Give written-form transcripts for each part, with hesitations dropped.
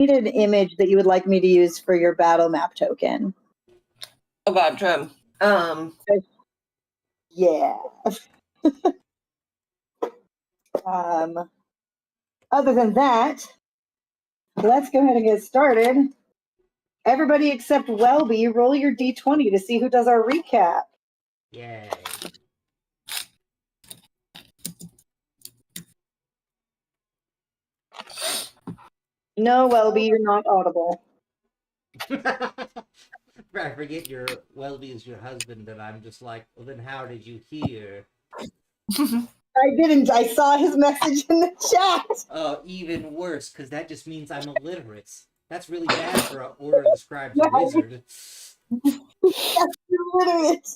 need an image that you would like me to use for your battle map token. Oh God, Trim. Yeah. Other than that, let's go ahead and get started. Everybody except Welby, roll your d20 to see who does our recap. Yay. No, Welby, you're not audible. I forget your Welby is your husband, and I'm just like, well, then how did you hear? I didn't. I saw his message in the chat. Oh, even worse, because that just means I'm illiterate. That's really bad for an Order of the Scribes wizard. That's illiterate.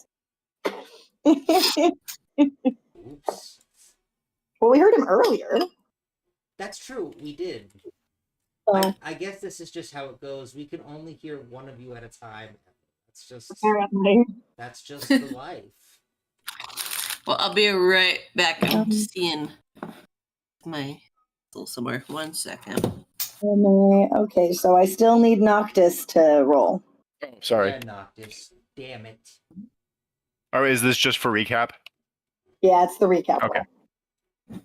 Oops. Well, we heard him earlier. That's true, we did. I guess this is just how it goes. We can only hear one of you at a time. That's just the life. Well, I'll be right back. I'm seeing my still somewhere. 1 second. Okay, so I still need Noctis to roll. Oh, sorry. Yeah, Noctis. Damn it. Or is this just for recap? Yeah, it's the recap. Okay. Roll.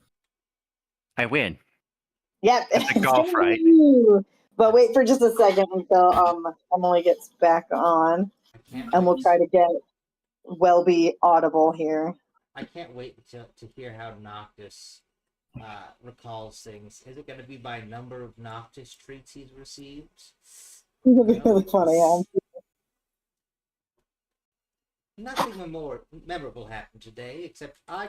I win. Yep. It's a golf, right? But wait for just a second until Emily gets back on, and we'll try to get Welby audible here. I can't wait to hear how Noctis recalls things. Is it going to be by number of Noctis treats he's received? It'll be really funny. Nothing more memorable happened today, except I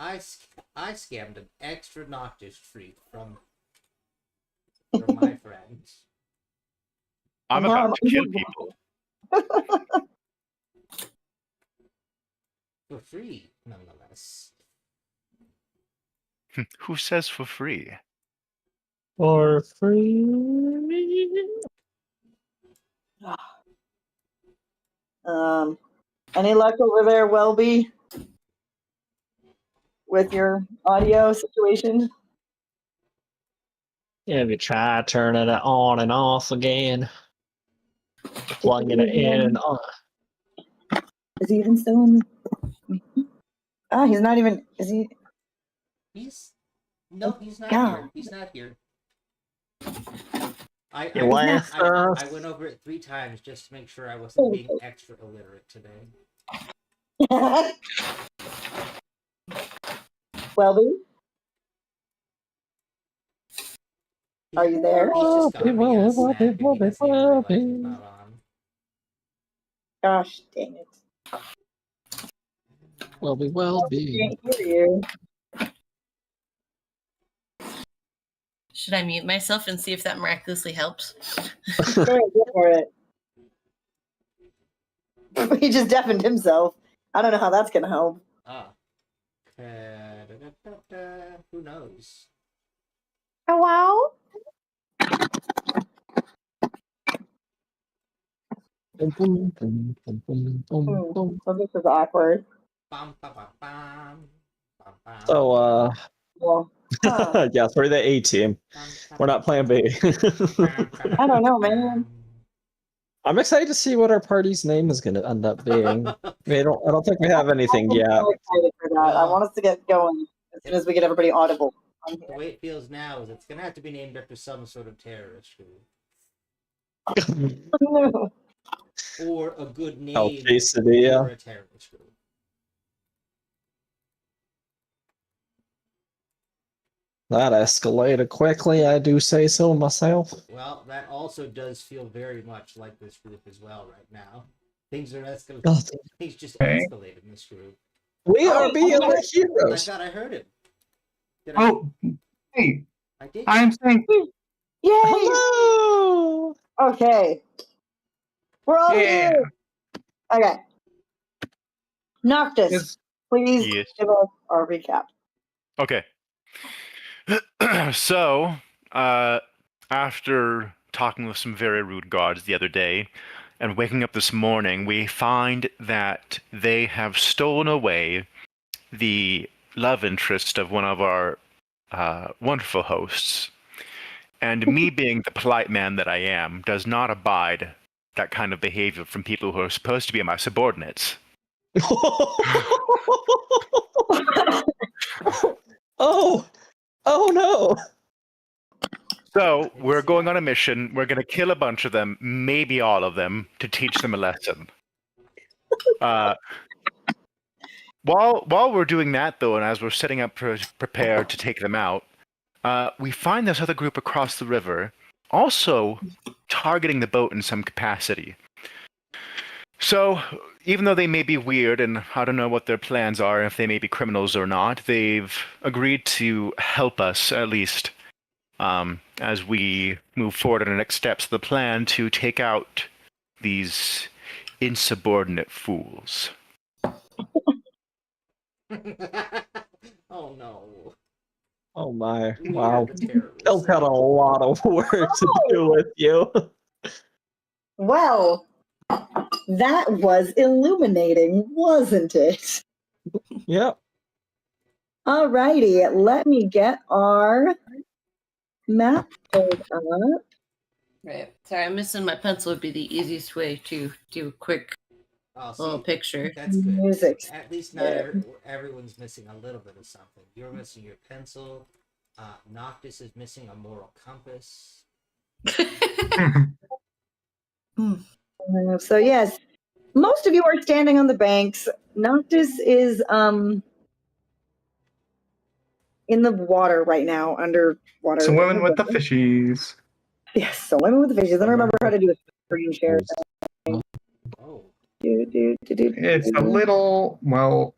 scammed an extra Noctis treat from my friends. I'm about to kill people. For free, nonetheless. Who says for free? For free. Any luck over there, Welby, with your audio situation? Yeah, if you try turning it on and off again, plugging it in and on. Is he even still in? He's not even. Is he? He's not here. He's not here. I went over it 3 times just to make sure I wasn't being extra illiterate today. Welby? Are you there? He's just gone. Not on. Gosh dang it. Welby. Can't hear you. Should I mute myself and see if that miraculously helps? Go for it. He just deafened himself. I don't know how that's gonna help. Who knows? Hello? So this is awkward. So, Well, yeah, we're the A team. We're not playing B. I don't know, man. I'm excited to see what our party's name is going to end up being. I don't think we have anything yet. I'm so excited for that. I want us to get going as soon as we get everybody audible. The way it feels now is it's going to have to be named after some sort of terrorist group. Or a good name for a terrorist group. That escalated quickly, I do say so myself. Well, that also does feel very much like this group as well right now. Things are escalating. Things just escalated in this group. We are being the heroes. I thought I heard him. Hey. I did. I'm saying. Yay! Hello! Okay. We're all here. Okay. Noctis, please give us our recap. Okay. So, after talking with some very rude guards the other day, and waking up this morning, we find that they have stolen away the love interest of one of our wonderful hosts. And me being the polite man that I am does not abide that kind of behavior from people who are supposed to be my subordinates. Oh no! So we're going on a mission. We're going to kill a bunch of them, maybe all of them, to teach them a lesson. While we're doing that, though, and as we're setting up prepared to take them out, we find this other group across the river also targeting the boat in some capacity. So, even though they may be weird, and I don't know what their plans are, if they may be criminals or not, they've agreed to help us, at least, as we move forward in the next steps of the plan to take out these insubordinate fools. Oh no. Oh my! We Wow. are the terrorists. Kel's had a lot of work to do with you. Well, that was illuminating, wasn't it? Yep. Alrighty, let me get our map pulled up. Right. Sorry, I'm missing my pencil. Would be the easiest way to do a quick Oh, little see, picture. that's good. Music. At least not everyone's missing a little bit of something. You're missing your pencil. Noctis is missing a moral compass. So yes, most of you are standing on the banks. Noctis is in the water right now, underwater. Swimming with the fishies. Yes, so women with the fishes. I don't remember how to do a screen share. Oh. It's a little, well,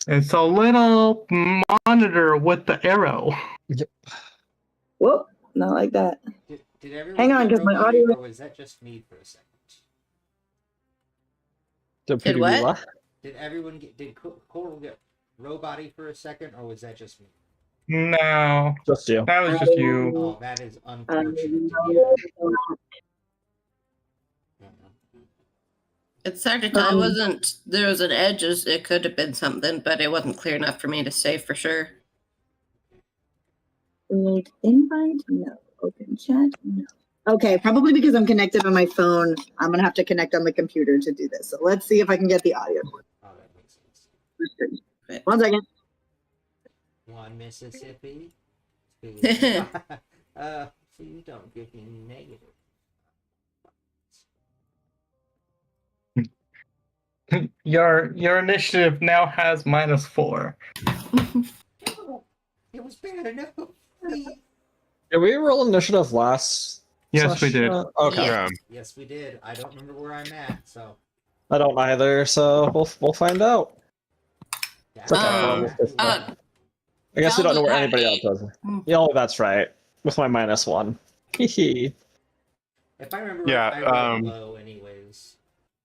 it's a little monitor with the arrow. Whoop, not like that. Did everyone Hang on, get 'cause my robotic, audio- or was that just me for a second? Did what? Did everyone get? Did Coral get roboty for a second, or was that just me? No, Just you. that was just you. Oh, that is unfortunate to hear. It's hard to tell. It wasn't. There was an edge. It could have been something, but it wasn't clear enough for me to say for sure. Create invite? No. Open chat? No. Okay, probably because I'm connected on my phone. I'm gonna have to connect on the computer to do this. So let's see if I can get the audio. Oh, that makes sense. 1 second. One Mississippi. Two. So you don't give me negative. Your initiative now has -4. It was bad enough. Please. Did we roll initiative last? Yes, we did. Okay. Yeah. Yes, we did. I don't remember where I'm at, so. I don't either, so we'll find out. It's okay. Uh, I guess we don't know where Cal anybody got else is. Hmm. Yeah, oh, that's right. With my -1. Hehe. If I remember, Yeah, right, I rolled low anyways.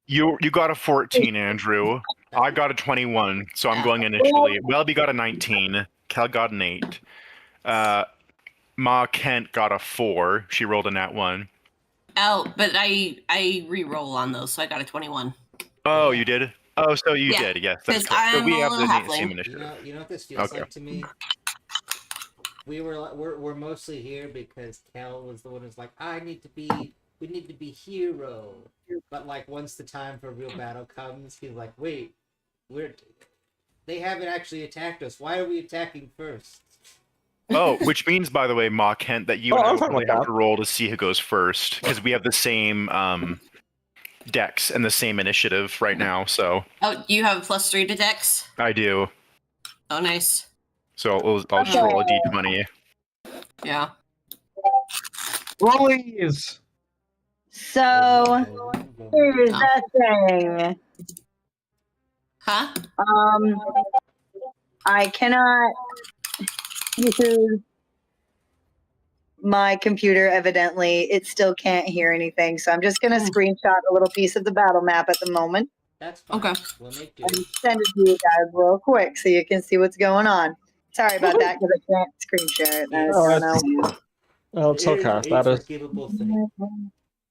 You got a 14, Andrew. I got a 21, so I'm going initially. Welby got a 19. Cal got an 8. Ma Kent got a 4. She rolled a nat 1. Oh, but I re-roll on those, so I got a 21. Oh, you did? Oh, so you Yeah, did. Yes, that's 'cause correct. So I'm we a have the little same halfling. initiative. You know what this feels Okay. like to me? We're mostly here because Kel was the one who's like, we need to be hero. But like once the time for real battle comes, he's like, wait, they haven't actually attacked us. Why are we attacking first? Oh, which means, by the way, Ma Kent, that you Oh, and I I'm will fine probably with have that. to roll to see who goes first, because we have the same decks and the same initiative right now. So Oh, you have a +3 to dex? I do. Oh, nice. So I'll just roll a d20. Yeah. Rollies. So here's the thing. Huh? I cannot use my computer, evidently. It still can't hear anything. So I'm just going to screenshot a little piece of the battle map at the moment That's fine. Okay. We'll make do. and send it to you guys real quick so you can see what's going on. Sorry about that because I can't screen share it. I Oh, don't know. Oh, it's okay. That is forgivable thing.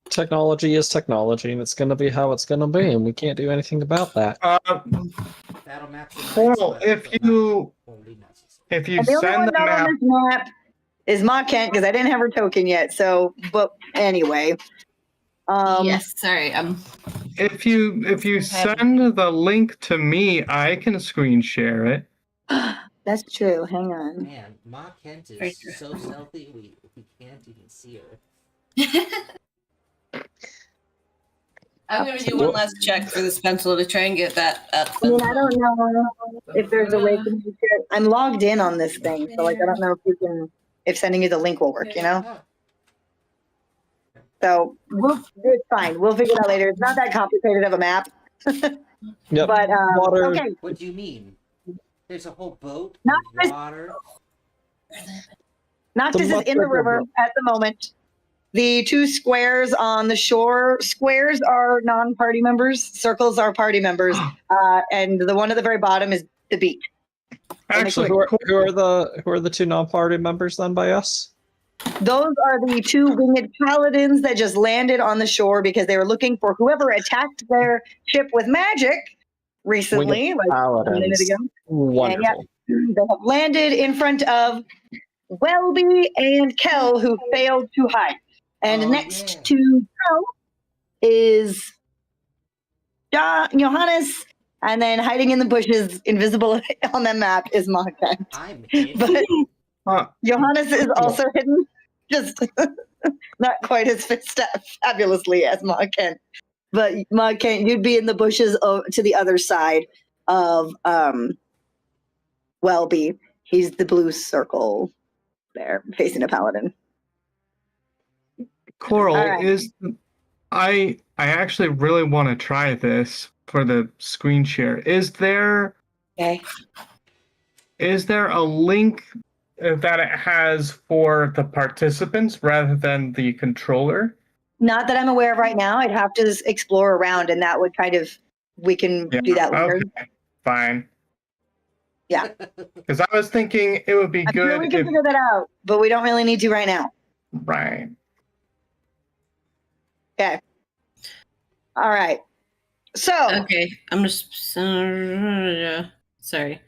technology is technology, and it's gonna be how it's gonna be, and we can't do anything about that. Battle maps are nice, Coral, but if not you totally necessary. if you And the only send one the not map, on this map is Ma Kent because I didn't have her token yet. So, but anyway. Yes, sorry. If you send the link to me, I can screen share it. That's true. Hang on. Man, Ma Kent is Right. so stealthy we can't even see her. I'm gonna do one last check for this pencil to try and get that up. I mean, I don't know if there's a way for me to share. I'm logged in on this thing, so like I don't know if sending you the link will work. You know. Ah, So it's fine. We'll figure it out later. It's not that complicated of a map. Yep. But Water. okay, what do you mean? There's a whole boat Not with this- water. Noctis is much in the bigger river boat. at the moment. The two squares on the shore, squares are non-party members, circles are party members, and the one at the very bottom is the beach. So Actually, who are the two non-party members then by us? Those are the two winged paladins that just landed on the shore because they were looking for whoever attacked their ship with magic recently, like a minute Paladins. ago. Wonderful. They have landed in front of Welby and Kel, who failed to hide. And Oh, next yeah. to Kel is Johannes, and then hiding in the bushes, invisible on the map, is Marquette. I'm hidden. But uh, Johannes is also hidden, just not quite as fabulously as Marquette. But Marquette, you'd be in the bushes to the other side of Welby. He's the blue circle there, facing a paladin. Coral All right. is. I actually really want to try this for the screen share. Is there Okay. a link that it has for the participants rather than the controller? Not that I'm aware of right now. I'd have to explore around, and that would we can do that later. Okay, fine. Yeah. Because I was thinking it would be I'm sure we good can if figure that out, but we don't really need to right now. right. Okay. All right. So Okay, I'm just sorry.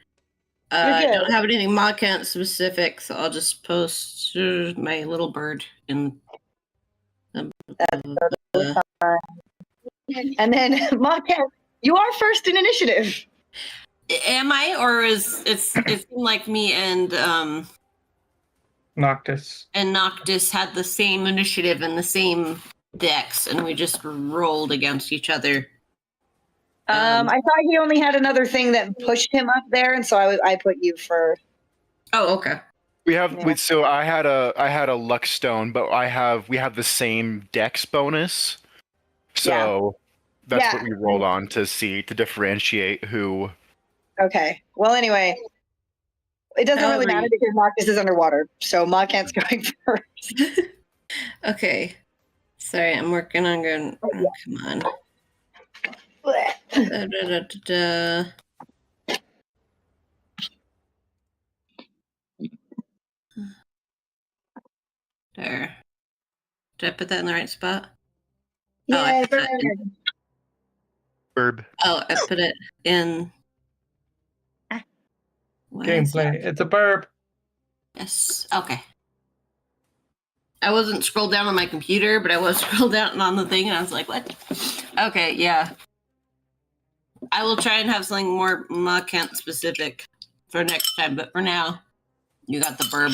I good. don't have anything Modcant specific, so I'll just post my little bird in. and then Marquette, you are first in initiative. Am I, or it seemed like me and Noctis. Noctis had the same initiative and the same decks, and we just rolled against each other. I thought he only had another thing that pushed him up there, and so I put you first. Oh, okay. So I had a luck stone, but we have the same dex bonus. So that's Yeah. what we rolled on to differentiate who. Okay. Well, anyway, it doesn't really However, matter because Noctis is underwater, so Marquette's going first. Okay. Sorry, I'm working on going. Oh, come on. Da, da, da, da, da. There. Did I put that in the right spot? Yeah. Verb. Oh, I put it in. Why is Gameplay. it- It's a burp. Yes. Okay. I wasn't scrolled down on my computer, but I was scrolled down on the thing, and I was like, "What?" Okay, yeah. I will try and have something more Kent specific for next time, but for now, you got the burb.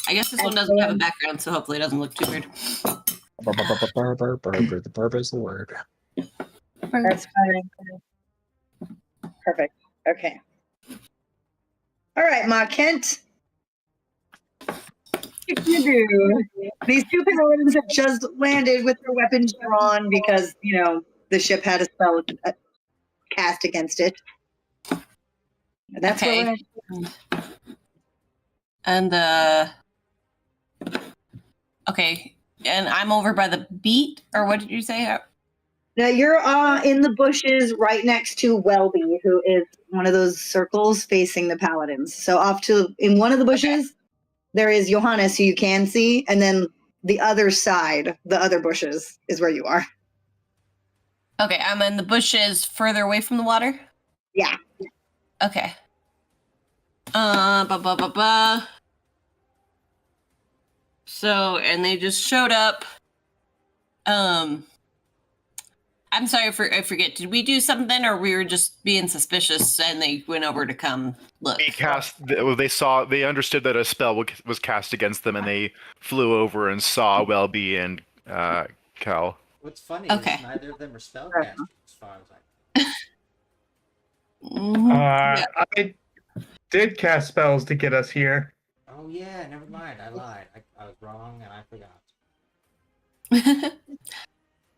I guess this one doesn't have a background, so hopefully it doesn't look too weird. The burp is the word. That's fine. Perfect. Okay. All right, Ma Kent. If you do, these two paladins have just landed with their weapons drawn because, the ship had a spell cast against it. And that's Okay. where we're at. And okay, and I'm over by the beat, or what did you say? Now you're in the bushes right next to Welby, who is one of those circles facing the paladins. So in one of the bushes, there is Johannes, who you can see, and then the other side, the other bushes, is where you are. Okay, I'm in the bushes further away from the water. Yeah. Okay. Ba ba ba ba. So, and they just showed up. I'm sorry I forget. Did we do something, or we were just being suspicious, and they went over to come look? They understood that a spell was cast against them, and they flew over and saw Welby and Cal. What's funny Okay. is neither of them are spellcasters, as far as I Mhm. Yeah. I did cast spells to get us here. Oh yeah, never mind. I lied. I was wrong and I forgot.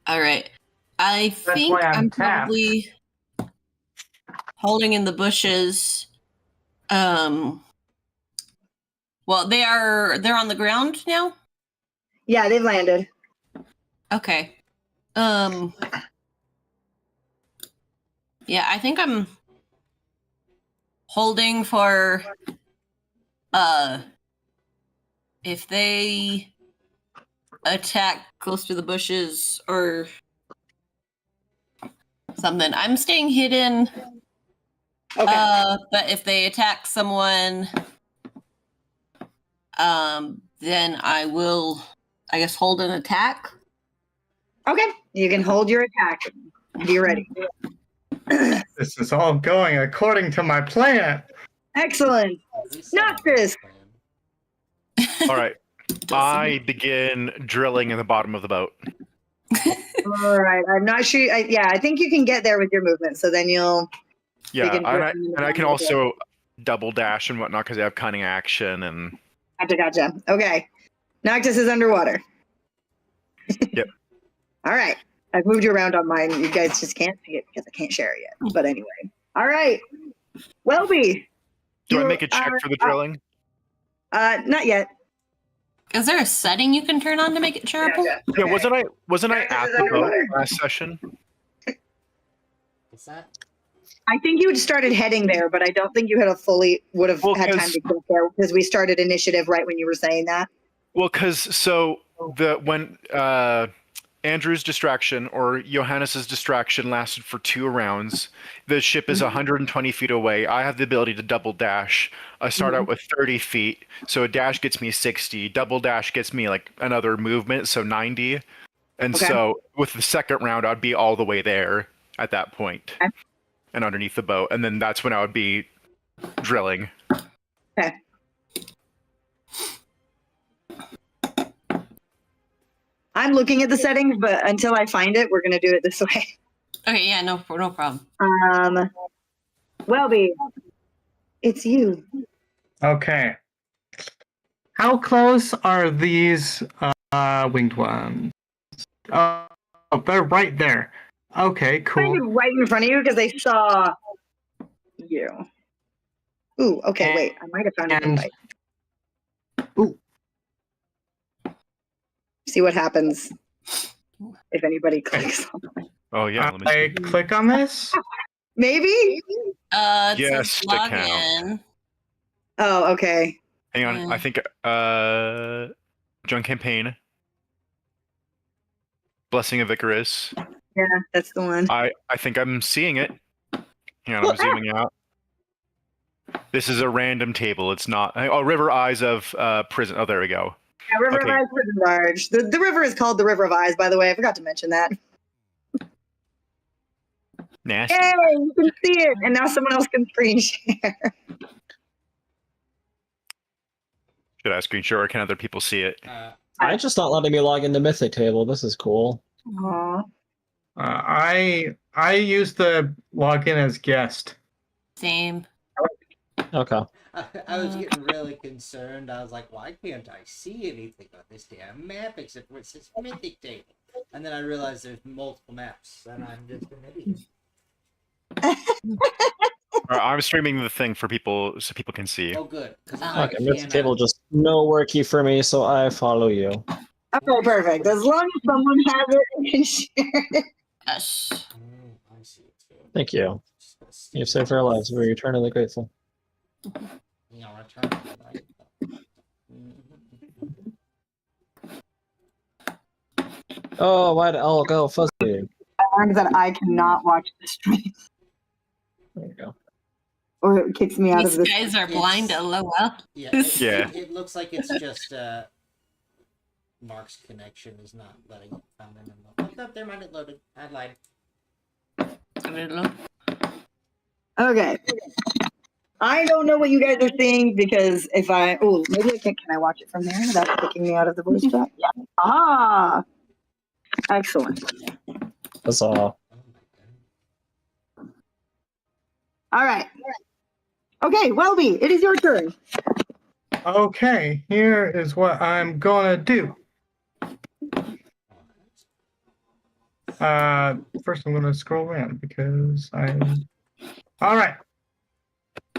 All right. I think why I'm I'm tapped. probably holding in the bushes. Well, they're on the ground now? Yeah, they've landed. Okay. Yeah, I think I'm holding for if they attack close to the bushes or something. I'm staying hidden. Okay. But if they attack someone, then I will, I guess, hold an attack. Okay. You can hold your attack. Be ready. This is all going according to my plan. Excellent. At least some of Noctis. them. All right. I begin drilling in the bottom of the boat. All right. I'm not sure. I think you can get there with your movement. So then you'll. Yeah, begin drilling in the and I can bottom of the boat. also double dash and whatnot because I have cunning action and. Gotcha. Okay. Noctis is underwater. Yep. All right. I've moved you around on mine. You guys just can't see it because I can't share it yet. But anyway. All right. Welby. Do I make a check for the drilling? Not yet. Is there a setting you can turn on to make it shareable? Yeah, wasn't I at the boat underwater. last session? Is that? I think you had started heading there, but I don't think you would have had time to get there because we started initiative right when you were saying that. Well, because when Andrew's distraction or Johannes's distraction lasted for 2 rounds, the ship is 120 feet away. I have the ability to double dash. I start out with 30 feet, so a dash gets me 60. Double dash gets me like another movement, so 90. And Okay. so with the second round, I'd be all the way there at that point. Okay. And underneath the boat, and then that's when I would be drilling. Okay. I'm looking at the settings, but until I find it, we're going to do it this way. Okay, yeah, no problem. Welby, it's you. Okay. How close are these winged ones? Oh, they're right there. Okay, Kind cool. of right in front of you because they saw you. Ooh, okay, wait. I might have found an And- invite. Ooh. See what happens if anybody clicks on it. Oh yeah, let me I see. click on this. Maybe? It Yes, says the log count. in. Oh, okay. Hang on, I think join campaign. Blessing of Icarus. Yeah, that's the one. I think I'm seeing it. Hang on, I'm zooming out. This is a random table. It's not. Oh, River Eyes of Prison. Oh, there we go. Yeah, River Okay. of Eyes Prison Barge. The river is called the River of Eyes, by the way. I forgot to mention that. Nasty. Hey, you can see it. And now someone else can screen share. Should I screen share or can other people see it? It's just not letting me log into Mythic Table. This is cool. Aw. I use the login as guest. Same. Okay. I was getting really concerned. I was like, why can't I see anything on this damn map except for it says Mythic Table? And then I realized there's multiple maps, and I'm just an idiot. I'm streaming the thing for people so people can see. Oh, good. 'Cause Okay, I Okay, Mythic cannot- Table just no worky for me, so I follow you. Okay, perfect. As long as someone has it and can share it. Gosh. I see it too. Thank you. Just gotta see You've saved our lives. We're eternally grateful. You know, return to the light. Oh, why'd all go fuzzy? I learned that I cannot watch the stream There you go. or it kicks me out of These this. guys are blind, lol. Yeah, Yeah. It looks like it's just Mark's connection is not letting it come in. Oh, no, there might have loaded. I lied. I don't know. Okay. I don't know what you guys are seeing because if I maybe I can I watch it from there without kicking me out of the voice chat? Yeah. Ah, excellent. That's Oh my god. All right. Okay, Welby, it is your turn. Okay, here is what I'm gonna do. First I'm gonna scroll around because all right.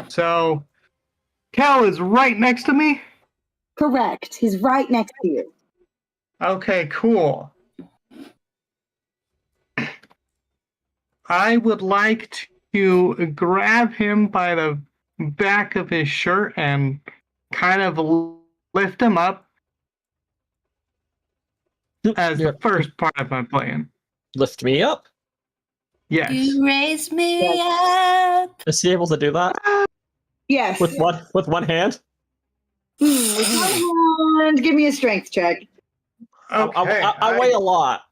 So Cal is right next to me. Correct. He's right next to you. Okay, cool. I would like to grab him by the back of his shirt and kind of lift him up as the first part of my plan. Lift me up. Yes. You raise me up. Is he able to do that Yes. with one hand? With one hand, give me a strength check. Okay. I weigh a lot.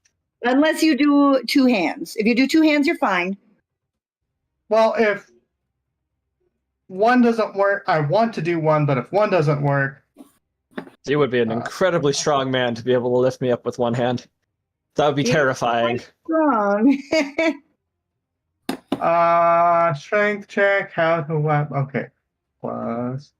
Unless you do two hands. If you do two hands, you're fine. Well, if one doesn't work, I want to do one, but if one doesn't work, You would be an incredibly strong man to be able to lift me up with one hand. That would be terrifying. Strong. strength check. How to what? Okay. Plus.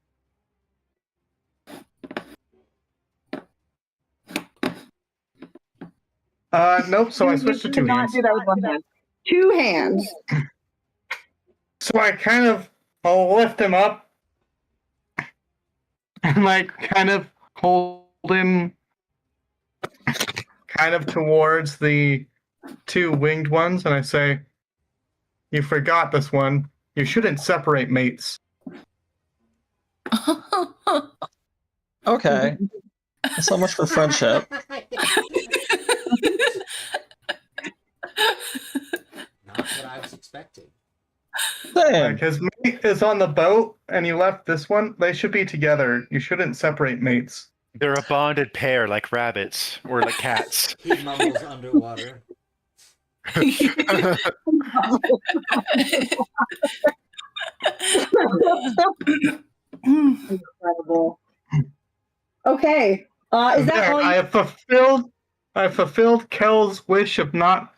Nope. So I switched to two hands. Do that with one hand. Two hands. So I kind of lift him up and like kind of hold him kind of towards the two winged ones, and I say, "You forgot this one. You shouldn't separate mates." Okay. So much for friendship. Not what I was expecting. Damn. Like his mate is on the boat, and you left this one. They should be together. You shouldn't separate mates. They're a bonded pair, like rabbits or like cats. He mumbles underwater. Incredible. Okay. Is that There, all you I have fulfilled Kel's wish of not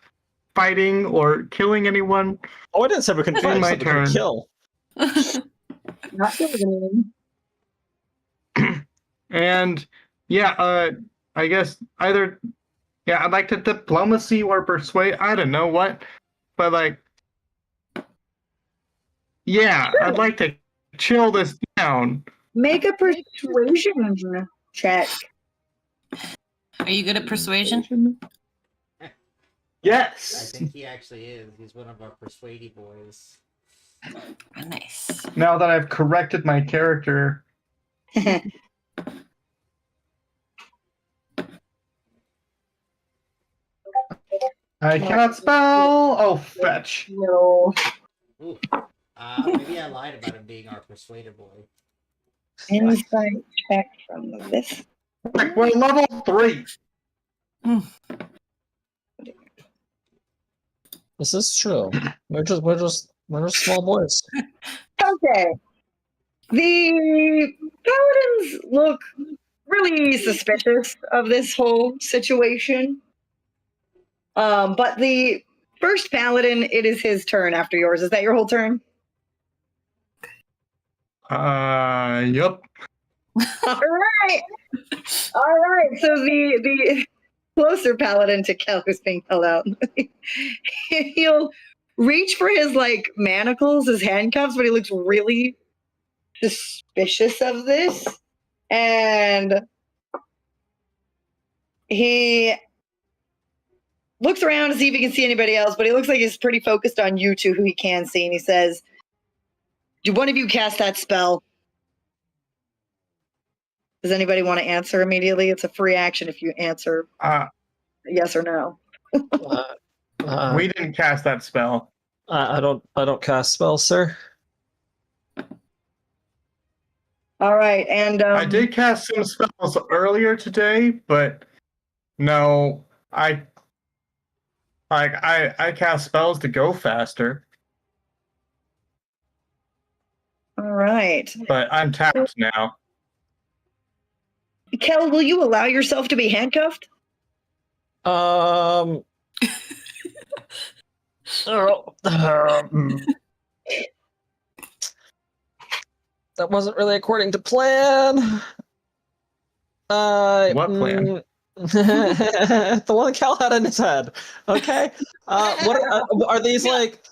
fighting or killing anyone. Oh, I didn't say we couldn't fight. I My said we could turn. kill. not doing? And yeah, I guess either I'd like to diplomacy or persuade. I don't know what, but like, yeah, I'd like to chill this down. Make a persuasion check. Are you good at persuasion? I Yes. think he actually is. He's one of our persuady boys. Nice. Now that I've corrected my character, I cannot spell. Oh, fetch. No. Ooh. Maybe I lied about him being our persuader boy. Insight check from this. Like, we're level 3. This is true. We're just small boys. Okay. The paladins look really suspicious of this whole situation. But the first paladin, it is his turn after yours. Is that your whole turn? Yup. All right. All right. So the closer paladin to Kel who's being held out, he'll reach for his like manacles, his handcuffs, but he looks really suspicious of this, and he looks around to see if he can see anybody else, but he looks like he's pretty focused on you two, who he can see, and he says, "Do one of you cast that spell?" Does anybody want to answer immediately? It's a free action if you answer yes or no. We didn't cast that spell. I don't cast spells, sir. All right, and I did cast some spells earlier today, but No, I cast spells to go faster, All right. but I'm tapped now. Kel, will you allow yourself to be handcuffed? Oh, that wasn't really according to plan. What plan? The one Cal had in his head. Okay. What are these like?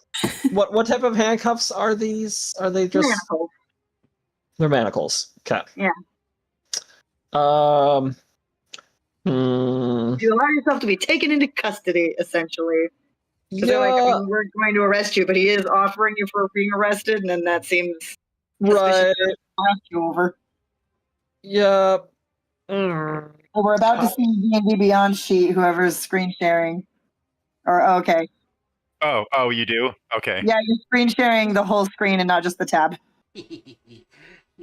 What type of handcuffs are these? Are they just? Manacles. They're manacles. Okay. Yeah. Hmm. You allow yourself to be taken into custody, essentially. Because they're like, I mean, we're going to arrest you, but he is offering you for being arrested, and then that seems Right. I'll ask you over. Yeah. Well, we're about to see D&D Beyond sheet, whoever's screen sharing. Or, okay. Oh, you do? Okay. Yeah, you're screen sharing the whole screen and not just the tab. He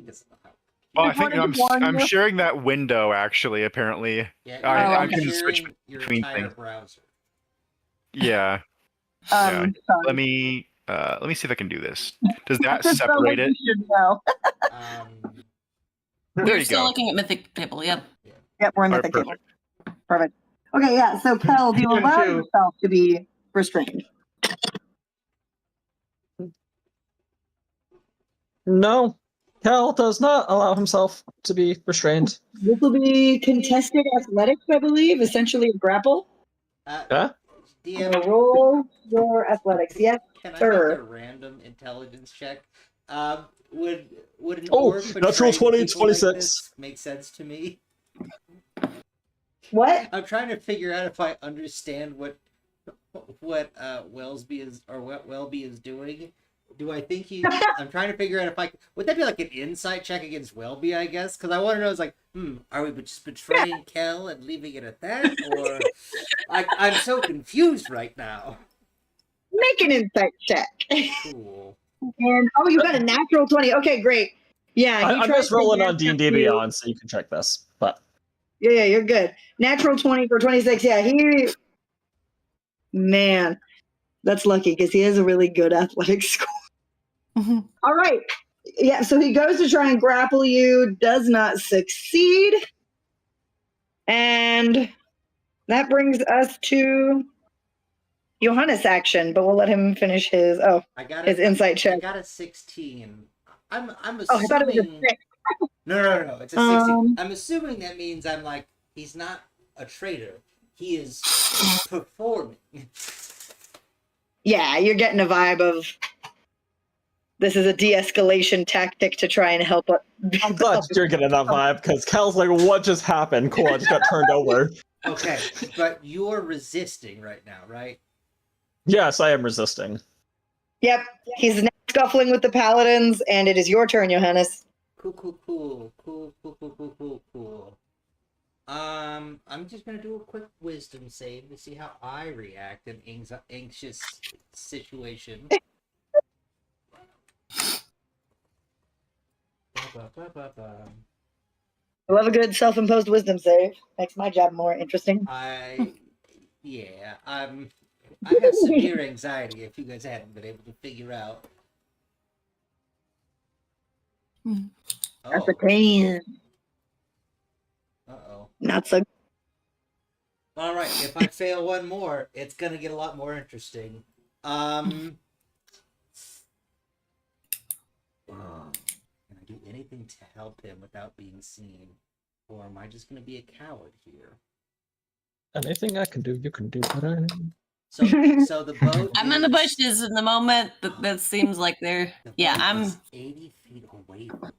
doesn't know how. Well, I Just think wanted to warn I'm you. sharing that window actually. Apparently, Yeah, I you're can switch sharing your between entire things. browser. Yeah. Sorry. Let me see if I can do this. Does that Just so separate like it? you should know. There You're you still go. looking at Mythic Table, yep. Yep, we're in All the right, table. perfect. Perfect. Okay, yeah. So, Kel, do you Me allow too. yourself to be restrained? No. Cal does not allow himself to be restrained. This will be contested athletics, I believe, essentially a grapple. Yeah. DM, Roll your athletics. Yes, can I sir. make a random intelligence check? Would an Oh, orc natural betraying 20, people like 26. this make sense to me? What? I'm trying to figure out if I understand what Wellsby is or what Welby is doing. Do I think he? I'm trying to figure out if I would that be like an insight check against Welby, I guess, because I want to know. It's like, are we just betraying Kel and leaving it at that, or I'm so confused right now. Make an insight check. Cool. And you got a natural 20. Okay, great. Yeah, he I'm tried just to rolling on handcuff D&D you. Beyond, so you can check this. But Yeah, you're good. Natural 20 for 26. Yeah, man, that's lucky because he has a really good athletic score. All right. Yeah, so he goes to try and grapple you, does not succeed. And that brings us to Johannes' action, but we'll let him finish his his insight check. I got a 16. I'm assuming. I thought it was a 6. No. It's a 16. I'm assuming that means I'm like he's not a traitor. He is performing. Yeah, you're getting a vibe of this is a de-escalation tactic to try and help. I'm glad you're getting that vibe, because Cal's like, what just happened? Cool, I just got turned over. Okay, but you're resisting right now, right? Yes, I am resisting. Yep, he's now scuffling with the paladins, and it is your turn, Johannes. Cool. I'm just gonna do a quick wisdom save to see how I react in anxious situation. I love a good self-imposed wisdom save. Makes my job more interesting. I have severe anxiety if you guys hadn't been able to figure out. That's a 10. Uh-oh. Not so. All right, if I fail one more, it's gonna get a lot more interesting. Can I do anything to help him without being seen, or am I just gonna be a coward here? Anything I can do, you can do better. So the boat. I'm in the bushes in the moment. That seems like they're. The boat Yeah, I'm. is 80 feet away from.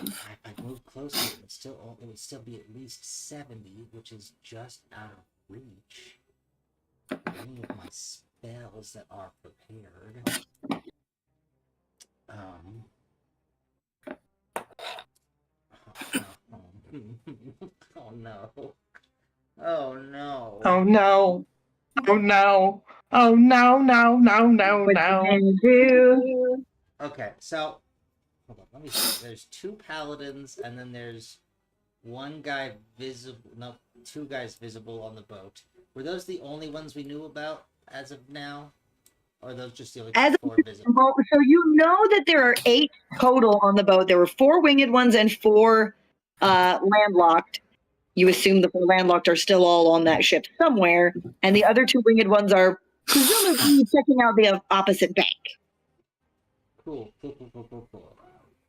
If I move closer, it would still be at least 70, which is just out of reach. Any of my spells that are prepared. Oh no. Oh no. Oh no. Oh no. Oh no, no. Okay, so hold on, let me see. There's 2 paladins and then there's one guy visible. No, two guys visible on the boat. Were those the only ones we knew about as of now? Or are those just the only As four visible? well, so you know that there are 8 total on the boat. There were 4 winged ones and 4 landlocked. You assume the 4 landlocked are still all on that ship somewhere, and the other 2 winged ones are presumably checking out the opposite bank. Cool.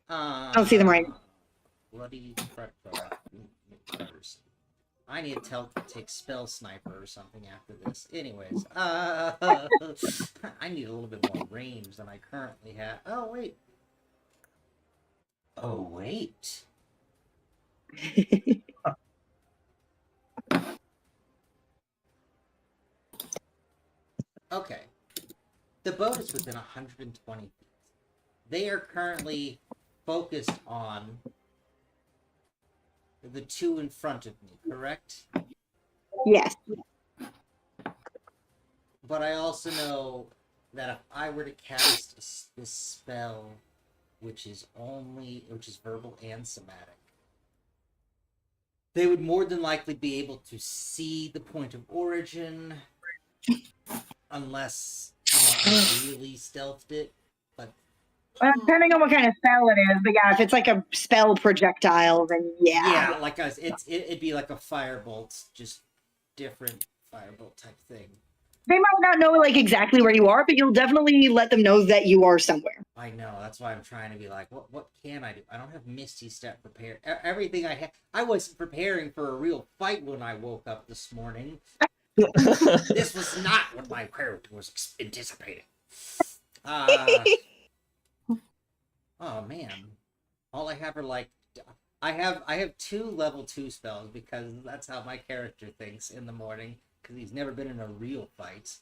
I don't see them right. Bloody person. I need to take spell sniper or something after this. Anyways, I need a little bit more range than I currently have. Oh wait. Okay. The boat is within 120 feet. They are currently focused on the 2 in front of me, correct? Yes. But I also know that if I were to cast this spell, which is verbal and somatic, they would more than likely be able to see the point of origin, unless I really stealthed it. But Depending on what kind of spell it is, but yeah, if it's like a spell projectile, then yeah. like it'd be like a firebolt, just different firebolt type thing. They might not know like exactly where you are, but you'll definitely let them know that you are somewhere. I know, that's why I'm trying to be like, what can I do? I don't have Misty Step prepared. Everything I had, I wasn't preparing for a real fight when I woke up this morning. This was not what my character was anticipating. Oh man, all I have are like, I have 2 level 2 spells because that's how my character thinks in the morning, because he's never been in a real fight.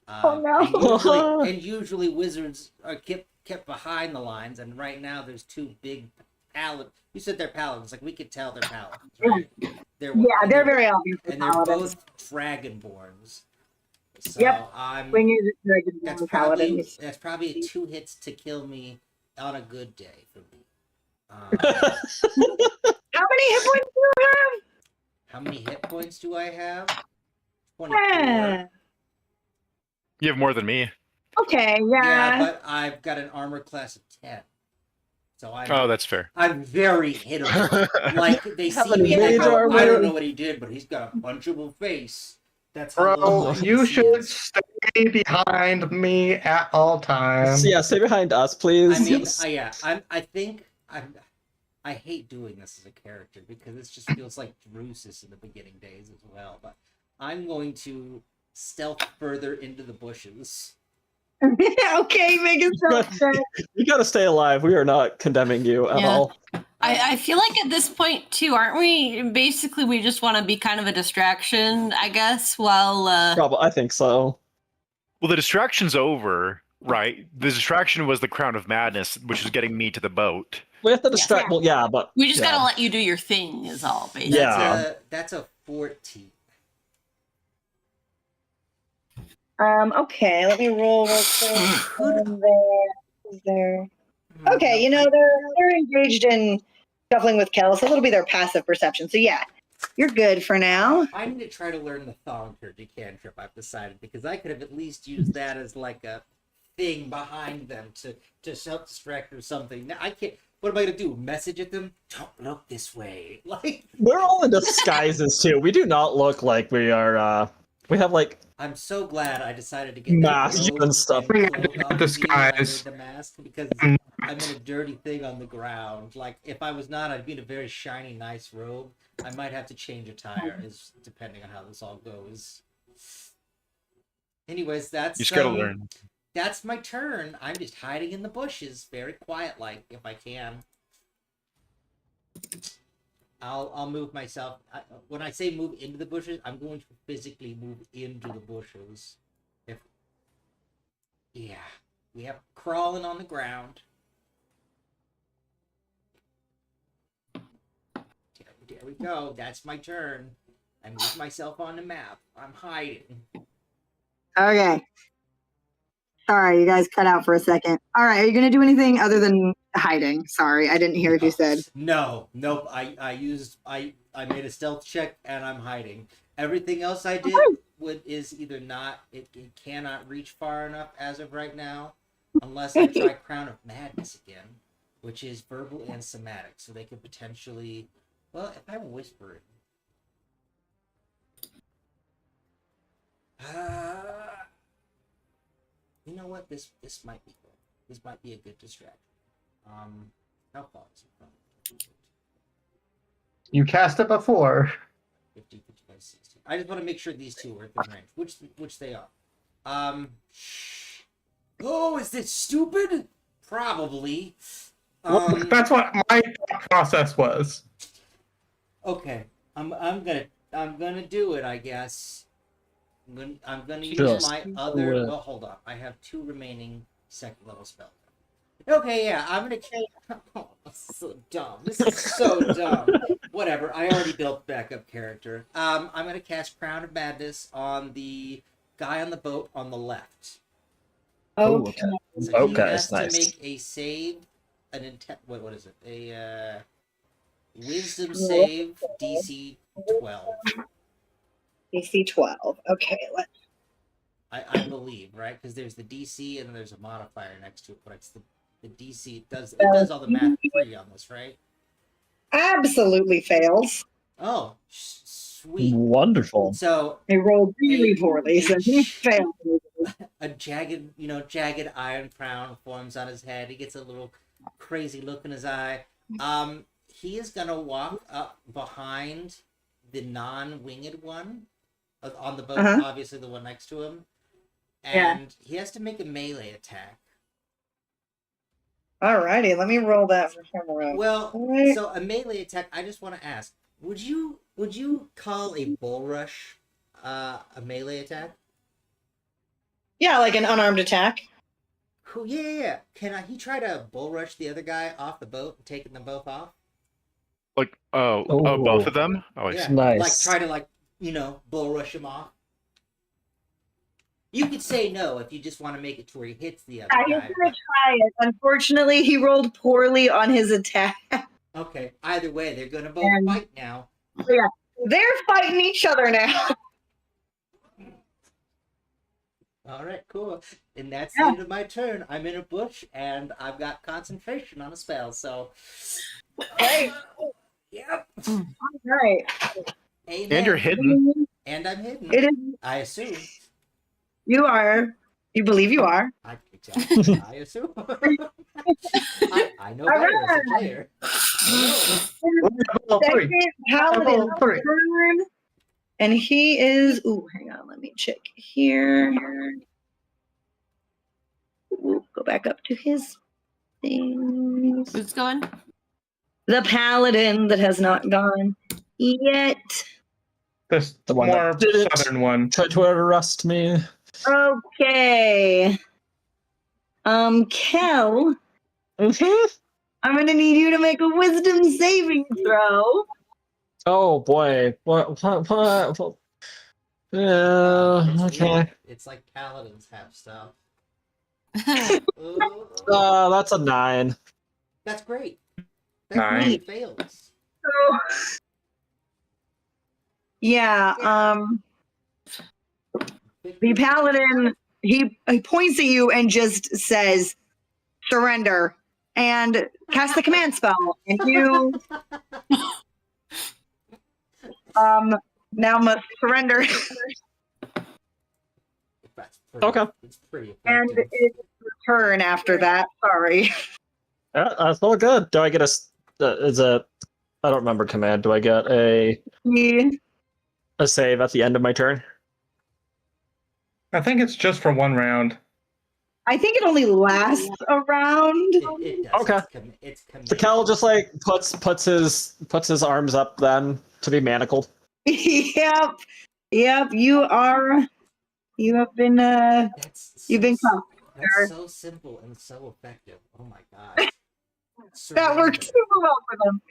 Oh no! And usually wizards are kept behind the lines, and right now there's 2 big paladins. You said they're paladins, like we could tell they're paladins, right? They're very obvious. and they're both dragonborns. So Yep. that's probably 2 hits to kill me on a good day for me. How many hit points do you have? How many hit points do I have? 24. You have more than me. Okay, Yeah, but I've got an armor class of 10. So That's fair. I'm very hittable. Like, they see me and they go, I don't know what he did, but he's got a punchable face. That's how Bro, you should stay behind me at all times. Yeah, stay behind us, please. I mean, Yes. I hate doing this as a character because it just feels like Drusus in the beginning days as well. But I'm going to stealth further into the bushes. Okay, make it so. You gotta stay alive. We are not condemning you at all. I feel like at this point too, aren't we? Basically, we just want to be kind of a distraction, I guess. While Probably, I think so. Well, the distraction's over, right? The distraction was the Crown of Madness, which is getting me to the boat. We have to distract. Well, yeah, but we just gotta let you do your thing, is all. Basically. Yeah. That's a 14. Okay, let me roll real quick. There. Okay, you know, they're engaged in shuffling with Kel, so it'll be their passive perception. So yeah, you're good for now. I need to try to learn the thaumaturgy cantrip, I've decided, because I could have at least used that as like a thing behind them to self-distract or something. Now I can't. What am I gonna do? Message at them? Don't look this way. Like, we're all in disguises too. We do not look like we are. We have like. I'm so glad I decided to get masks and stuff. Disguise. The mask, because I'm in a dirty thing on the ground. Like, if I was not, I'd be in a very shiny, nice robe. I might have to change attire, depending on how this all goes. Anyways, that's You just gotta learn. That's my turn. I'm just hiding in the bushes, very quiet, like, if I can. I'll move myself. When I say move into the bushes, I'm going to physically move into the bushes. Yeah, we have crawling on the ground. There we go. That's my turn. I moved myself on the map. I'm hiding. Okay. Sorry, you guys cut out for a second. All right, are you gonna do anything other than hiding? Sorry, I didn't hear what you said. No, nope. I made a stealth check and I'm hiding. Everything else I did is either not it cannot reach far enough as of right now, unless I try Crown of Madness again, which is verbal and somatic, so they could potentially. Well, if I'm whispering. You know what? This might be good. This might be a good distraction. How far is it from? You cast it before. 50, 55, 60. I just want to make sure these two are within range, which they are. Oh, is this stupid? Probably. That's what my thought process was. Okay, I'm gonna do it. I guess. I'm gonna use Just my do other. it. Well, hold on. I have 2 remaining second level spells. Okay, yeah, I'm gonna. Oh, this is so dumb. This is so dumb. Whatever. I already built backup character. I'm gonna cast Crown of Madness on the guy on the boat on the left. Oh, okay. So he Okay, has nice. to make a save. What is it? A Wisdom save DC 12. DC 12. Okay, let's. I believe, right? Because there's the DC and then there's a modifier next to it, but it's the DC. It does all the math for you on this, right? Absolutely fails. Oh, sweet. Wonderful. So He rolled really poorly, so he failed. a jagged iron crown forms on his head. He gets a little crazy look in his eye. He is gonna walk up behind the non-winged one on the boat, obviously the one next to him, and he has to make a melee attack. Alrighty, let me roll that for him around. Well, Right. so a melee attack. I just want to ask: Would you call a bull rush a melee attack? Yeah, like an unarmed attack. Cool. Yeah. Can he try to bull rush the other guy off the boat, taking them both off? Like, both Oh. of them? Oh, I Yeah. see. Nice. Like try to bull rush him off. You could say no if you just want to make it to where he hits the other He's guy. gonna try it. Unfortunately, he rolled poorly on his attack. Okay. Either way, they're gonna both fight now. They're fighting each other now. All right, cool. And that's the end of my turn. I'm in a bush and I've got concentration on a spell. So, Right. yep. Right. Amen. And you're hidden. And I'm hidden. It is. I assume. You are. You believe you are. Exactly. I assume. I know better as a player. Level 3. Second paladin Level 3. turn. And he is. Ooh, hang on. Let me check here. Ooh, go back up to his things. Who's going? The paladin that has not gone yet. This The one more that did it. southern one. Try to arrest me. Okay. Kel, Mm-hmm. I'm gonna need you to make a wisdom saving throw. Oh boy. What? Okay. It's like paladins have stuff. That's a 9. That's great. That's 9. great. Fails. So, yeah, the paladin, he points at you and just says, surrender, and cast the command spell. And you now must surrender. That's pretty, Okay. It's pretty And effective. it's your turn after that. Sorry. Yeah, that's all good. Do I get I don't remember command. Do I get a save at the end of my turn? I think it's just for one round. I think it only lasts a round. It does. Okay. It's So Cal just like puts his arms up then to be manacled. Yep. You have been you've been so, cuffed. that's so simple and so effective. Oh my god. That worked super well for them.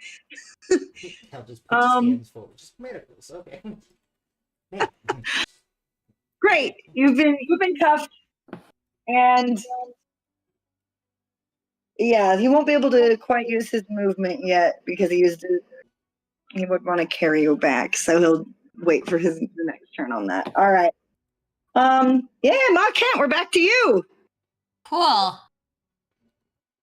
Cal just puts his hands forward. Just miracles. Okay. Great. You've been cuffed. And yeah, he won't be able to quite use his movement yet because he would want to carry you back, so he'll wait for the next turn on that. All right. Yeah, Ma Kent, we're back to you. Cool.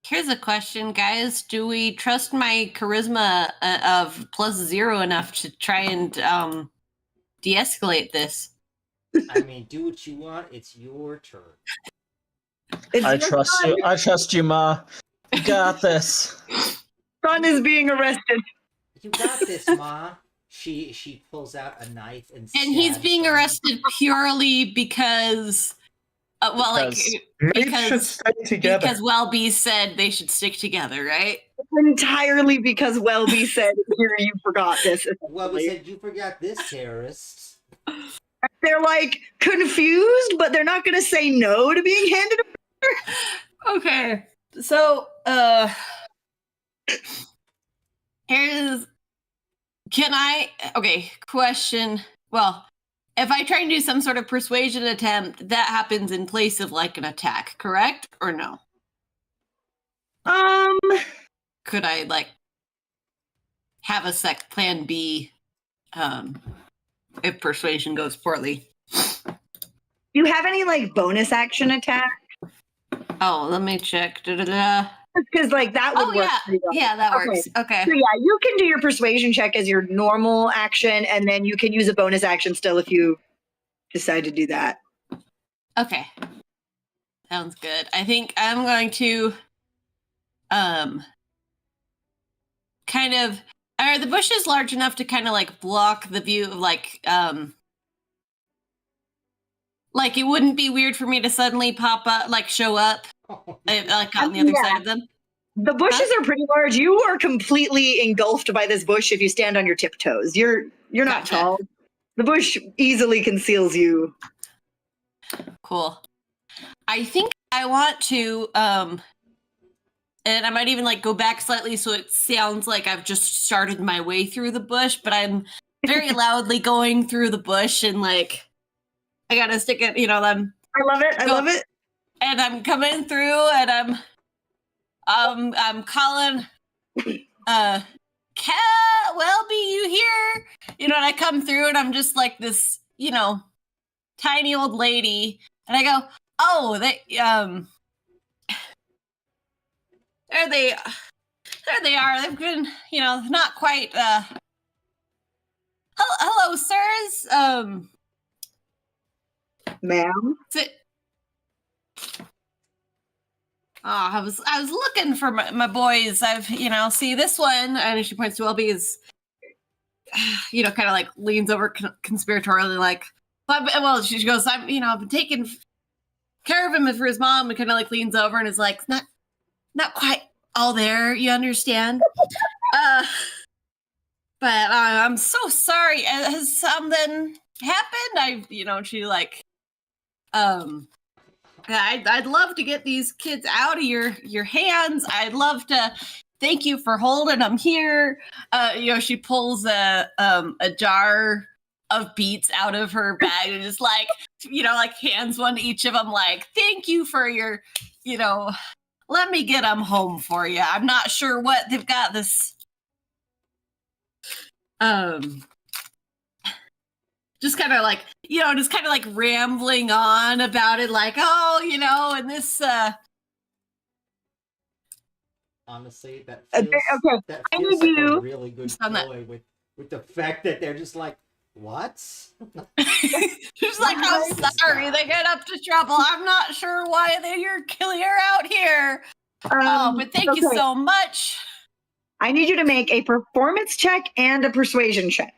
Here's a question, guys. Do we trust my charisma of +0 enough to try and de-escalate this? I mean, do what you want. It's your turn. I trust you. I trust you, Ma. You got this. Son is being arrested. You got this, Ma. She pulls out a knife and he's stabs being him. arrested purely because, They should stay together. because Welby said they should stick together, right? Entirely because Welby said, "Here, you forgot this." Well, we said you forgot this, terrorist. They're like confused, but they're not going to say no to being handed. Okay. So, question. Well, if I try and do some sort of persuasion attempt, that happens in place of like an attack, correct? Or no? Could I like have a plan B if persuasion goes poorly? Do you have any like bonus action attack? Oh, let me check. Because like that would work. pretty well. Yeah, that works. Okay. So yeah, you can do your persuasion check as your normal action, and then you can use a bonus action still if you decide to do that. Okay. Sounds good. I think I'm going to kind of, are the bushes large enough to kind of like block the view of like it wouldn't be weird for me to suddenly pop up, like show up like on the other side of them? The bushes are pretty large. You are completely engulfed by this bush if you stand on your tiptoes. You're not Gotcha. tall. The bush easily conceals you. Cool. I think I want to and I might even like go back slightly so it sounds like I've just started my way through the bush, but I'm very loudly going through the bush and like I gotta stick it, I'm I love it. I love it. and I'm coming through and I'm calling Cat Welby, you here? And I come through and I'm just like this, tiny old lady, and I go, oh, there they are. They've been, not quite hello, sirs. Ma'am. I was looking for my boys. I've see this one, and she points to Welby, is kind of like leans over conspiratorially, like, well, she goes, I've been taking care of him for his mom, and kind of like leans over and is like, not quite all there, you understand? But I'm so sorry. Has something happened? She like, I'd love to get these kids out of your hands. I'd love to thank you for holding them here. She pulls a jar of beets out of her bag and just like, like hands one to each of them, like, thank you for your, let me get them home for you. I'm not sure what they've got this. Just kind of like, rambling on about it, like, oh, and this. Honestly, that Okay, feels like a really good ploy with the fact that they're just like, what? She's like, I'm sorry, they get up to trouble. I'm not sure why you're clear out here. But thank you so much. I need you to make a performance check and a persuasion check.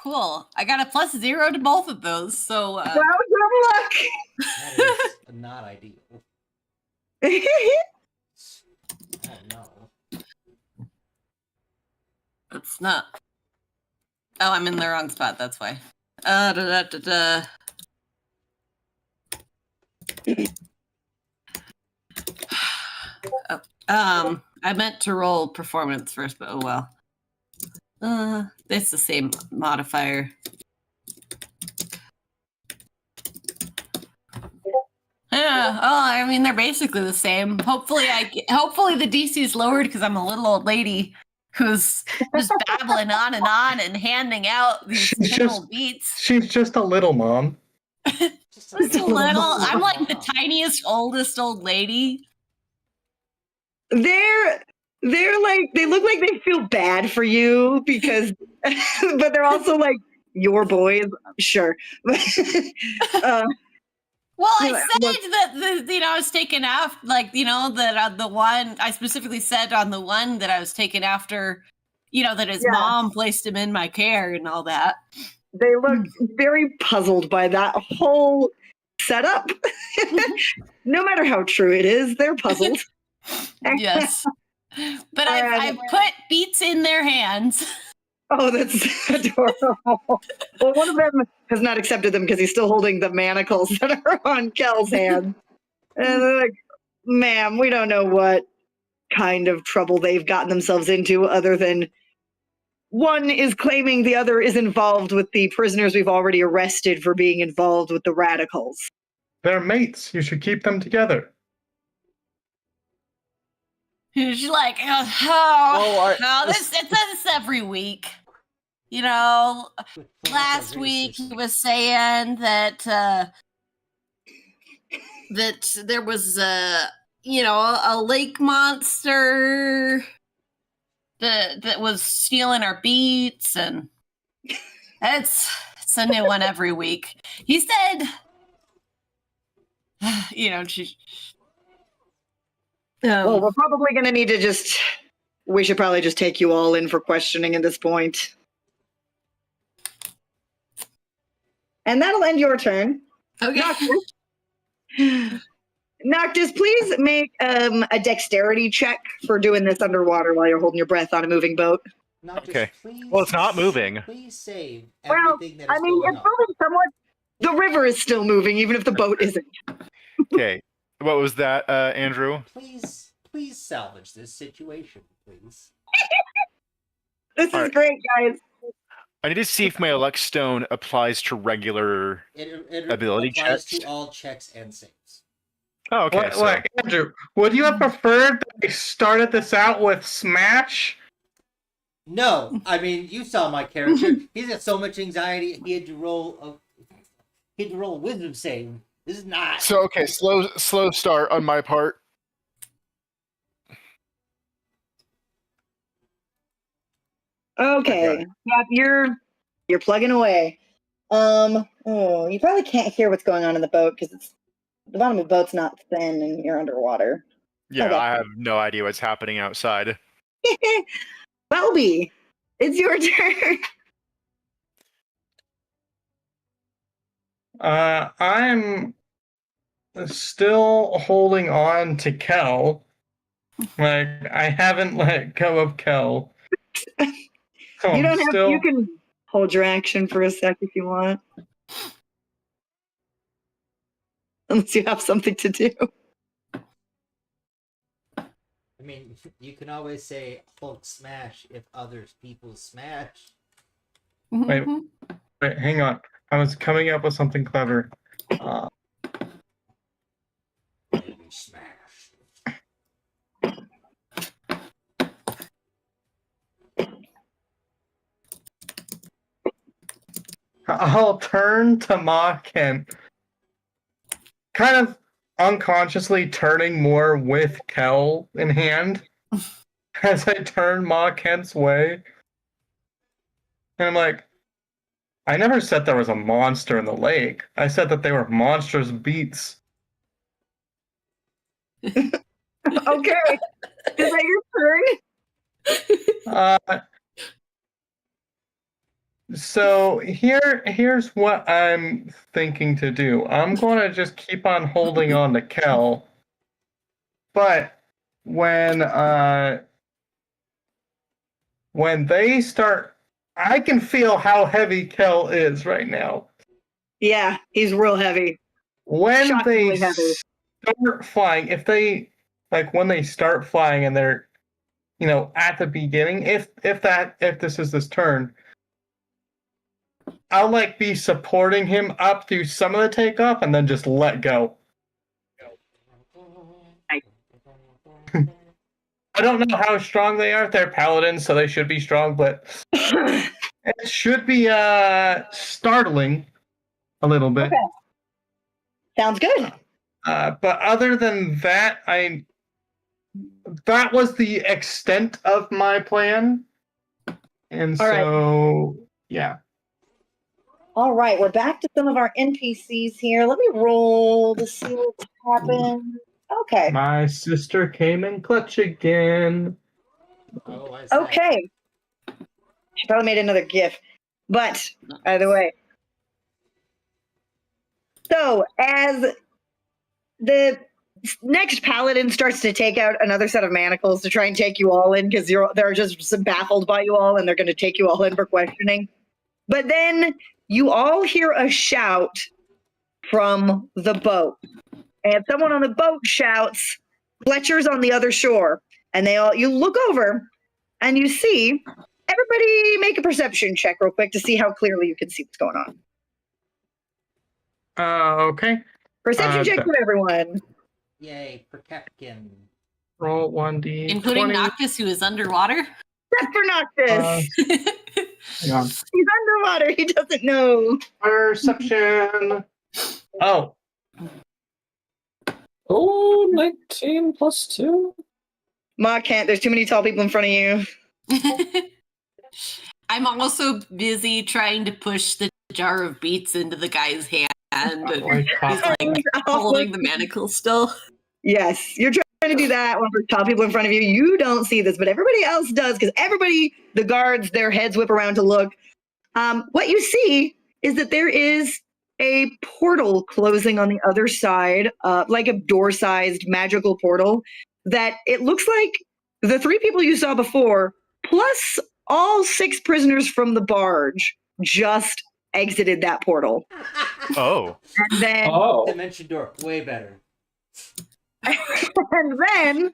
Cool. I got a +0 to both of those, so Well, good luck. That is not ideal. Oh no. It's not. Oh, I'm in the wrong spot, that's why. I meant to roll performance first, but oh well. It's the same modifier. Yeah. Oh, I mean, they're basically the same. Hopefully the DC is lowered because I'm a little old lady who's just babbling on and handing out these She's little beats. She's just a little mom. Just a little. I'm like the mom. tiniest, oldest old lady. They're like, they look like they feel bad for you because, but they're also like your boys, sure. Well, I Yeah, said that I was taken after, like, that the one I specifically said on the one that I was taken after, that his Yeah. mom placed him in my care and all that. they look very puzzled by that whole setup. No matter how true it is, they're puzzled. Yes, but I've put beats in their hands. Oh, that's adorable. Well, one of them has not accepted them because he's still holding the manacles that are on Kel's hand. And they're like, ma'am, we don't know what kind of trouble they've gotten themselves into other than one is claiming the other is involved with the prisoners we've already arrested for being involved with the radicals. They're mates. You should keep them together. She's like, it says this every week. Last week he was saying that that there was a lake monster that was stealing our beats, and it's a new one every week. He said, Well, we're probably going to need to we should probably just take you all in for questioning at this point. And that'll end your turn. okay. Noctis, please make a dexterity check for doing this underwater while you're holding your breath on a moving boat. Noctis, Okay. Please, Well, it's not moving. Please save Well, everything that is I mean, going it's on. moving somewhat. The river is still moving, even if the boat isn't. Okay. What was that, Andrew? Please salvage this situation, please. This All is right. great, guys. I need to see if my elect stone applies to regular. It Ability applies checks? to all checks and saves. Oh, okay. What, Andrew, would you have preferred that we started this out with Smash? No, I mean, you saw my character. He's got so much anxiety. He had to roll a wisdom save. This is not. So okay, slow start on my part. Okay. Yeah, you're plugging away. You probably can't hear what's going on in the boat because the bottom of the boat's not thin and you're underwater. Yeah, Okay. I have no idea what's happening outside. Welby, it's your turn. I'm still holding on to Kel. Like, I haven't let go of Kel. So You don't I'm have. You can hold your action for a sec if you want, unless you have something to do. I mean, you can always say Hulk smash if others people smash. Wait, hang on. I was coming up with something clever. Smash. I'll turn to Ma Kent, kind of unconsciously turning more with Kel in hand as I turn Ma Kent's way. And I'm like, I never said there was a monster in the lake. I said that they were monstrous beats. Okay. Is that your turn? So here's what I'm thinking to do. I'm going to just keep on holding on to Kel. But when they start, I can feel how heavy Kel is right now. Yeah, he's real heavy. When Shockingly they heavy. start flying, when they start flying and they're, at the beginning, if this is this turn, I'll be supporting him up through some of the takeoff and then just let go. I don't know how strong they are. They're paladins, so they should be strong, but it should be startling a little bit. Okay. Sounds good. But other than that, that was the extent of my plan. And All right. so, yeah. All right, we're back to some of our NPCs here. Let me roll to see what's happened. Okay. My sister came in clutch again. Oh, I see. Okay. She probably made another GIF. But either way. So as the next paladin starts to take out another set of manacles to try and take you all in, because they're just baffled by you all and they're going to take you all in for questioning. But then you all hear a shout from the boat. And someone on the boat shouts, Fletchers on the other shore. And you look over and you see, everybody make a perception check real quick to see how clearly you can see what's going on. Okay. Perception check for everyone. Yay, for Kepkin. Roll 1d20. Including Noctis, who is underwater. Except for Noctis. Hang on. He's underwater. He doesn't know. Perception. Oh, Oh, 19 plus 2? Ma can't. There's too many tall people in front of you. I'm also busy trying to push the jar of beets into the guy's hand. And he's like holding the manacle still. Yes, you're trying to do that when there's tall people in front of you. You don't see this, but everybody else does, because the guards, their heads whip around to look. What you see is that there is a portal closing on the other side, like a door-sized magical portal, that it looks like the 3 people you saw before, plus all 6 prisoners from the barge, just exited that portal. Oh. And then, Dimension door, way better. and then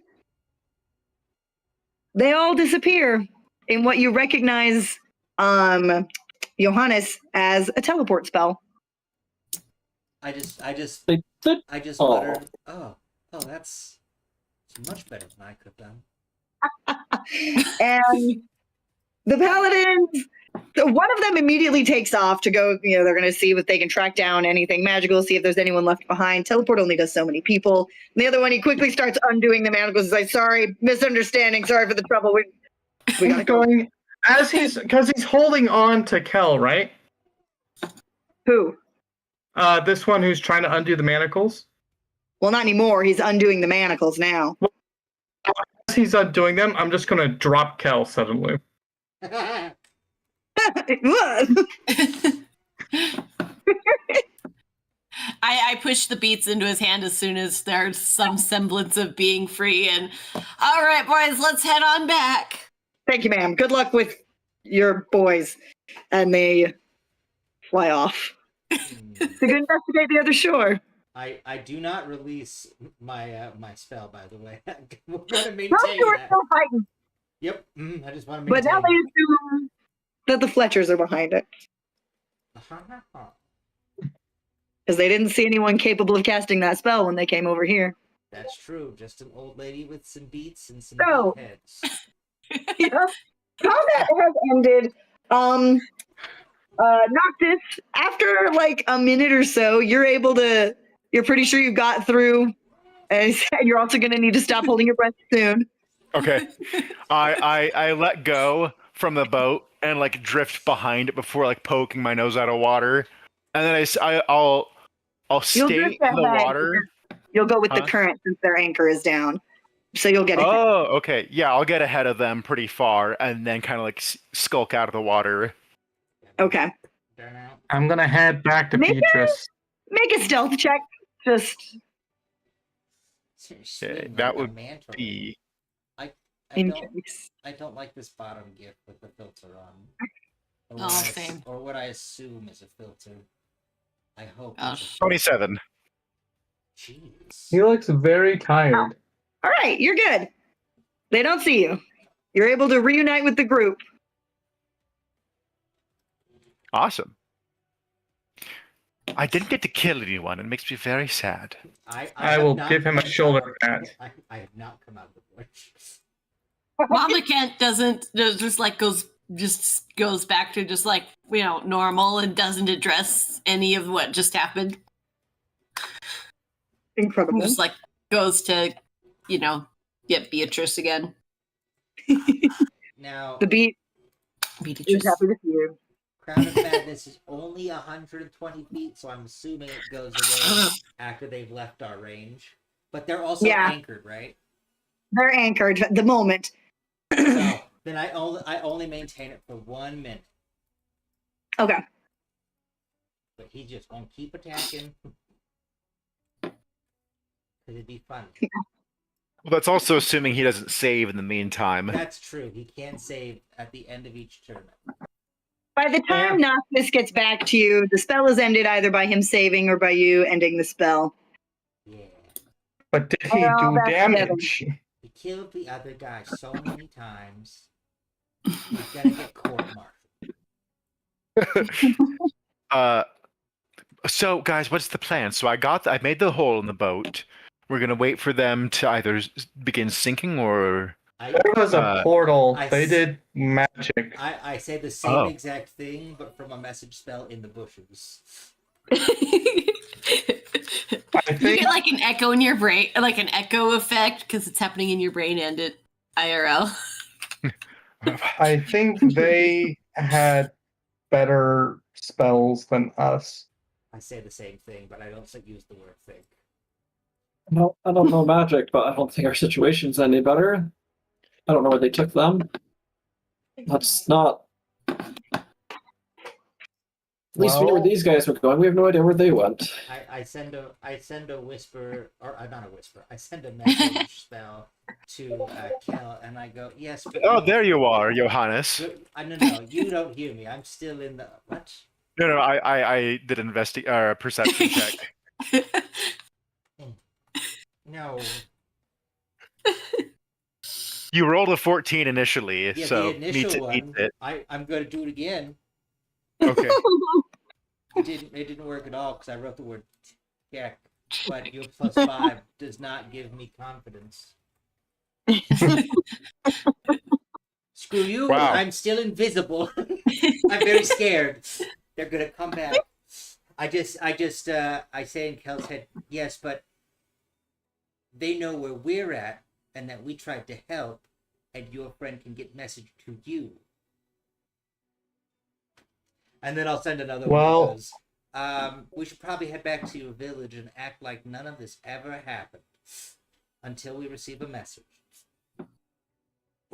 they all disappear in what you recognize, Johannes, as a teleport spell. I just They did. muttered, oh, that's much better than I could have done. And the paladins, so one of them immediately takes off to go, they're going to see if they can track down anything magical, see if there's anyone left behind. Teleport only does so many people. And the other one, he quickly starts undoing the manacles. He's like, sorry, misunderstanding, sorry for the trouble. We gotta go. because he's holding on to Kel, right? Who? This one who's trying to undo the manacles. Well, not anymore. He's undoing the manacles now. As he's undoing them, I'm just gonna drop Kel suddenly. I push the beets into his hand as soon as there's some semblance of being free. And all right, boys, let's head on back. Thank you, ma'am. Good luck with your boys. And they fly off to go investigate the other shore. I do not release my my spell, by the way. I want to maintain No, you are that. still fighting. Yep, I just want to But maintain. now they assume that the Fletchers are behind it. Because they didn't see anyone capable of casting that spell when they came over here. That's true. Just an old lady with some beets and some So- beet heads. Yeah. Combat has ended. Noctis, after like a minute or so, you're pretty sure you got through, and you're also going to need to stop holding your breath soon. Okay. I let go from the boat and like drift behind it before like poking my nose out of water, and then I'll stay drift in the ahead. water. You'll go with the Huh? current since their anchor is down. So you'll get ahead. Oh, okay. Yeah, I'll get ahead of them pretty far, and then kind of like skulk out of the water. Okay. Turn out. I'm gonna head back to Make it- Petrus. Make a stealth check. Just Swing like that a would mantle. be I in don't. case. I don't like this bottom gift with the filter on. Or Oh, what I same. or what I assume is a filter. I hope. Oh, it's a filter. 27. Jeez. He looks very tired. All right, you're good. They don't see you. You're able to reunite with the group. Awesome. I didn't get to kill anyone. It makes me very sad. I have will not give him a come shoulder out- pat. I have not come out of the bush. Mama Kent goes back to just like, normal and doesn't address any of what just happened. Incredible. Just like goes to, get Beatrice again. Now, The beat is Beatrice. happy to see you. Crown of Madness is only 120 feet, so I'm assuming it goes away after they've left our range. But they're also anchored, right? They're anchored at the moment. So then I only maintain it for 1 minute. Okay. But he just gonna keep attacking. Because it'd be fun. Well, that's also assuming he doesn't save in the meantime. That's true. He can save at the end of each tournament. By the time Noctis gets back to you, the spell is ended either by him saving or by you ending the spell. Yeah. But did he Well, do that's damage? He killed the other guy so many times. He's gonna get court-martialed. So guys, what's the plan? So I made the hole in the boat. We're gonna wait for them to either begin sinking or. There was a portal. I They s- did magic. I say the same exact thing, but from a message spell in the bushes. I You think get like an echo in your brain, like an echo effect, because it's happening in your brain and at IRL. I think they had better spells than us. I say the same thing, but I don't use the word think. No, I don't know magic, but I don't think our situation's any better. I don't know where they took them. That's not. At least we knew where Well- these guys were going. We have no idea where they went. I send a whisper, or not a whisper. I send a message spell to Kel, and I go, yes. But Oh, there you are, Johannes. No, you don't hear me. I'm still in the what? No, I did an perception check. No. You rolled a 14 initially, Yeah, so the initial meets one. it. I'm gonna do it again. Okay. It didn't work at all because I wrote the word check, but your +5 does not give me confidence. Screw you! Wow. I'm still invisible. I'm very scared. They're gonna come back. I say in Kel's head, yes, but they know where we're at and that we tried to help, and your friend can get message to you. And then I'll send another Well- one that goes, we should probably head back to your village and act like none of this ever happened until we receive a message.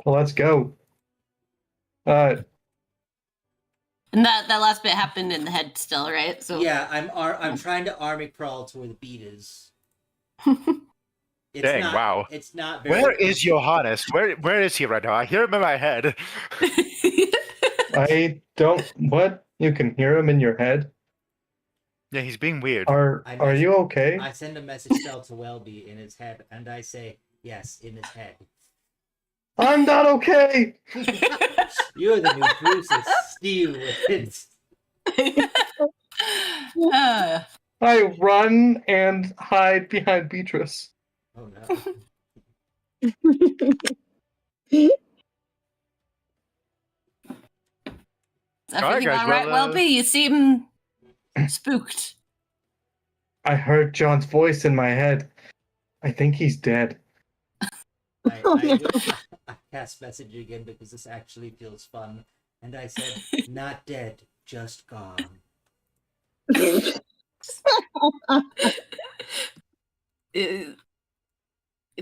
Well, let's go. And that last bit happened in the head still, right? So Yeah, I'm trying to army crawl to where the beat is. It's Dang, not, wow. It's not very. Where is Johannes? Where is he right now? I hear him in my head. I don't. What? You can hear him in your head. Yeah, he's being weird. Are you okay? I send a message spell to Welby in his head, and I say, yes, in his head. I'm not okay. You're the new Bruce's. Deal with it. I run and hide behind Beatrice. Oh no. Is everything guys, all right, well, Welby? You seem spooked. I heard John's voice in my head. I think he's dead. I cast message again because this actually feels fun. And I said, not dead, just gone.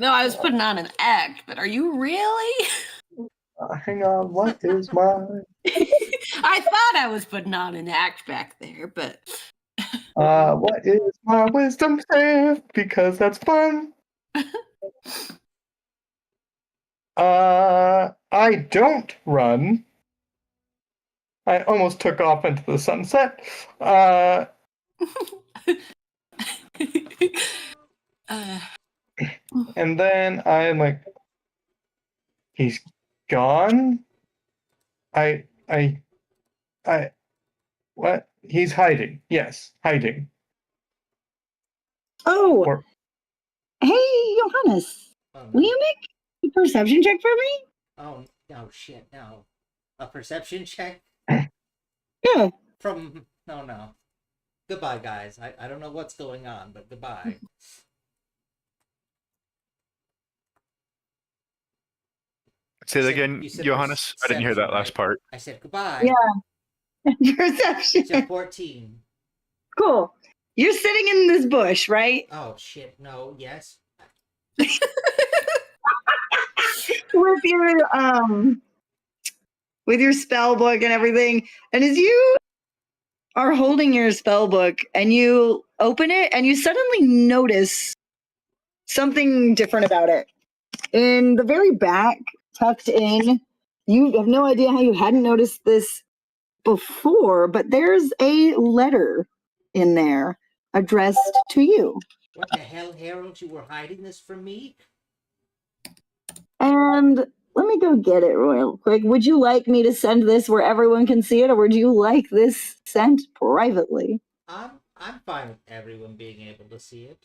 I was putting on an act, but are you really? Hang on, what is mine? I thought I was putting on an act back there, but What is my wisdom save? Because that's fun. I don't run. I almost took off into the sunset. And then I'm like, he's gone? What? He's hiding. Yes, hiding. Oh, Or- hey, Johannes, Oh, no. will you make a perception check for me? Oh no, shit, no. A perception check Yeah. from no. Goodbye, guys. I don't know what's going on, but goodbye. Say that again, You said Johannes. I didn't hear that perception, last right? part. I said goodbye. Yeah. Perception. So 14. Cool. You're sitting in this bush, right? Oh shit, no, yes. With your spell book and everything. And as you are holding your spell book and you open it and you suddenly notice something different about it. In the very back, tucked in, you have no idea how you hadn't noticed this before, but there's a letter in there addressed to you. What the hell, Harold? You were hiding this from me? And let me go get it real quick. Would you like me to send this where everyone can see it, or would you like this sent privately? I'm fine with everyone being able to see it.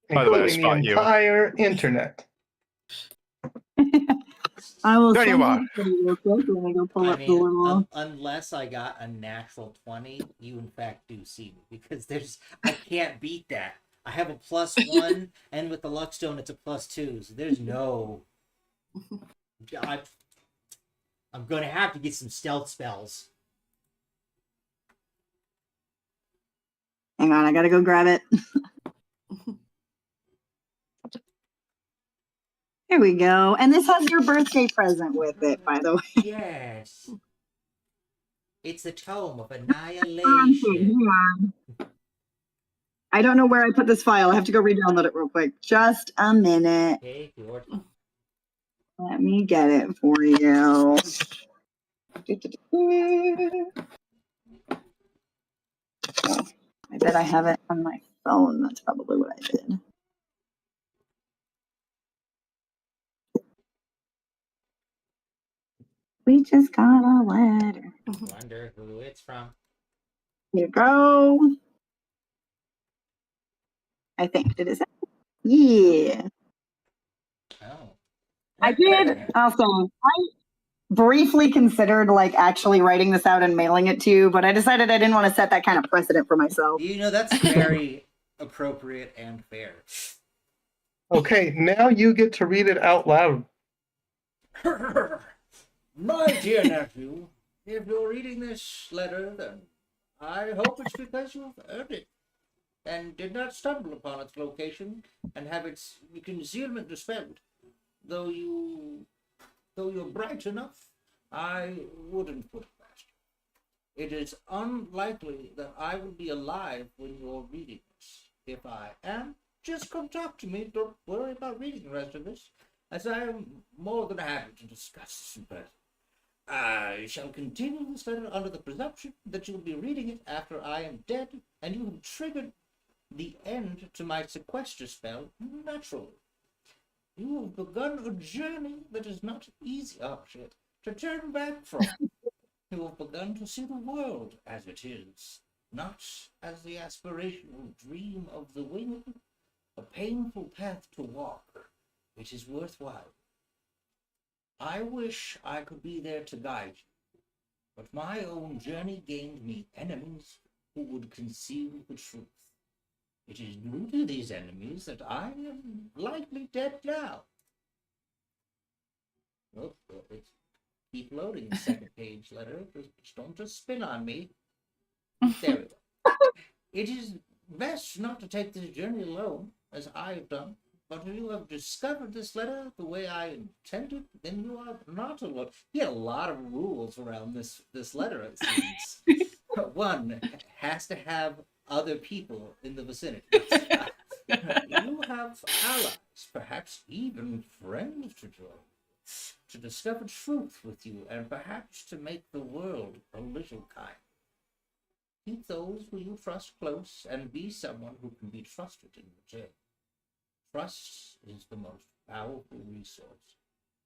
By the way, I Including the spot you. entire internet. I will There you send are. it to you real quick. Let me go pull I up the mean, little. unless I got a natural 20, you in fact do see me because I can't beat that. I have a +1, and with the luck stone, it's a +2. So there's no. I'm gonna have to get some stealth spells. Hang on, I gotta go grab it. There we go. And this has your birthday present with it, by the way. Yes. It's the tome of annihilation. I don't know where I put this file. I have to go re-download it real quick. Just a minute. Take your time. Let me get it for you. Oh, I bet I have it on my phone. That's probably what I did. We just got a letter. Wonder who it's from. Here you go. I think it is. Yeah. Oh. I did. Also, I briefly considered like actually writing this out and mailing it to you, but I decided I didn't want to set that kind of precedent for myself. You know, that's very appropriate and fair. Okay, now you get to read it out loud. My dear nephew, if you're reading this letter, then I hope it's because you've earned it and did not stumble upon its location and have its concealment dispelled. Though you're bright enough, I wouldn't put it past you. It is unlikely that I will be alive when you're reading this. If I am, just come talk to me. Don't worry about reading the rest of this, as I am more than happy to discuss this in person. I shall continue this letter under the presumption that you will be reading it after I am dead, and you have triggered the end to my sequester spell naturally. You have begun a journey that is not easy, to turn back from. You have begun to see the world as it is, not as the aspirational dream of the winged, a painful path to walk. It is worthwhile. I wish I could be there to guide you, but my own journey gained me enemies who would conceal the truth. It is due to these enemies that I am likely dead now. Oh, it's keep loading the second page letter. Don't just spin on me. There we go. It is best not to take this journey alone, as I have done. But if you have discovered this letter the way I intended, then you are not alone. He had a lot of rules around this letter, it seems. One has to have other people in the vicinity. You have allies, perhaps even friends to join, to discover truth with you, and perhaps to make the world a little kind. Keep those who you trust close, and be someone who can be trusted in return. Trust is the most powerful resource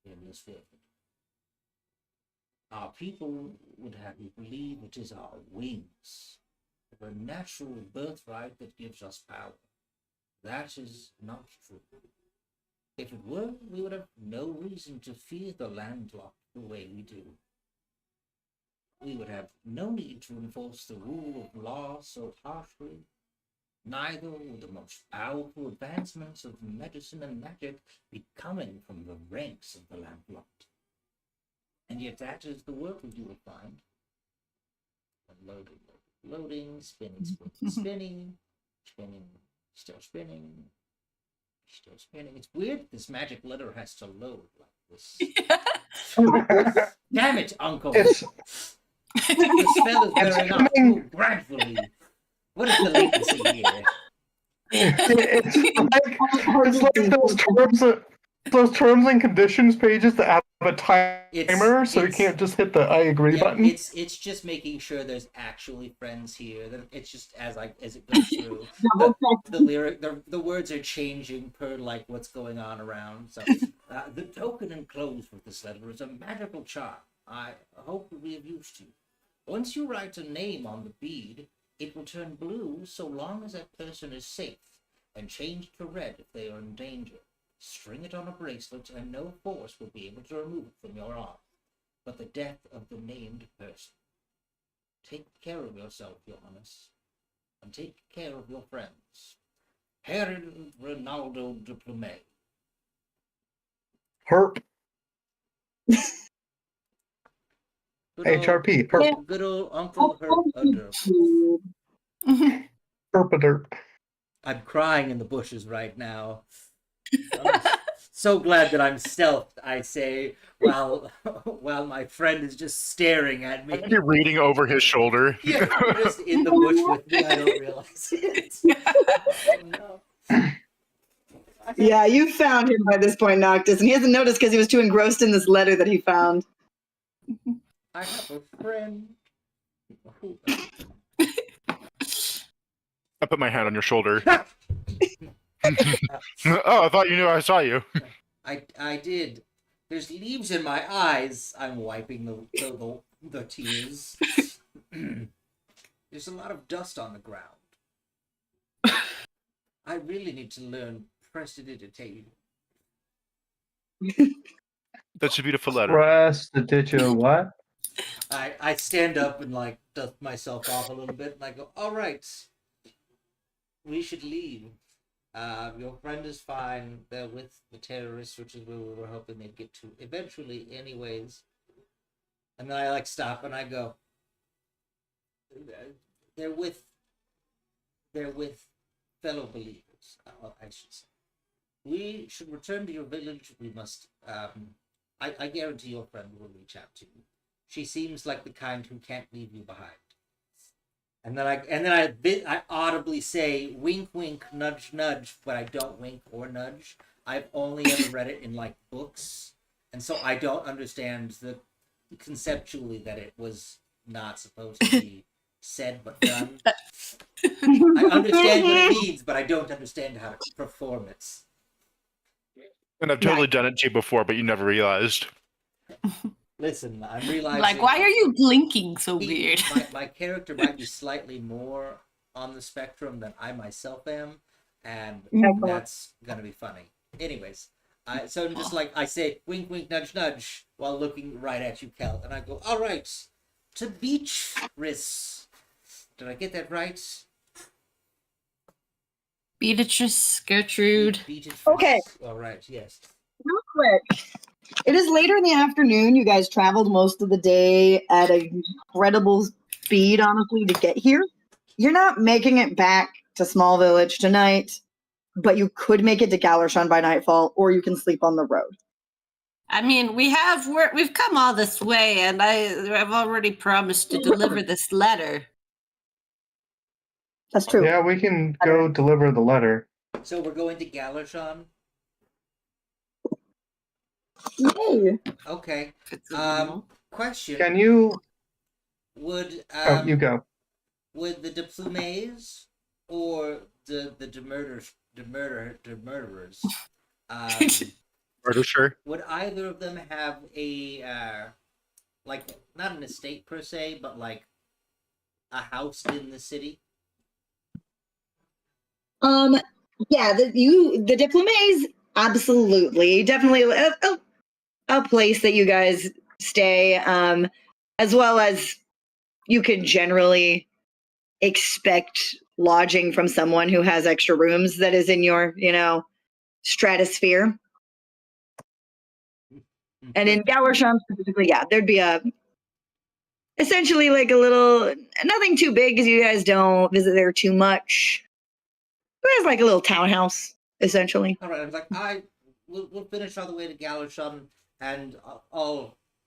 in this world. Our people would have you believe it is our wings, a natural birthright that gives us power. That is not true. If it were, we would have no reason to fear the landlocked the way we do. We would have no need to enforce the rule of law so harshly. Neither would the most powerful advancements of medicine and magic be coming from the ranks of the landlocked. And yet that is the world you will find. Loading, spinning, spinning, still spinning, still spinning. It's weird this magic letter has to load like this. Damn it, Uncle! It's The spell is wearing off spinning. too gradually. What is the latency here? it's like those terms and conditions pages that have a timer, so you can't just hit the I agree button. It's just making sure there's actually friends here. That it's just as it goes through. the words are changing per like what's going on around. So the token enclosed with this letter is a magical charm. I hope to be of use to you. Once you write a name on the bead, it will turn blue so long as that person is safe, and change to red if they are in danger. String it on a bracelet, and no force will be able to remove it from your arm, but the death of the named person. Take care of yourself, Johannes, and take care of your friends. Herod Ronaldo de Plumet. Herp. Good old- HRP. Herp. Good old Uncle Herp. Herpaderp. I'm crying in the bushes right now. I'm so glad that I'm stealthed, I say, while my friend is just staring at me. You're reading over his shoulder. Yeah, you're just in the bush with me. I don't realize it. Oh, no. Yeah, you found him by this point, Noctis, and he hasn't noticed because he was too engrossed in this letter that he found. I have a friend. I put my hand on your shoulder. Oh, I thought you knew I saw you. I did. There's leaves in my eyes. I'm wiping the tears. There's a lot of dust on the ground. I really need to learn prestidigitation. That's a beautiful letter. Prestidigitation what? I stand up and like dust myself off a little bit, and I go, "All right, we should leave. Your friend is fine. They're with the terrorists, which is where we were hoping they'd get to eventually, anyways." And then I like stop and I go, "They're with fellow believers. I should say. We should return to your village. We must. I guarantee your friend will reach out to you. She seems like the kind who can't leave you behind." And then I audibly say, "Wink, wink, nudge, nudge," but I don't wink or nudge. I've only ever read it in like books, and so I don't understand conceptually that it was not supposed to be said but done. I understand what it means, but I don't understand how to perform it. And I've totally done it to you before, but you never realized. Listen, I'm realizing... Like, why are you blinking so weird? My character might be slightly more on the spectrum than I myself am, and that's gonna be funny. Anyways, so I'm just like, I say, "Wink, wink, nudge, nudge," while looking right at you, Kel, and I go, "All right, to Beatrice." Did I get that right? Beatrice, Gertrude. Beatrice. Okay. All right, yes. Real quick. It is later in the afternoon. You guys traveled most of the day at an incredible speed, honestly, to get here. You're not making it back to Small Village tonight, but you could make it to Galershan by nightfall, or you can sleep on the road. I mean, we've come all this way, and I've already promised to deliver this letter. That's true. Yeah, we can go deliver the letter. So we're going to Galershan? Yay. Okay. No. Question. Can you? Would You go. would the Deplumes or the murderers Murder, sure. would either of them have a like not an estate per se, but like a house in the city? Yeah, the Diplomates Absolutely. Definitely a place that you guys stay, as well as you could generally expect lodging from someone who has extra rooms that is in your, stratosphere. And in Galersham specifically, yeah, there'd be essentially like a little, nothing too big because you guys don't visit there too much. But it's like a little townhouse, essentially. All right, I was like, we'll finish all the way to Galersham, and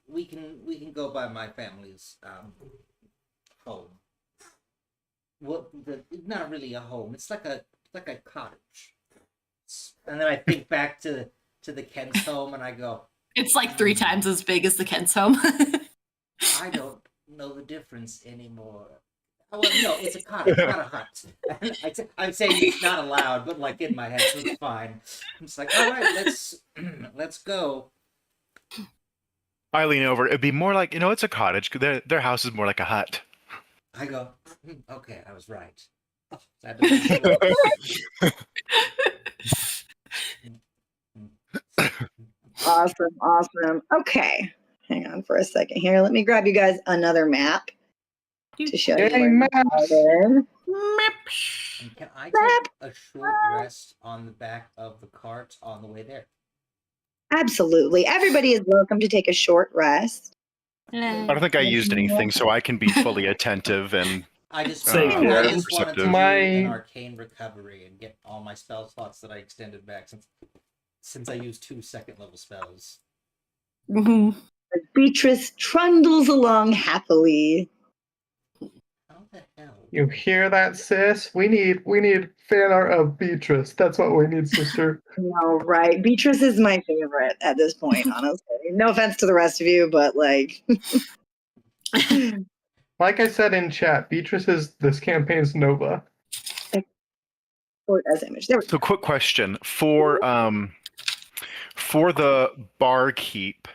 we can go by my family's home. What? Not really a home. It's like a cottage. And then I think back to the Kent's home, and I go, It's like 3 times as big as the Kent's home. I don't know the difference anymore. Oh, well, no, it's a cottage, not a hut. I'm saying it's not allowed, but like in my head, so it's fine. I'm just like, all right, let's go. I lean over. It'd be more like, it's a cottage. Their house is more like a hut. I go, okay, I was right. Oh, sad to make sure. Awesome. Okay. Hang on for a second here. Let me grab you guys another map to show you. Yay, where maps. you're And can I take a short rest on the back of the cart on the way there? Absolutely. Everybody is welcome to take a short rest. I don't think I used anything, so I can be fully attentive and I just Same I here. just wanted to do My- an arcane recovery and get all my spell slots that I extended back since I used 2 second-level spells. Mhm. Beatrice trundles along happily. How the hell? You hear that, sis? We need fan art of Beatrice. That's what we need, sister. No, right. Beatrice is my favorite at this point, honestly. No offense to the rest of you, but like Like I said in chat, Beatrice is this campaign's Nova. as image. There we go. so quick question for the barkeep.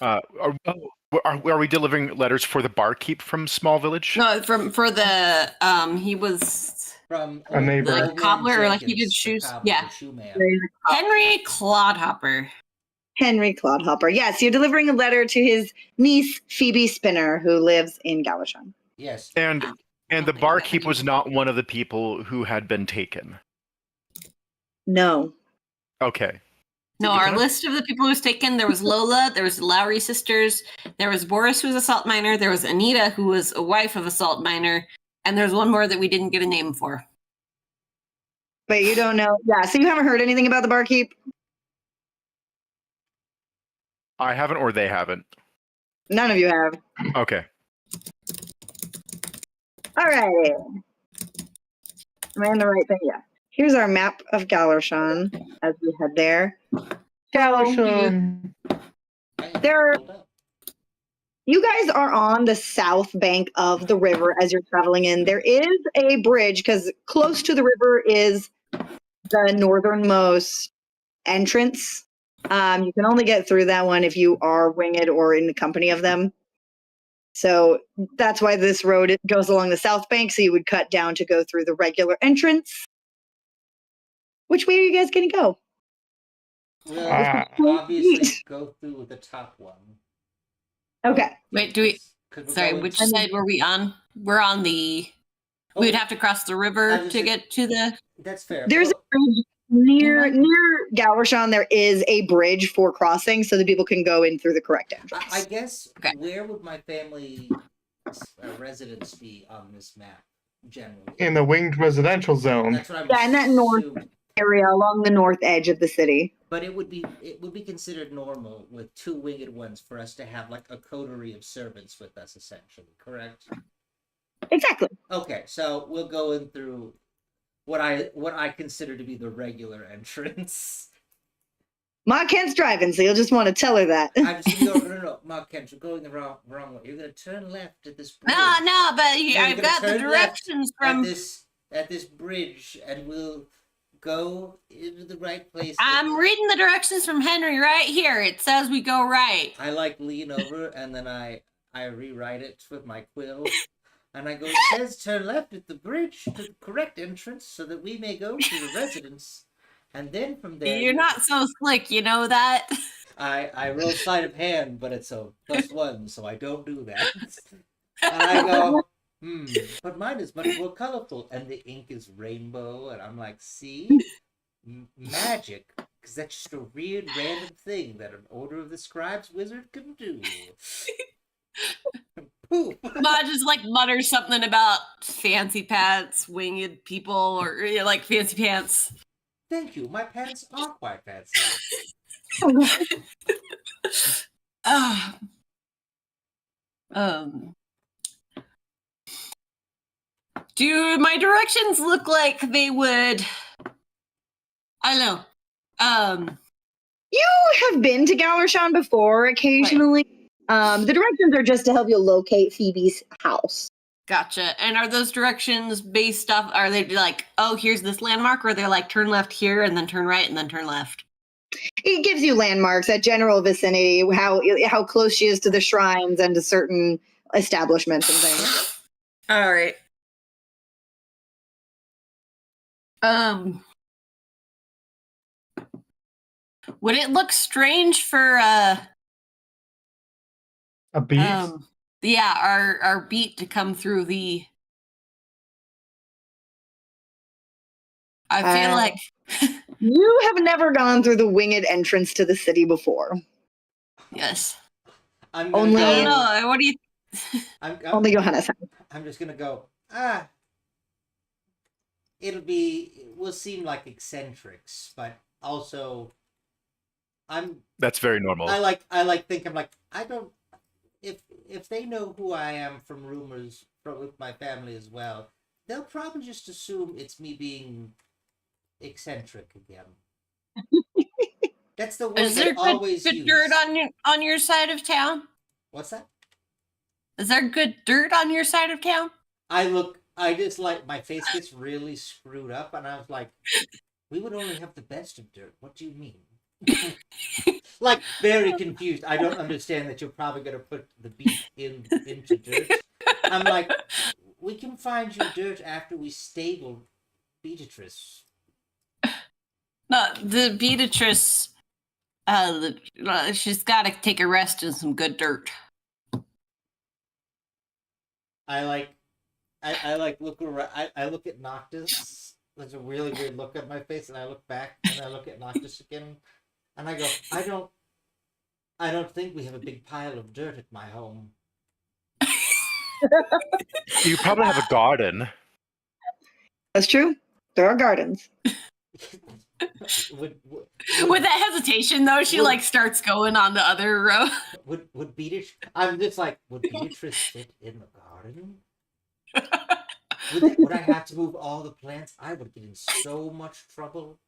Are we delivering letters for the barkeep from Small Village? No, for the he was From A neighbor. like Old Man cobbler, or like he Jenkins, did the shoes. cobbler, Yeah. the shoe man. Henry Clodhopper. Henry Clodhopper. Yes, you're delivering a letter to his niece, Phoebe Spinner, who lives in Galersham. Yes. And the Okay. barkeep was not one of the people who had been taken. No. Okay. No, our list of the people who was taken, there was Lola, there was the Lowry sisters, there was Boris, who was a salt miner, there was Anita, who was a wife of a salt miner, and there's one more that we didn't get a name for. But you don't know. Yeah, so you haven't heard anything about the barkeep? I haven't, or they haven't. None of you have. Okay. All right. Am I in the right thing? Yeah. Here's our map of Galersham as we head there. Galersham. There- You guys are on the south bank of the river as you're traveling in. There is a bridge because close to the river is the northernmost entrance. You can only get through that one if you are winged or in the company of them. So that's why this road goes along the south bank. So you would cut down to go through the regular entrance. Which way are you guys going to go? We'll obviously go through the top one. Okay. Wait, do we? 'Cause we're Sorry, going which to- side were we on? We're on the. Oh, We'd have to cross the I river was to just- get to the. That's fair. There's a Well, bridge near Galersham. There is a bridge for crossing so that people can go in through the correct entrance. I guess Okay. where would my family residence be on this map generally? In the winged residential zone. That's what I'm Yeah, in that north assuming. area along the north edge of the city. But it would be considered normal with 2 winged ones for us to have like a coterie of servants with us, essentially, correct? Exactly. Okay, so we'll go in through what I consider to be the regular entrance. Ma Kent's driving, so you'll just want to tell her that. I'm just no, Mark Kent, you're going the wrong way. You're gonna turn left at this bridge. No, but you're I've gonna got the turn left directions from. at this bridge, and we'll go into the right place. I'm reading the directions from Henry right here. It says we go right. I like lean over, and then I rewrite it with my quill, and I go, it says turn left at the bridge to the correct entrance, so that we may go to the residence. And then from there, You're not so slick, you know that? I roll sleight of hand, but it's a +1, so I don't do that. And I go, but mine is much more colorful, and the ink is rainbow, and I'm like, see, magic, because that's just a weird random thing that an Order of the Scribes wizard can do. Poof. Ma just like mutters something about fancy pants, winged people, or like fancy pants. Thank you. My pants are quite fancy. Ah. Um. Do my directions look like they would? I don't know. You have been to Galershan before occasionally. The directions are just to help you locate Phoebe's house. Gotcha. And are those directions based off? Are they like, oh, here's this landmark, or they're like, turn left here, and then turn right, and then turn left? It gives you landmarks, a general vicinity, how close she is to the shrines and to certain establishments and things. All right. Would it look strange for A beat? our beat to come through the? I feel like You have never gone through the winged entrance to the city before. yes. I'm gonna Only- I don't go. know. What do you? Only Johannes. I'm just gonna go. We'll seem like eccentrics, but also, That's very normal. I don't. If they know who I am from rumors with my family as well, they'll probably just assume it's me being eccentric again. That's the word Is there they always good use. dirt on your side of town? What's that? Is there good dirt on your side of town? I just like my face gets really screwed up, and I was like, we would only have the best of dirt. What do you mean? Like very confused. I don't understand that you're probably gonna put the beat into dirt. I'm like, we can find you dirt after we stable Beatrice. No, the Beatrice. She's got to take a rest in some good dirt. I look around. I look at Noctis. There's a really weird look on my face, and I look back and I look at Noctis again, and I go, I don't think we have a big pile of dirt at my home. You probably have a garden. That's true. There are gardens. Would With that hesitation, though, she like starts going on the other row. would Beatrice? I'm just like, would Beatrice fit in the garden? Would I have to move all the plants? I would get in so much trouble.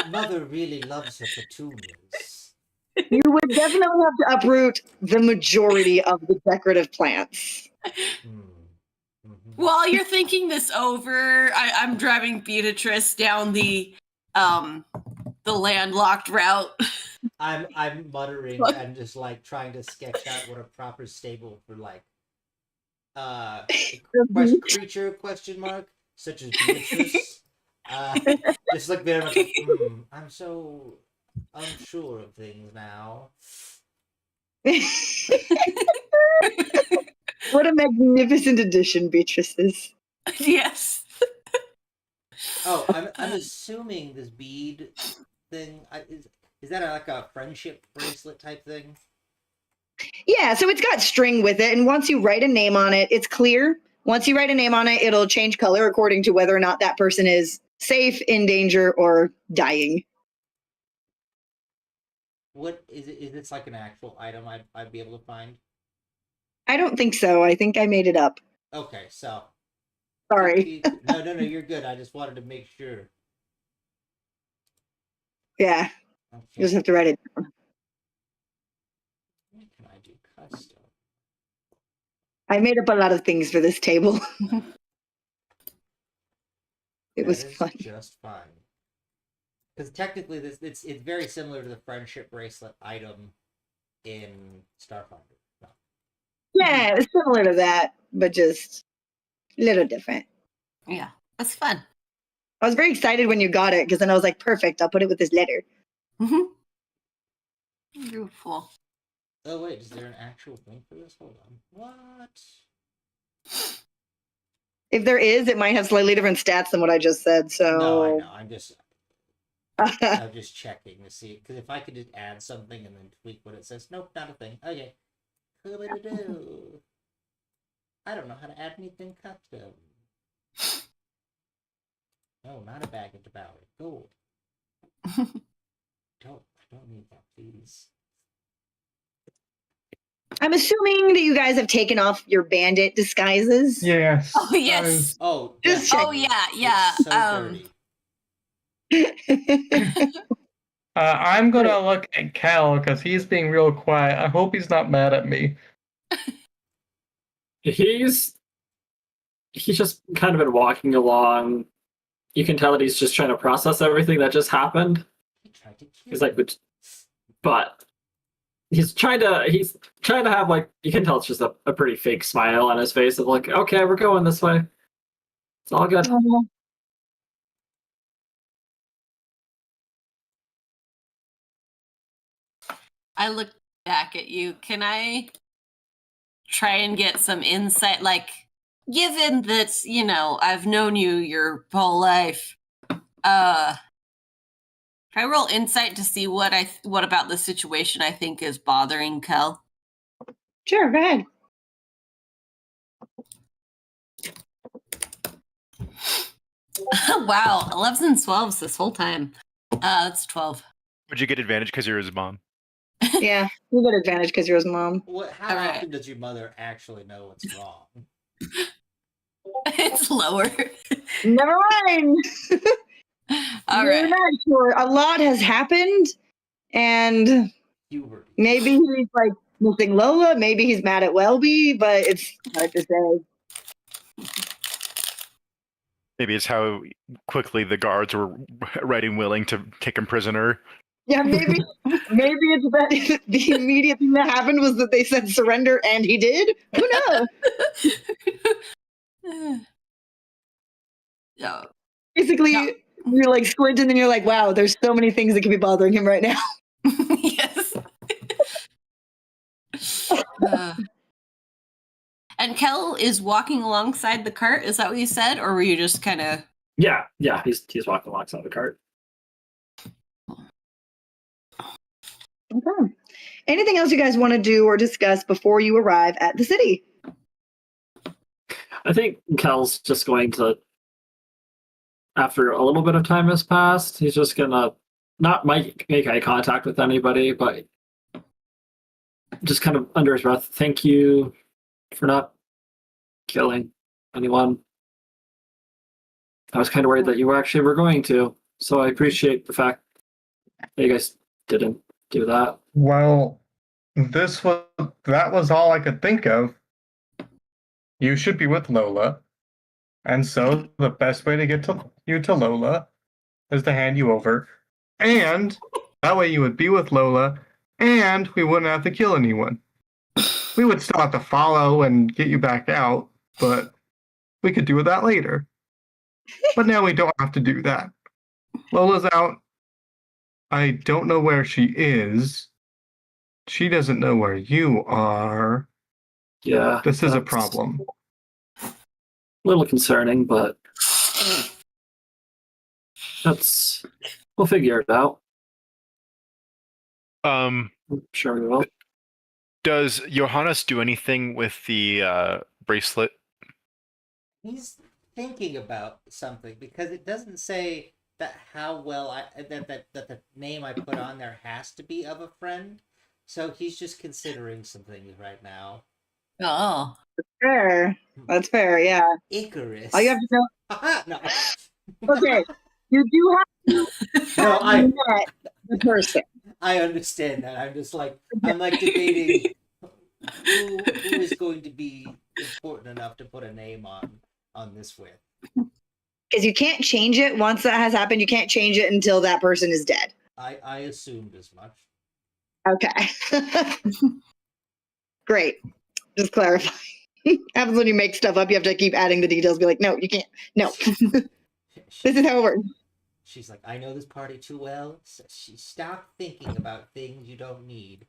Mother really loves her petunias. You would definitely have to uproot the majority of the decorative plants. While you're thinking this over, I'm driving Beatrice down the landlocked route. I'm muttering and just like trying to sketch out what a proper stable for like creature question mark such as Beatrice. Just like very much like, I'm so unsure of things now. What a magnificent addition Beatrice is. Yes. Oh, I'm assuming this bead thing is that like a friendship bracelet type thing? Yeah, so it's got string with it, and once you write a name on it, it's clear. Once you write a name on it, it'll change color according to whether or not that person is safe, in danger, or dying. What is it? Is this like an actual item I'd be able to find? I don't think so. I think I made it up. Okay, so Sorry. no, you're good. I just wanted to make sure. Yeah, Okay. you just have to write it down. What can I do custom? I made up a lot of things for this table. It was That is fun. just fine. Because technically, it's very similar to the friendship bracelet item in Starfinder. No. Yeah, it's similar to that, but just a little different. Yeah, that's fun. I was very excited when you got it because then I was like, perfect. I'll put it with this letter. Beautiful. Oh wait, is there an actual thing for this? Hold on. What? If there is, it might have slightly different stats than what I just said. So No, I know. I'm just checking to see because if I could just add something and then tweak what it says. Nope, not a thing. Okay. Cool-a-doo. I don't know how to add anything custom. No, not a bag of devoured gold. I don't need that, please. I'm assuming that you guys have taken off your bandit disguises. Yes. Oh, yes. Oh, Just definitely. Oh, yeah. It's so dirty. I'm gonna look at Cal because he's being real quiet. I hope he's not mad at me. He's just kind of been walking along. You can tell that he's just trying to process everything that just happened. He tried to kill He's like, me. but he's trying to have like, you can tell it's just a pretty fake smile on his face of like, okay, we're going this way. It's all good. I look back at you. Can I try and get some insight? Like, given that, I've known you your whole life, can I roll insight to see what about the situation I think is bothering Kel? Sure, go ahead. Wow, 11s and 12s this whole time. That's 12. Would you get advantage because you're his mom? Yeah, you get advantage because you're his mom. How All right. often does your mother actually know what's wrong? It's lower. Never mind. All You're right. not sure. A lot has happened, and Puberty. maybe he's like missing Lola. Maybe he's mad at Welby, but it's hard to say. Maybe it's how quickly the guards were ready and willing to take him prisoner. Yeah, maybe it's that the immediate thing that happened was that they said surrender, and he did. Who knows? Yeah. Basically, No. you're like squinting, and you're like, "Wow, there's so many things that could be bothering him right now." Yes. And Kel is walking alongside the cart. Is that what you said, or were you just kind of? Yeah, he's walking alongside the cart. Okay. Anything else you guys want to do or discuss before you arrive at the city? I think Kel's just going to, after a little bit of time has passed, he's just gonna not make eye contact with anybody, but just kind of under his breath, thank you for not killing anyone. I was kind of worried that you were going to, so I appreciate the fact that you guys didn't do that. Well, that was all I could think of. You should be with Lola, and so the best way to get you to Lola is to hand you over, and that way you would be with Lola, and we wouldn't have to kill anyone. We would still have to follow and get you back out, but we could do that later. But now we don't have to do that. Lola's out. I don't know where she is. She doesn't know where you are. Yeah. This is a problem. A little concerning, but we'll figure it out. I'm sure we will. Does Johannes do anything with the bracelet? He's thinking about something because it doesn't say that how well that the name I put on there has to be of a friend. So he's just considering some things right now. Oh. Fair. That's fair. Yeah. Icarus. All you have to know. No. Okay. You do have No, to met the person. I understand that. I'm like debating who is going to be important enough to put a name on this with. Because you can't change it once that has happened. You can't change it until that person is dead. I assumed as much. Okay. Great. Just clarify. Happens when you make stuff up. You have to keep adding the details. Be like, no, you can't. No. This is how it works. She's like, I know this party too well. So she stopped thinking about things you don't need.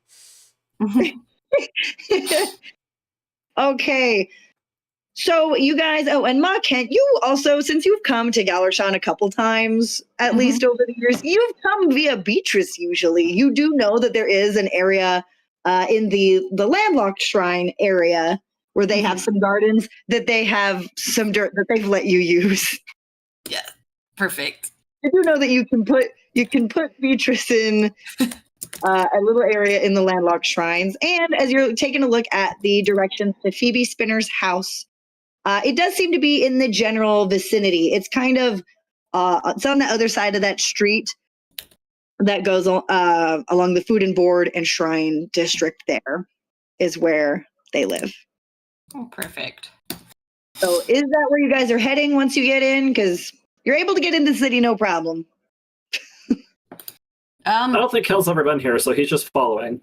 Okay. So you guys, and Ma Kent, you also, since you've come to Galershan a couple times, at least over the years, you've come via Beatrice usually. You do know that there is an area in the landlocked shrine area where they have some gardens, that they have some dirt that they've let you use. Yeah, perfect. I do know that you can put Beatrice in a little area in the landlocked shrines. And as you're taking a look at the directions to Phoebe Spinner's house, it does seem to be in the general vicinity. It's kind of it's on the other side of that street that goes along the Food and Board and Shrine district. There is where they live. Oh, perfect. So is that where you guys are heading once you get in? Because you're able to get into the city, no problem. I don't think Kel's ever been here, so he's just following.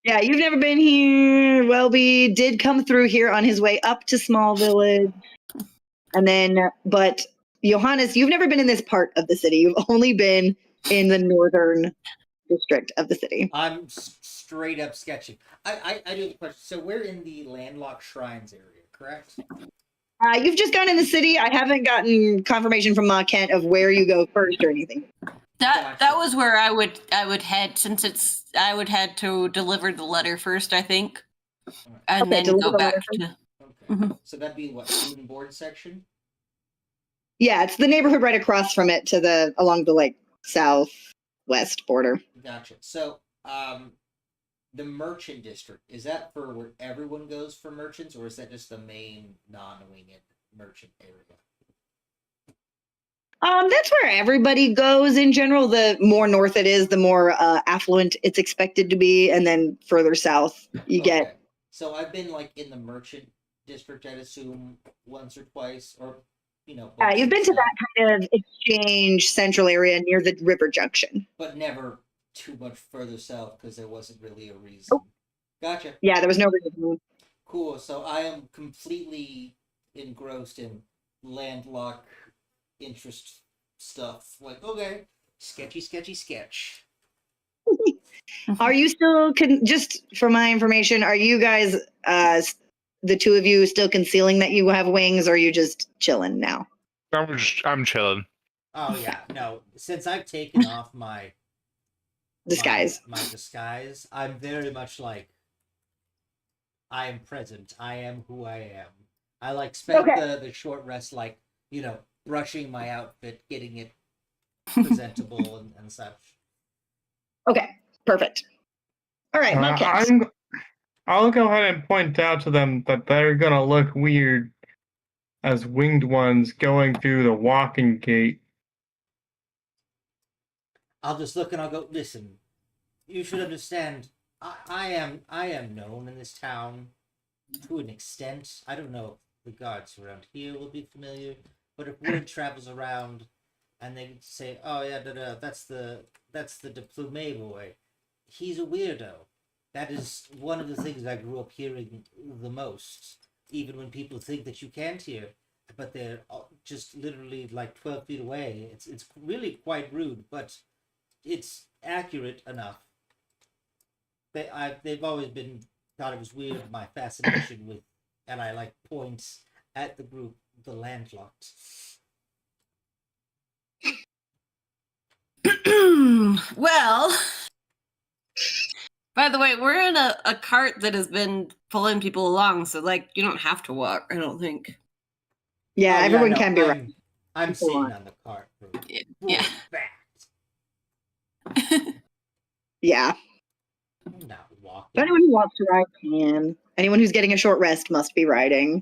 Yeah, you've never been here. Welby did come through here on his way up to Small Village. And then, but Johannes, you've never been in this part of the city. You've only been in the northern district of the city. I'm straight up sketching. I do have a question. So we're in the landlocked shrines area, correct? You've just gone in the city. I haven't gotten confirmation from Ma Kent of where you go first or anything. That was where I would head, since I would head to deliver the letter first, I think, and Okay, then deliver go the back letter to. Okay. So that'd be what, Food and Board section? Yeah, it's the neighborhood right across from it along the southwest border. Gotcha. So the merchant district, is that for where everyone goes for merchants, or is that just the main non-winged merchant area? That's where everybody goes in general. The more north it is, the more affluent it's expected to be, and then further south you get. So I've been in the merchant district, I'd assume, once or twice, or Yeah, you've been to that kind of exchange central area near the river junction. but never too much further south because there wasn't really a reason. Nope. Gotcha. Yeah, there was no reason. Cool. So I am completely engrossed in landlocked interest stuff. Okay, sketchy sketch. Are you still just for my information? Are you guys, the two of you, still concealing that you have wings, or are you just chilling now? I'm chilling. Oh yeah, no. Since I've taken off my Disguise. my disguise, I'm very much like I am present. I am who I am. I spent the short rest brushing my outfit, getting it presentable and such. Okay, perfect. All right, Ma Kent. I'll go ahead and point out to them that they're gonna look weird as winged ones going through the walking gate. I'll just look and I'll go, listen, you should understand, I am known in this town to an extent. I don't know if the guards around here will be familiar, but if word travels around and they say, oh yeah, that's the Deplume boy, he's a weirdo. That is one of the things I grew up hearing the most, even when people think that you can't hear, but they're just literally 12 feet away. It's really quite rude, but it's accurate enough. They've always thought it was weird, my fascination with, and I points at the group, the landlocked. Well, by the way, we're in a cart that has been pulling people along, so you don't have to walk, I don't think. Yeah, everyone can be right. I'm sitting on the cart. Yeah. Yeah. I'm not walking. But anyone who wants to ride can. Anyone who's getting a short rest must be riding.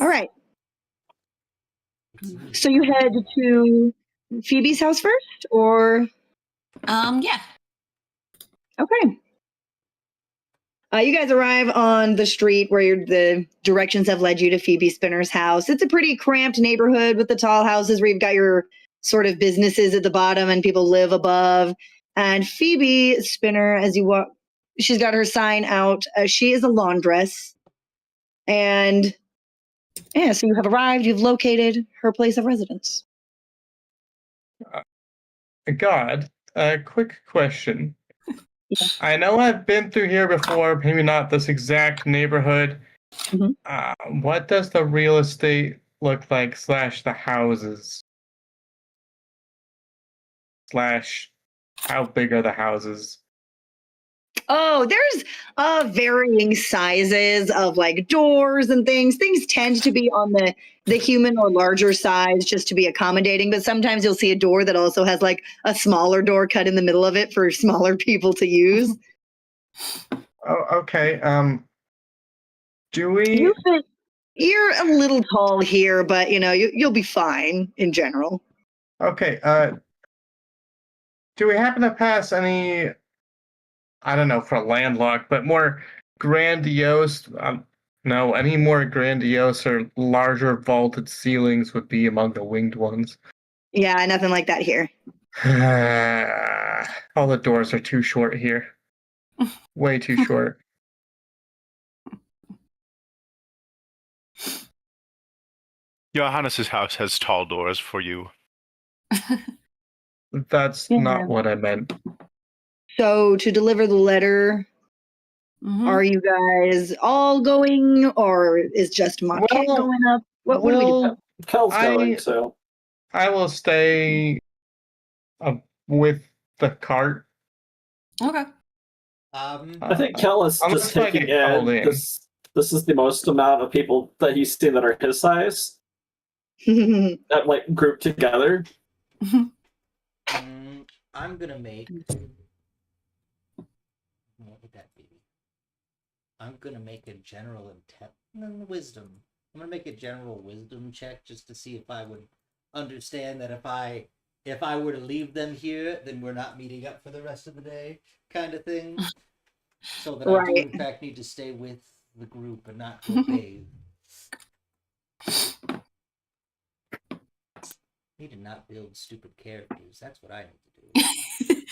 All right. So you head to Phoebe's house first, or? Yeah. Okay. You guys arrive on the street where the directions have led you to Phoebe Spinner's house. It's a pretty cramped neighborhood with the tall houses where you've got your sort of businesses at the bottom and people live above. And Phoebe Spinner, as you walk, she's got her sign out. She is a laundress. And Yeah, so you have arrived, you've located her place of residence. God, a quick question. Yeah. I know I've been through here before, maybe not this exact neighborhood. Mhm. What does the real estate look like, slash the houses? Slash, how big are the houses? Oh, there's varying sizes of like doors and things. Things tend to be on the human or larger size just to be accommodating, but sometimes you'll see a door that also has like a smaller door cut in the middle of it for smaller people to use. Oh, okay. Do we? You fit, you're a little tall here, but you know, you'll be fine in general. Okay. Do we happen to pass any? I don't know for landlocked, but more grandiose. No, any more grandiose or larger vaulted ceilings would be among the winged ones. Yeah, nothing like that here. All the doors are too short here. Way too short. Johannes's house has tall doors for you. That's Yeah. not what I meant. So to deliver the letter, Mhm. are you guys all going, or is just Marquette Well, going up? What do we do? Well, Kel's I- going, so I will stay with the cart. Okay. I think Kel is unless just I taking get called in in. this is the most amount of people that he's seen that are his size that like grouped together. I'm gonna make. What would that be? I'm gonna make a general wisdom. I'm gonna make a general wisdom check just to see if I would understand that if I were to leave them here, then we're not meeting up for the rest of the day, kind of thing. So that I do Right. in fact need to stay with the group and not go bathe. Need to not build stupid characters. That's what I need to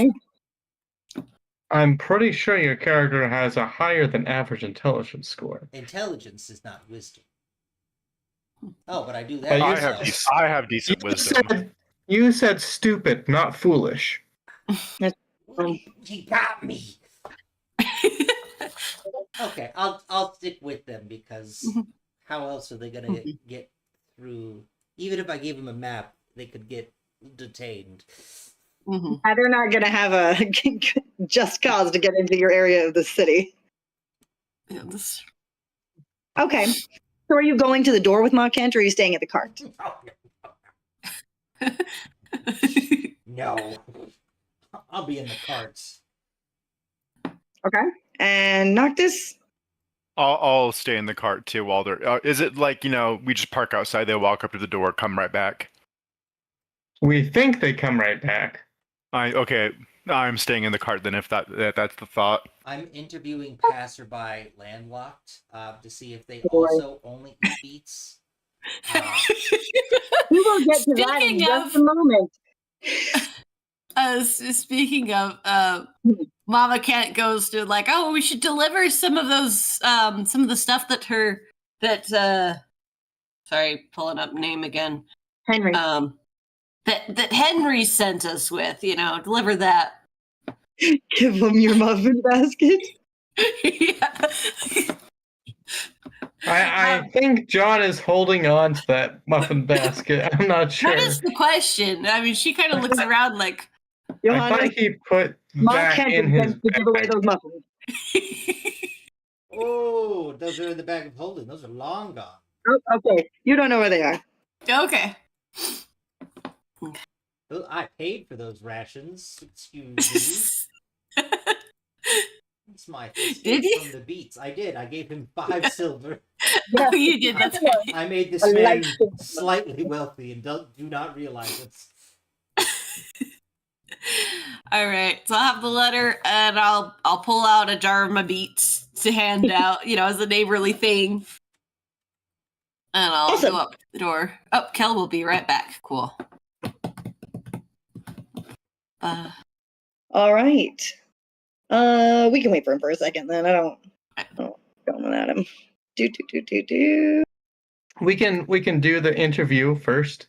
do. I'm pretty sure your character has a higher than average intelligence score. Intelligence is not wisdom. Oh, but I do that. But you I myself. have decent wisdom. You said stupid, not foolish. He got me. Okay, I'll stick with them because how else are they gonna get through? Even if I gave them a map, they could get detained. Mhm. They're not going to have a just cause to get into your area of the city. Yeah, this... Okay. So are you going to the door with Ma Kent, or are you staying at the cart? No, I'll be in the carts. Okay. And Noctis? I'll stay in the cart too while they're. Is it like we just park outside? They walk up to the door, come right back. We think they come right back. Okay. I'm staying in the cart then. If that's the thought. I'm interviewing passerby landlocked to see if they also only eat beets. We will get to that in just a moment. Speaking of, Mama Kent goes to like, oh, we should deliver some of those, some of the stuff sorry, pulling up name again. Henry. That Henry sent us with, deliver that. Give him your muffin basket. Yeah. I think John is holding on to that muffin basket. I'm not sure. That is the question. I mean, she kind of looks around like, I thought he put Ma that Kent in his intends to give away bag. those muffins. Oh, those are in the bag of holding. Those are long gone. Oh, okay. You don't know where they are. okay. I paid for those rations. Excuse me. It's my Did you? from the beets. I did. I gave him 5 silver. Oh, you did. That's right. I made this I man like it. slightly wealthy and do not realize it. All right, so I'll have the letter, and I'll pull out a jar of my beets to hand out, as a neighborly thing, and I'll Awesome. go up the door. Oh, Kel will be right back. Cool. All right. We can wait for him for a second then. I don't going at him. Do. we can do the interview first.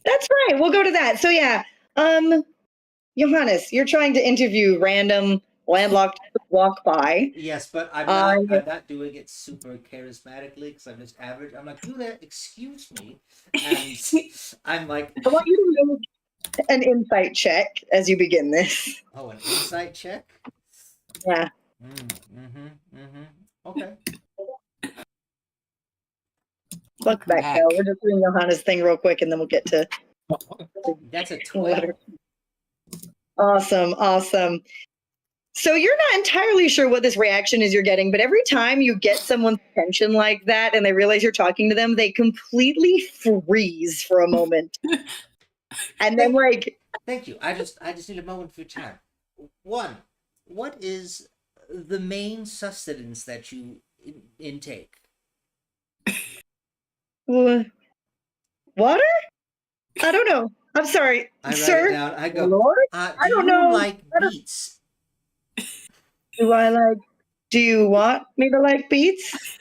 That's right. We'll go to that. So yeah, Johannes, you're trying to interview random landlocked walk by. Yes, but I'm Uh, not doing it super charismatically because I'm just average. I'm like, do that. Excuse me, and I'm like, I want you to make an insight check as you begin this. oh, an insight check. Yeah. Okay. Look back, Back. Kel. We're just doing Johannes' thing real quick, and then we'll get to That's a 12. Awesome. So you're not entirely sure what this reaction is you're getting, but every time you get someone's attention like that and they realize you're talking to them, they completely freeze for a moment. And then like, Thank you. I just need a moment for your time. One, what is the main sustenance that you intake? water? I don't know. I'm sorry, I write sir. it down. I go, Lord? do I don't you know. like beets? Do you want me to like beets?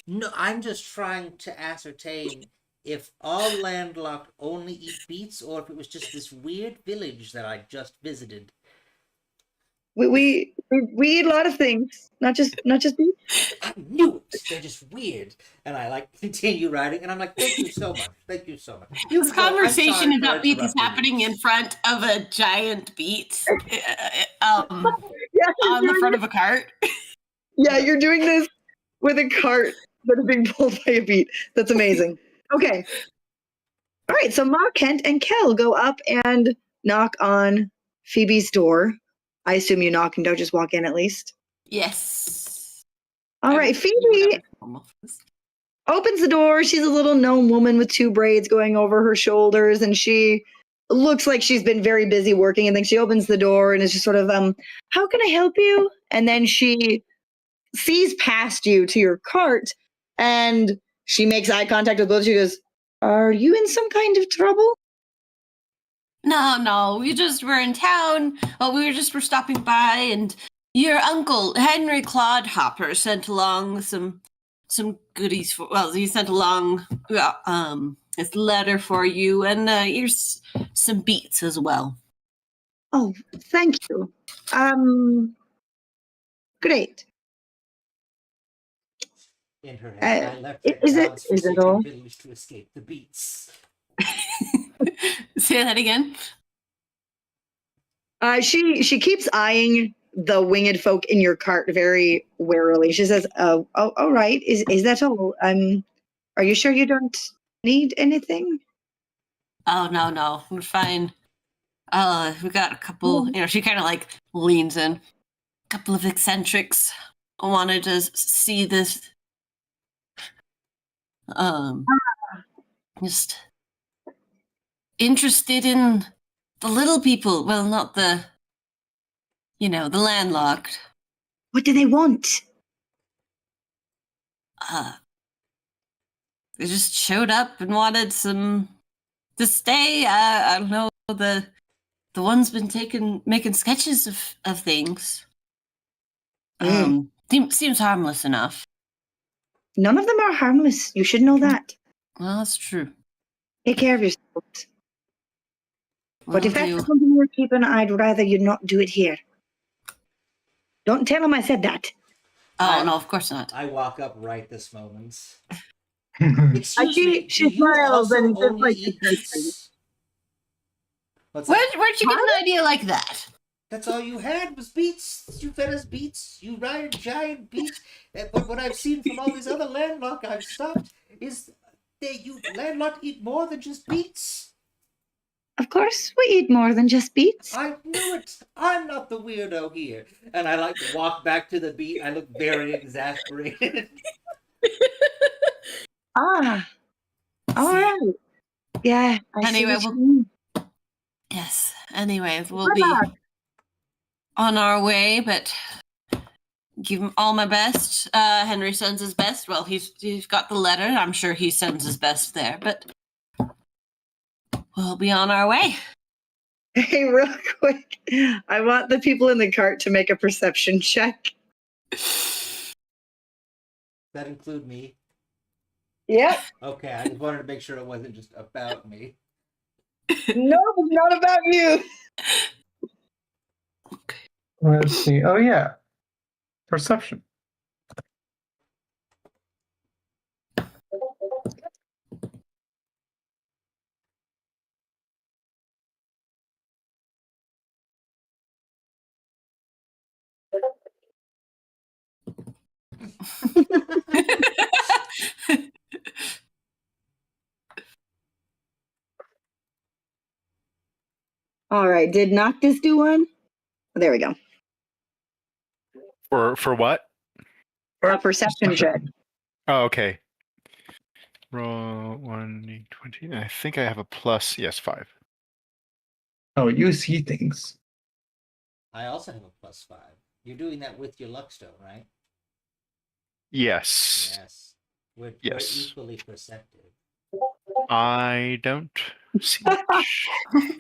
No, I'm just trying to ascertain if all landlocked only eat beets or if it was just this weird village that I just visited. We eat a lot of things, not just beets. I knew it. They're just weird. And I like continue writing, and I'm like, thank you so much. Thank you so much. You This can go. I'm conversation sorry for about beets is interrupting happening you. in front of a giant beet Yeah, on the front of a cart. yeah, you're doing this with a cart that is being pulled by a beet. That's amazing. Okay. All right, so Ma, Kent, and Kel go up and knock on Phoebe's door. I assume you knock and don't just walk in at least. Yes. All right, Phoebe opens the door. She's a little gnome woman with 2 braids going over her shoulders, and she looks like she's been very busy working. And then she opens the door and is just sort of, how can I help you? And then she sees past you to your cart, and she makes eye contact with both. She goes, "Are you in some kind of trouble?" No, we just were in town. Well, we're stopping by, and your uncle Henry Clodhopper sent along some goodies for. Well, he sent along his letter for you, and here's some beets as well. Oh, thank you. Great. In her head, I left that Is it god's-forsaken all? village to escape the beats. Say that again. She keeps eyeing the winged folk in your cart very warily. She says, "Oh, all right. Is that all? Are you sure you don't need anything?" Oh no, we're fine. We got a couple. You know, she kind of like leans in. A couple of eccentrics wanted to see this. Just interested in the little people. Well, not the, the landlocked. What do they want? They just showed up and wanted some to stay. I don't know, the one's been making sketches of things. Seems harmless enough. None of them are harmless. You should know that. Well, that's true. Take care of yourselves. But if that's Will do. something you're keeping, I'd rather you not do it here. Don't tell him I said that. Oh no, of course not. I walk up right this moment. Hmm. Excuse She- me, she do you smiles also and just, only like, eat says beets? What's that? Where'd you get an idea like that? That's all you had was beets. You fed us beets. You ride a giant beet. But what I've seen from all these other landlocked I've stopped is you landlocked eat more than just beets. Of course, we eat more than just beets. I knew it. I'm not the weirdo here. And I like to walk back to the beet. I look very exasperated. Ah, all right. Yeah. I see Anyway, what you mean. Yes. Anyway, we'll be on our way, but give him all my best. Henry sends his best. Well, he's got the letter. I'm sure he sends his best there, but we'll be on our way. Hey, real quick, I want the people in the cart to make a perception check. That include me. Yep. Okay, I just wanted to make sure it wasn't just about me. No, it's not about you. Let's see. Oh yeah, perception. All right. Did Noctis do one? There we go. For what? A perception check. Oh, okay. Roll 1d20. I think I have a plus. Yes, 5. Oh, you see things. I also have a +5. You're doing that with your luckstone, right? Yes. Yes. We're Yes. equally perceptive. I don't see much.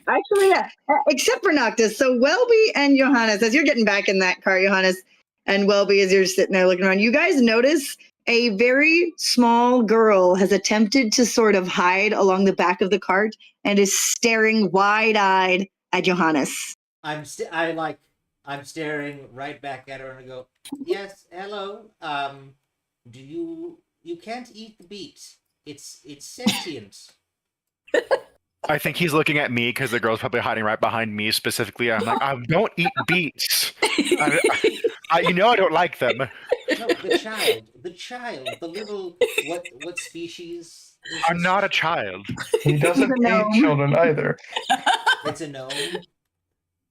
Actually, yeah. Except for Noctis. So Welby and Johannes, as you're getting back in that car, Johannes, and Welby, as you're sitting there looking around, you guys notice a very small girl has attempted to sort of hide along the back of the cart and is staring wide-eyed at Johannes. I'm staring right back at her and I go, "Yes, hello. Do you can't eat the beet. It's sentient." I think he's looking at me because the girl's probably hiding right behind me specifically. I'm like, I don't eat beets. I don't like them. No, the child, the little what species? Is I'm this? not a child. He doesn't He's a gnome. eat children either. It's a gnome.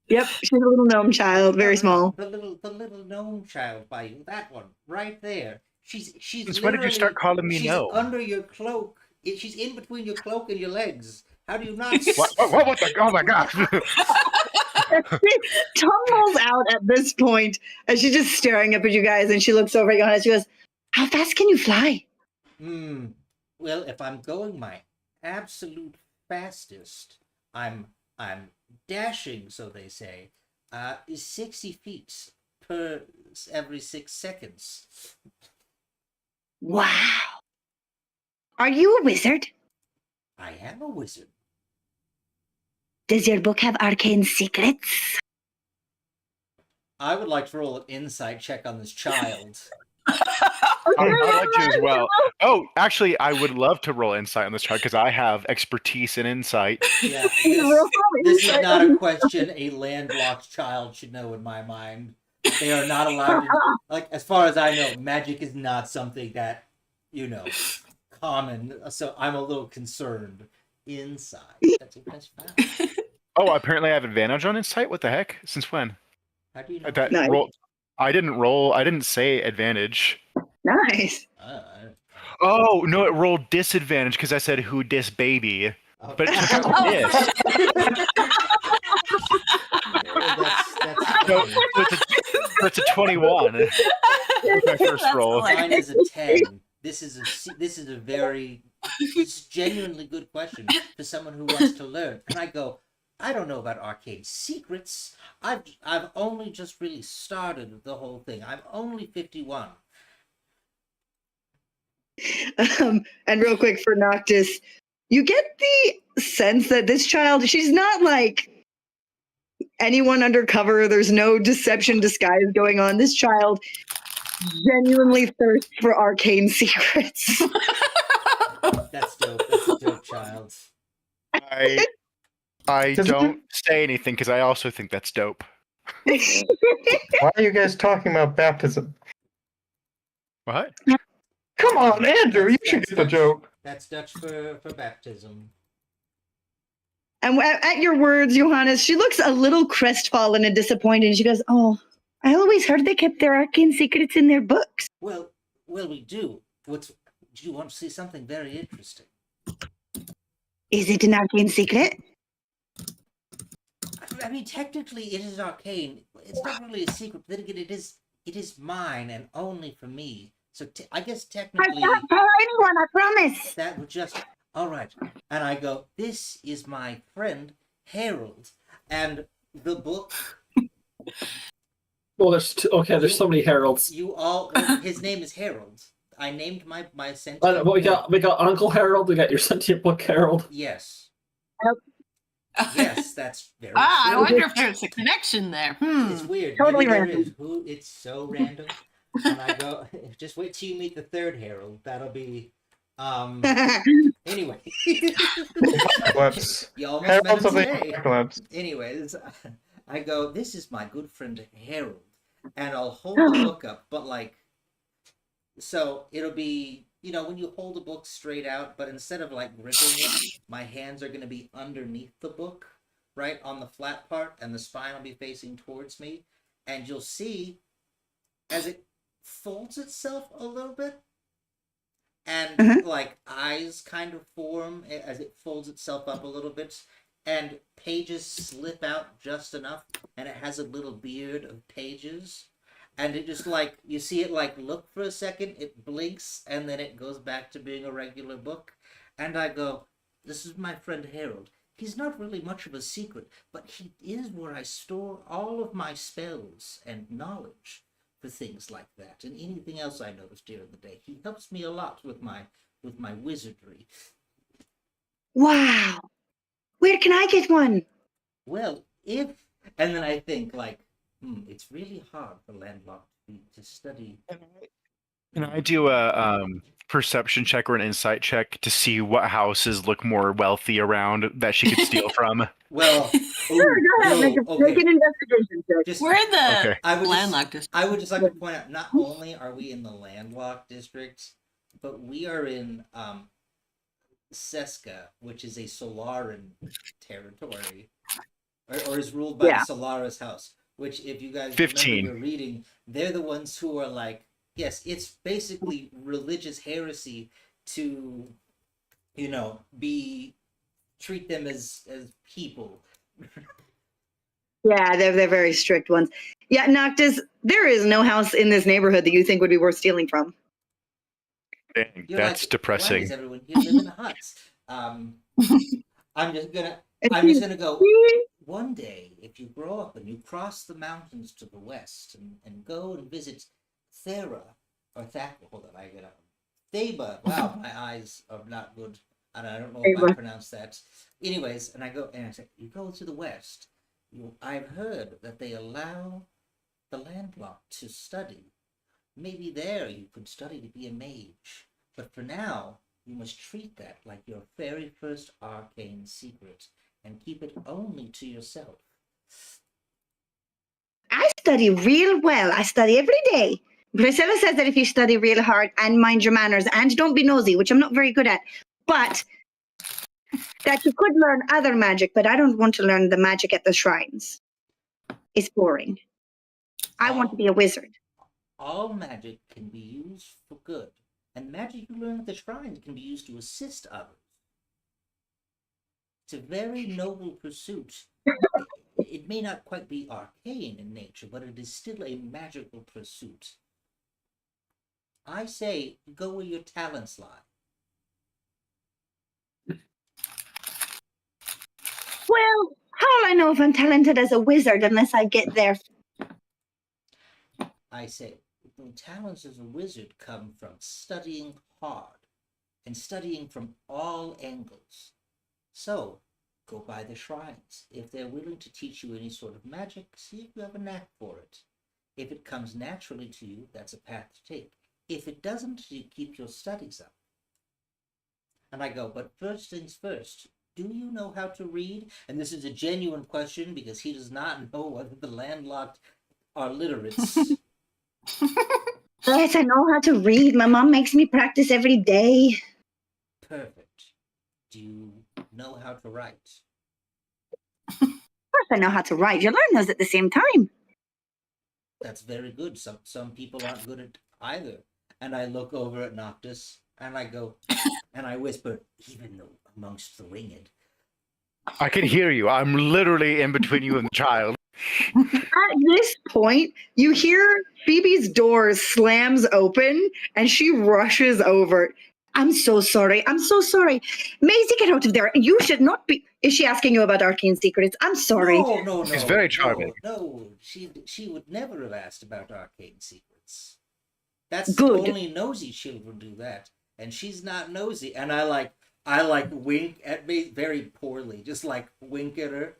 Yep, she's a little gnome child, very small. The little gnome child by you, that one right there. She's Since when did you start calling me she's gnome? under your cloak. She's in between your cloak and your legs. How do you not? What the? Oh my gosh! She tumbles out at this point as she's just staring up at you guys, and she looks over at Johannes. She goes, "How fast can you fly?" Well, if I'm going my absolute fastest, I'm dashing, so they say, is 60 feet per every 6 seconds. Wow. Are you a wizard? I am a wizard. Does your book have arcane secrets? I would like to roll an insight check on this child. I'd like to as well. Oh, actually, I would love to roll insight on this child because I have expertise in insight. Yeah, this is not a question a landlocked child should know in my mind. They are not allowed to, like, as far as I know, magic is not something that, common. So I'm a little concerned. Insight. That's a +5. Oh, apparently I have advantage on insight. What the heck? Since when? How do you know? That Nice. roll. I didn't roll. I didn't say advantage. Nice. Oh no! It rolled disadvantage because I said who dis baby, Oh, but it took out dis. that's So, funny. so it's a 21. With my first That's roll. hilarious. Mine is a 10. This is a very genuinely good question for someone who wants to learn. And I go, I don't know about arcade secrets. I've only just really started the whole thing. I'm only 51. And real quick for Noctis, you get the sense that this child, she's not like anyone undercover. There's no deception disguise going on. This child genuinely thirsts for arcane secrets. That's dope. That's a dope child. I don't say anything because I also think that's dope. Why are you guys talking about baptism? What? Come on, Andrew, you should get the joke. That's Dutch for baptism. And at your words, Johannes, she looks a little crestfallen and disappointed. She goes, "Oh, I always heard they kept their arcane secrets in their books." Well, we do. Do you want to see something very interesting? Is it an arcane secret? I mean, technically, it is arcane. It's not really a secret. But then again, it is mine and only for me. So I guess I technically, can't tell anyone, I promise. that would just all right. And I go, this is my friend Harold, and the book. Well, there's so many heralds. His name is Harold. I named my But sentient we book. got Uncle Harold. We got your sentient book, Harold. Yes. Yep. Yes, that's very I true. wonder if there's a connection there. It's weird. Totally Maybe there random. is. Who? It's so random. And I go, just wait till you meet the third Harold. That'll be. Anyway. Apocalypse. You almost met Heralds him of the today. Apocalypse. Anyways, I go, this is my good friend Harold. And I'll hold the book up, but like, so it'll be, you know, when you hold a book straight out, but instead of like gripping it, my hands are going to be underneath the book, right on the flat part, and the spine will be facing towards me. And you'll see as it folds itself a little bit, and like eyes kind of form as it folds itself up a little bit, and pages slip out just enough, and it has a little beard of pages, and it just like you see it like look for a second, it blinks, and then it goes back to being a regular book. And I go, this is my friend Harold. He's not really much of a secret, but he is where I store all of my spells and knowledge for things like that, and anything else I notice during the day. He helps me a lot with my wizardry. Wow. Where can I get one? Well, if and then I think like, it's really hard for landlocked to study. Can I do a perception check or an insight check to see what houses look more wealthy around that she could steal from? Well, Sure, go ahead. Make an investigation check. Just We're in the Okay. I would landlocked just, district. I would just like to point out, not only are we in the landlocked district, but we are in Seska, which is a Solaran territory, or is ruled by Yeah. the Solaris house. Which, if you guys 15. remember your reading, they're the ones who are like, yes, it's basically religious heresy to, you know, treat them as people. Yeah, they're very strict ones. Yeah, Noctis, there is no house in this neighborhood that you think would be worth stealing from. Dang, You're that's like, depressing. why does everyone here live in huts? I'm just gonna go. One day, if you grow up and you cross the mountains to the west and go and visit Thera or hold on, I get up. Theba. Wow, my eyes are not good. I don't know if I pronounced that. Anyways, and I go and I say, you go to the west. I've heard that they allow the landlocked to study. Maybe there you could study to be a mage. But for now, you must treat that like your very first arcane secret and keep it only to yourself. I study real well. I study every day. Priscilla says that if you study real hard and mind your manners and don't be nosy, which I'm not very good at, but that you could learn other magic, but I don't want to learn the magic at the shrines. It's boring. I want to be a wizard. All magic can be used for good, and magic you learn at the shrines can be used to assist others. It's a very noble pursuit. It may not quite be arcane in nature, but it is still a magical pursuit. I say, go where your talents lie. Well, how will I know if I'm talented as a wizard unless I get there? I say, the talents as a wizard come from studying hard and studying from all angles. So, go by the shrines. If they're willing to teach you any sort of magic, see if you have a knack for it. If it comes naturally to you, that's a path to take. If it doesn't, you keep your studies up. And I go, but first things first, do you know how to read? And this is a genuine question because he does not know whether the landlocked are literates. Yes, I know how to read. My mom makes me practice every day. Perfect. Do you know how to write? Of course I know how to write. You learn those at the same time. That's very good. Some people aren't good at either. And I look over at Noctis and I go, and I whisper, even though amongst the winged. I can hear you. I'm literally in between you and the child. At this point, you hear Phoebe's door slams open and she rushes over. I'm so sorry. I'm so sorry. Maisie, get out of there. You should not be. Is she asking you about arcane secrets? I'm sorry. No. She's very charming. No, she would never have asked about arcane secrets. That's Good. only nosy children do that, and she's not nosy. And I like wink at me very poorly, just like wink at her.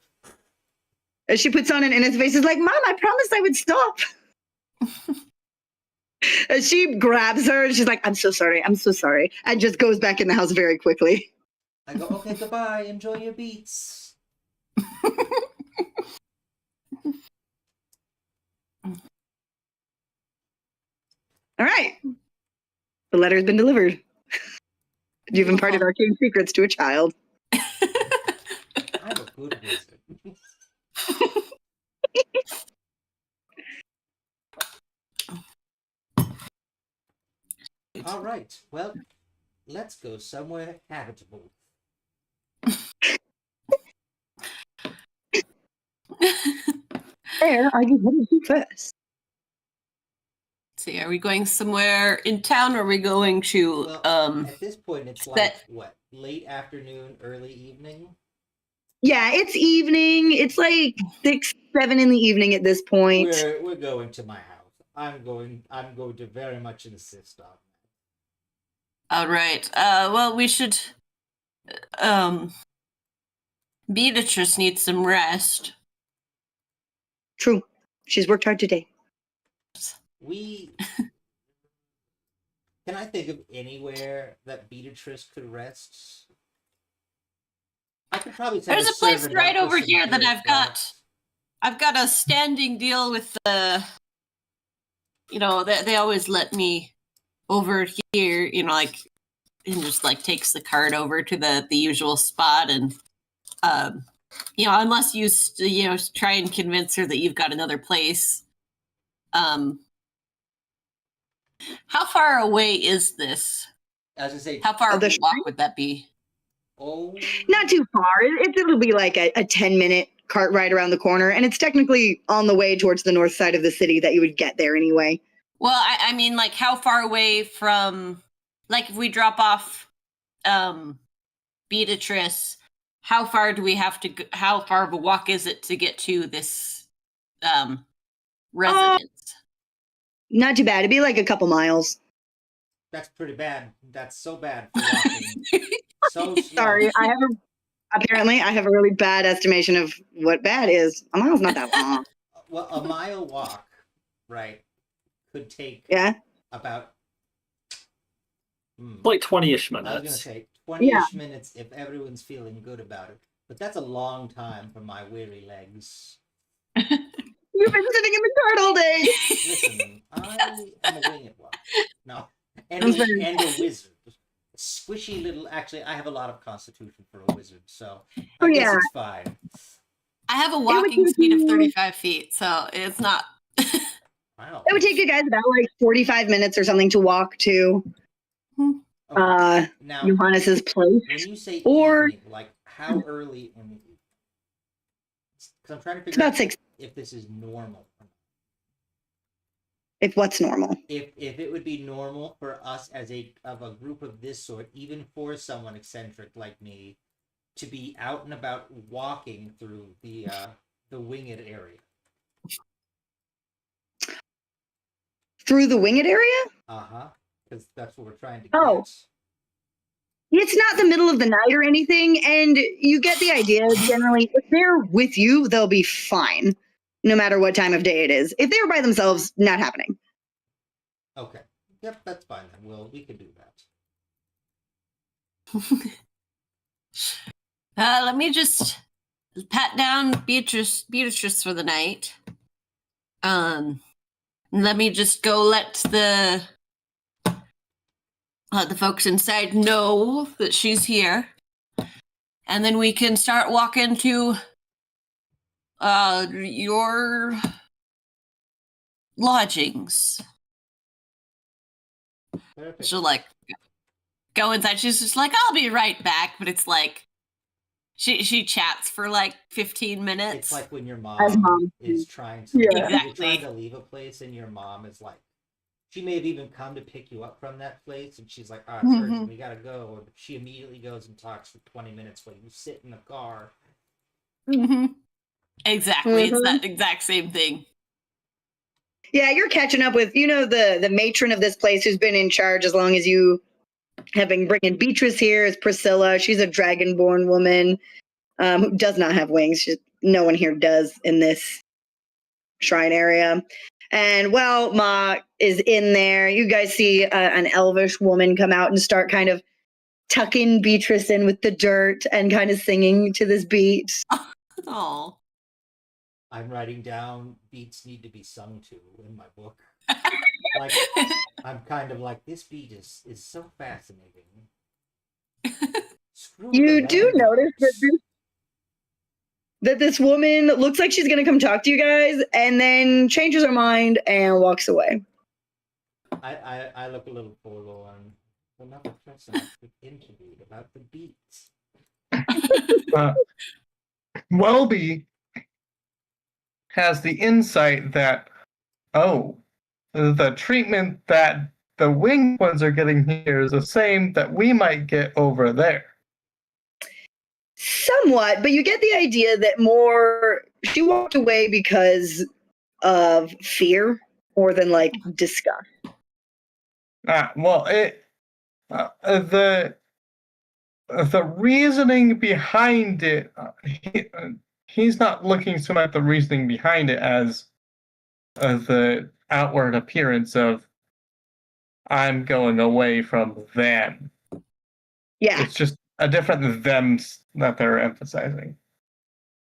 And she puts on an innocent face, is like, Mom, I promised I would stop. And she grabs her and she's like, I'm so sorry, and just goes back in the house very quickly. I go, okay, goodbye, enjoy your beats. All right. The letter's been delivered. You've imparted arcane secrets to a child. I'm a good wizard. All right, well, let's go somewhere habitable. Where are you headed to first? See, are we going somewhere in town, or are we going to Well, at this point, it's like that- what, late afternoon, early evening. Yeah, it's evening. It's like 6, 7 in the evening at this point. We're going to my house. I'm going to very much insist on that. All right. Well, we should. Beatrice needs some rest. True. She's worked hard today. We can I think of anywhere that Beatrice could rest? I could probably send There's a place servant right out with over some here that good, I've got. I've got a standing deal with the. You know, they always let me over here. You know, like, and just like takes the cart over to the usual spot, and you know, unless you try and convince her that you've got another place. How far away is this? As I say, How far of The a walk would that be? oh, Not too far. It'll be like a 10-minute cart ride around the corner, and it's technically on the way towards the north side of the city that you would get there anyway. Well, I mean, like, how far away from, like, if we drop off Beatrice, how far do we have to go, how far of a walk is it to get to this residence? Not too bad. It'd be like a couple miles. that's pretty bad. That's so bad for walking. So slow. Sorry, apparently I have a really bad estimation of what bad is. A mile's not that long. Well, a mile walk, right, could take Yeah. about Like 20-ish I was gonna minutes. say 20-ish minutes if everyone's feeling good about it. But that's a long time for my weary legs. You've been sitting in the cart all day. Listen, I am a winged one. No. And I'm a, sorry. and a wizard. Squishy little. Actually, I have a lot of constitution for a wizard, so I Oh, guess yeah. it's fine. I have a would walking take speed of you- 35 feet, so it's not. Wow. It would take you guys about like 45 minutes or something to walk to Okay. Now, Johannes's place. when you say or- evening, like how early in the evening? Because I'm trying to It's figure about out 6. if this is normal. If what's normal? If it would be normal for us as a group of this sort, even for someone eccentric like me, to be out and about walking through the winged area. Through the winged area? Because that's what we're trying to Oh. get. It's not the middle of the night or anything, and you get the idea. Generally, if they're with you, they'll be fine, no matter what time of day it is. If they were by themselves, not happening. Okay. Yep, that's fine then. We can do that. Let me just pat down Beatrice for the night. Let me just go let the folks inside know that she's here, and then we can start walking to your lodgings. Perfect. She'll like go inside. She's just like, I'll be right back, but it's like she chats for like 15 minutes. It's like when your As mom mom. is trying to Yeah. you're Exactly. trying to leave a place, and your mom is like, she may have even come to pick you up from that place, and she's like, "Oh, it's urgent, we gotta go." Or she immediately goes and talks for 20 minutes while you sit in the car. Exactly. It's that exact same thing. Yeah, you're catching up with, the matron of this place who's been in charge as long as you have been bringing Beatrice here is Priscilla. She's a dragonborn woman who does not have wings. No one here does in this shrine area. And while Ma is in there, you guys see an elvish woman come out and start kind of tucking Beatrice in with the dirt and kind of singing to this beat. Oh. I'm writing down beats need to be sung to in my book. Like, I'm kind of like, this beat is so fascinating. Screw You the do notice landmarks. that this woman looks like she's going to come talk to you guys and then changes her mind and walks away. I look a little forlorn. Another person to interviewed about the beats. Welby has the insight that, the treatment that the winged ones are getting here is the same that we might get over there. Somewhat, but you get the idea that more she walked away because of fear more than like disgust. The reasoning behind it, he's not looking so much at the reasoning behind it as the outward appearance of I'm going away from them. Yeah. It's just a different them that they're emphasizing.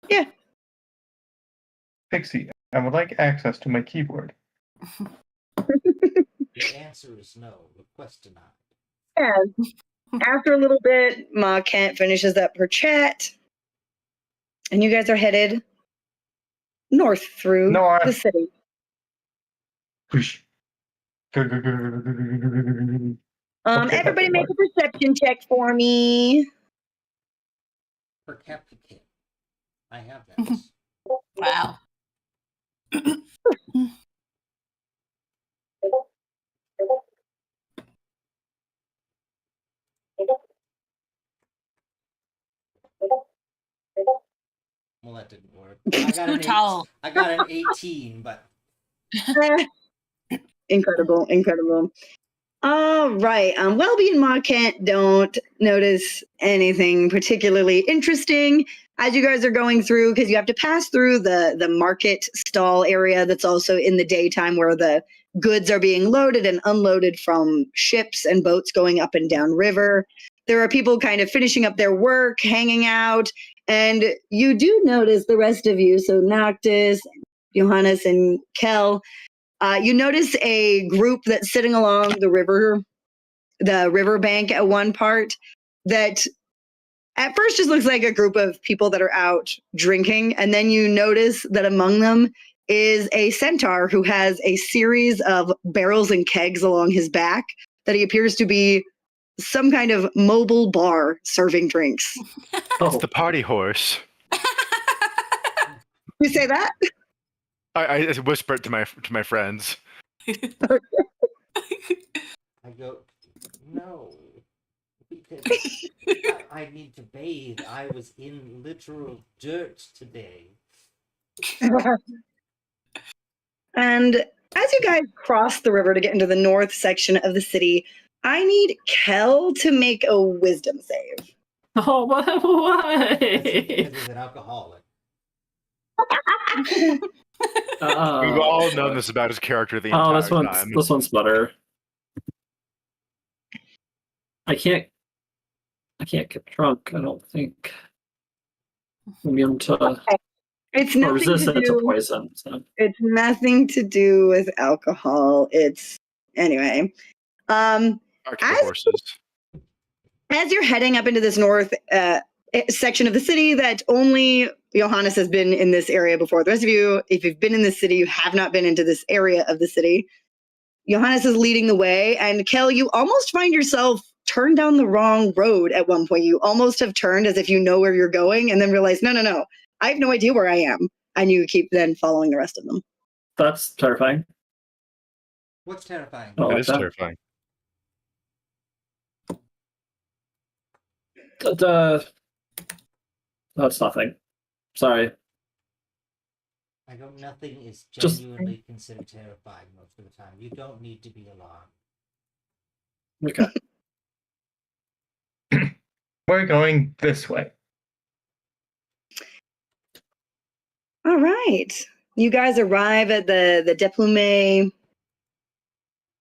Yeah. Pixie, I would like access to my keyboard. The answer is no. Request denied. And after a little bit, Ma Kent finishes up her chat, and you guys are headed north through the city. Everybody make a perception check for me. For Captain Kid. I have that. Wow. Well, that didn't work. I got an 18, but Incredible. All right. Welby and Ma Kent don't notice anything particularly interesting as you guys are going through, because you have to pass through the market stall area that's also in the daytime where the goods are being loaded and unloaded from ships and boats going up and down river. There are people kind of finishing up their work, hanging out, and you do notice the rest of you. So Noctis, Johannes, and Kel, you notice a group that's sitting along the river bank at one part that at first just looks like a group of people that are out drinking. And then you notice that among them is a centaur who has a series of barrels and kegs along his back that he appears to be some kind of mobile bar serving drinks. It's the party horse. You say that? I whispered to my friends. I go, no. Because I need to bathe. I was in literal dirt today. And as you guys cross the river to get into the north section of the city, I need Kel to make a wisdom save. Oh, why? Because he's an alcoholic. We've all known this about his character the entire time. This one's better. I can't get drunk, I don't think. Immune to It's nothing resistant to do. to poison. So. It's nothing to do with alcohol. It's anyway. Horses. As you're heading up into this north section of the city that only Johannes has been in this area before. The rest of you, if you've been in this city, you have not been into this area of the city. Johannes is leading the way, and Kel, you almost find yourself turned down the wrong road at one point. You almost have turned as if you know where you're going, and then realize, no, I have no idea where I am. And you keep then following the rest of them. That's terrifying. What's terrifying? It is terrifying. That's nothing. Sorry. I go, nothing is Just- genuinely considered terrifying most of the time. You don't need to be alarmed. Okay. We're going this way. All right. You guys arrive at the Deplume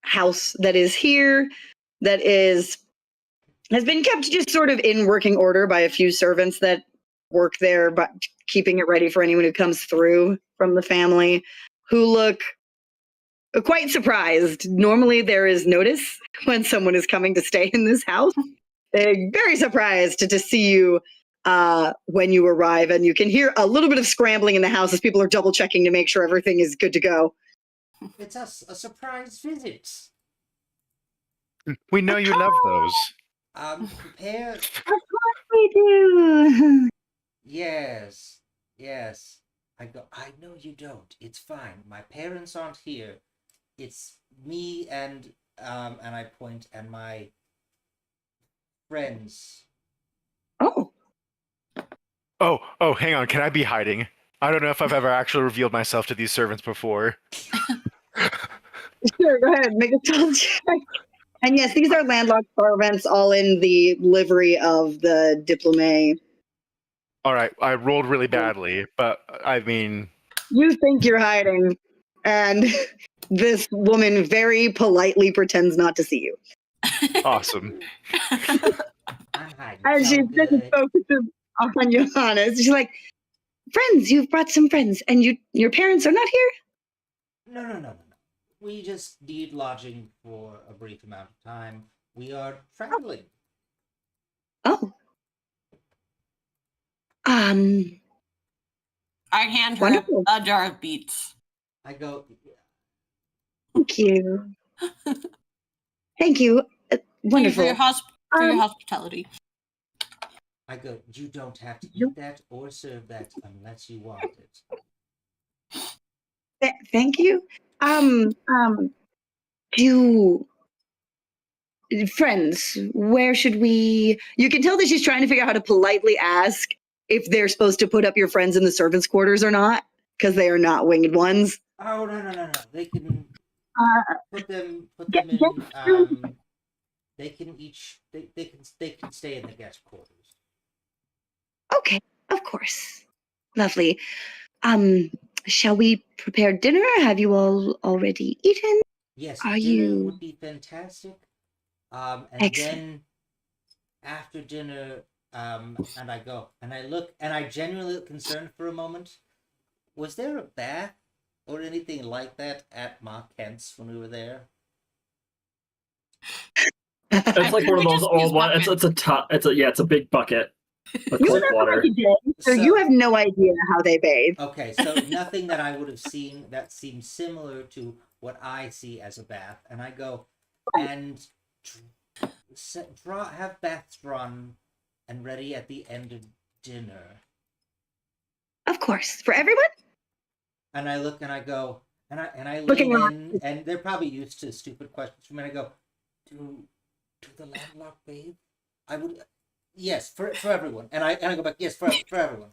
house that is here, that has been kept just sort of in working order by a few servants that work there, but keeping it ready for anyone who comes through from the family, who look quite surprised. Normally there is notice when someone is coming to stay in this house. They're very surprised to see you when you arrive, and you can hear a little bit of scrambling in the house as people are double checking to make sure everything is good to go. It's a surprise visit. We know you love those. Prepare. We do. Yes, yes. I go, I know you don't. It's fine. My parents aren't here. It's me and I point, and my friends. Oh, Oh, hang on. Can I be hiding? I don't know if I've ever actually revealed myself to these servants before. sure. Go ahead. Make a stealth check. And yes, these are landlocked servants, all in the livery of the Diplomat. All right, I rolled really badly, but I mean, You think you're hiding, and this woman very politely pretends not to see you. awesome. I'm hiding. And she So just good. focuses on Johannes. She's like, friends, you've brought some friends, and your parents are not here? No. We just need lodging for a brief amount of time. We are traveling. Oh. I hand her Wonderful. a jar of beets. I go, Thank you. Thank you. Thank you Wonderful. for your hospitality. I go, you don't have to eat that or serve that unless you want it. Thank you. Do friends, where should we? You can tell that she's trying to figure out how to politely ask if they're supposed to put up your friends in the servants' quarters or not, because they are not winged ones. Oh no. They can put them get in. They can each. They can stay in the guest quarters. Okay, of course. Lovely. Shall we prepare dinner? Have you all already eaten? Yes, Are dinner you- would be fantastic. And Excellent. then after dinner, and I go and I look and I genuinely look concerned for a moment. Was there a bath or anything like that at Ma Kent's when we were there? It's like one of We those just old use ones. It's a big bucket with You cold never water. went to jail, so you have no idea how they bathe. Okay, so nothing that I would have seen that seems similar to what I see as a bath, and I go and have baths drawn and ready at the end of dinner. Of course, for everyone. And I look and I go and I Looking lean around. in, and they're probably used to stupid questions from me. And I go, do the landlocked bathe? I would, yes, for everyone. And I go back, yes, for everyone.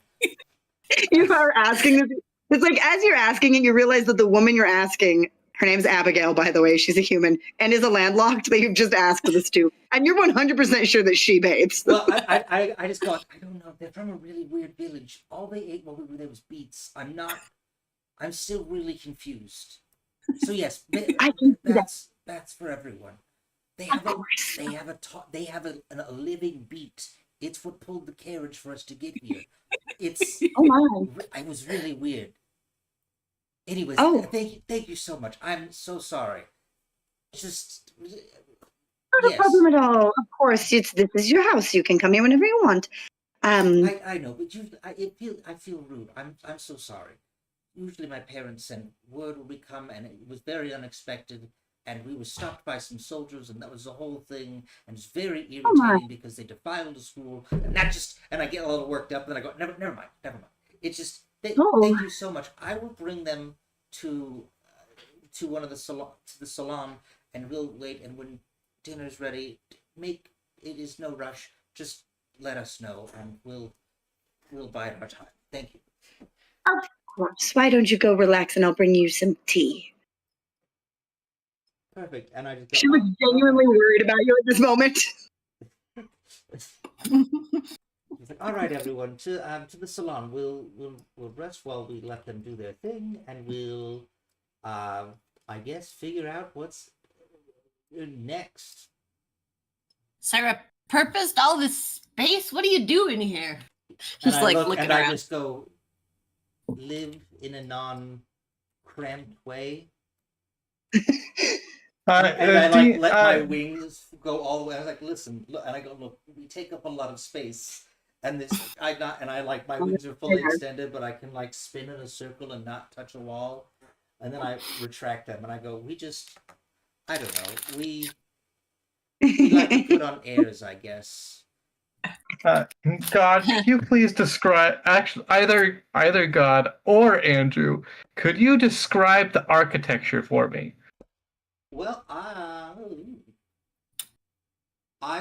You are asking this. It's like as you're asking it, you realize that the woman you're asking, her name's Abigail, by the way, she's a human, and is a landlocked that you've just asked this to. And you're 100% sure that she bathes. Well, I just go, I don't know. They're from a really weird village. All they ate while we were there was beets. I'm still really confused. So yes, I can see that. that's for everyone. They Of have a course. they have a living beet. It's what pulled the carriage for us to get here. It's Oh my. I was really weird. Anyways, Oh. thank you so much. I'm so sorry. Just Not a problem at all. Of course, this is your house. You can come here whenever you want. I know, but I feel rude. I'm so sorry. Usually my parents sent word when we come, and it was very unexpected, and we were stopped by some soldiers, and that was the whole thing, and it's very irritating because they defiled the school, and I get a little worked up, and I go, never mind. It's just thank you so much. I will bring them to one of the salon, and we'll wait, and when dinner's ready, it is no rush. Just let us know, and we'll bide our time. Thank you. Of course. Why don't you go relax and I'll bring you some tea? Perfect. And I just go, She was genuinely worried about you at this moment. He's like, all right, everyone, to the salon. We'll rest while we let them do their thing, and we'll, I guess, figure out what's next. Sarah purposed all this space? What are you doing here? She's like looking and around. I just go, live in a non-cramped way. And I like let my wings go all the way. I was like, listen, look, and I go, look, we take up a lot of space, and this, I like my wings are fully extended, but I can like spin in a circle and not touch a wall, and then I retract them, and I go, I don't know, we like to put on airs, I guess. God, could you please describe? Actually, either God or Andrew, could you describe the architecture for me? Well, I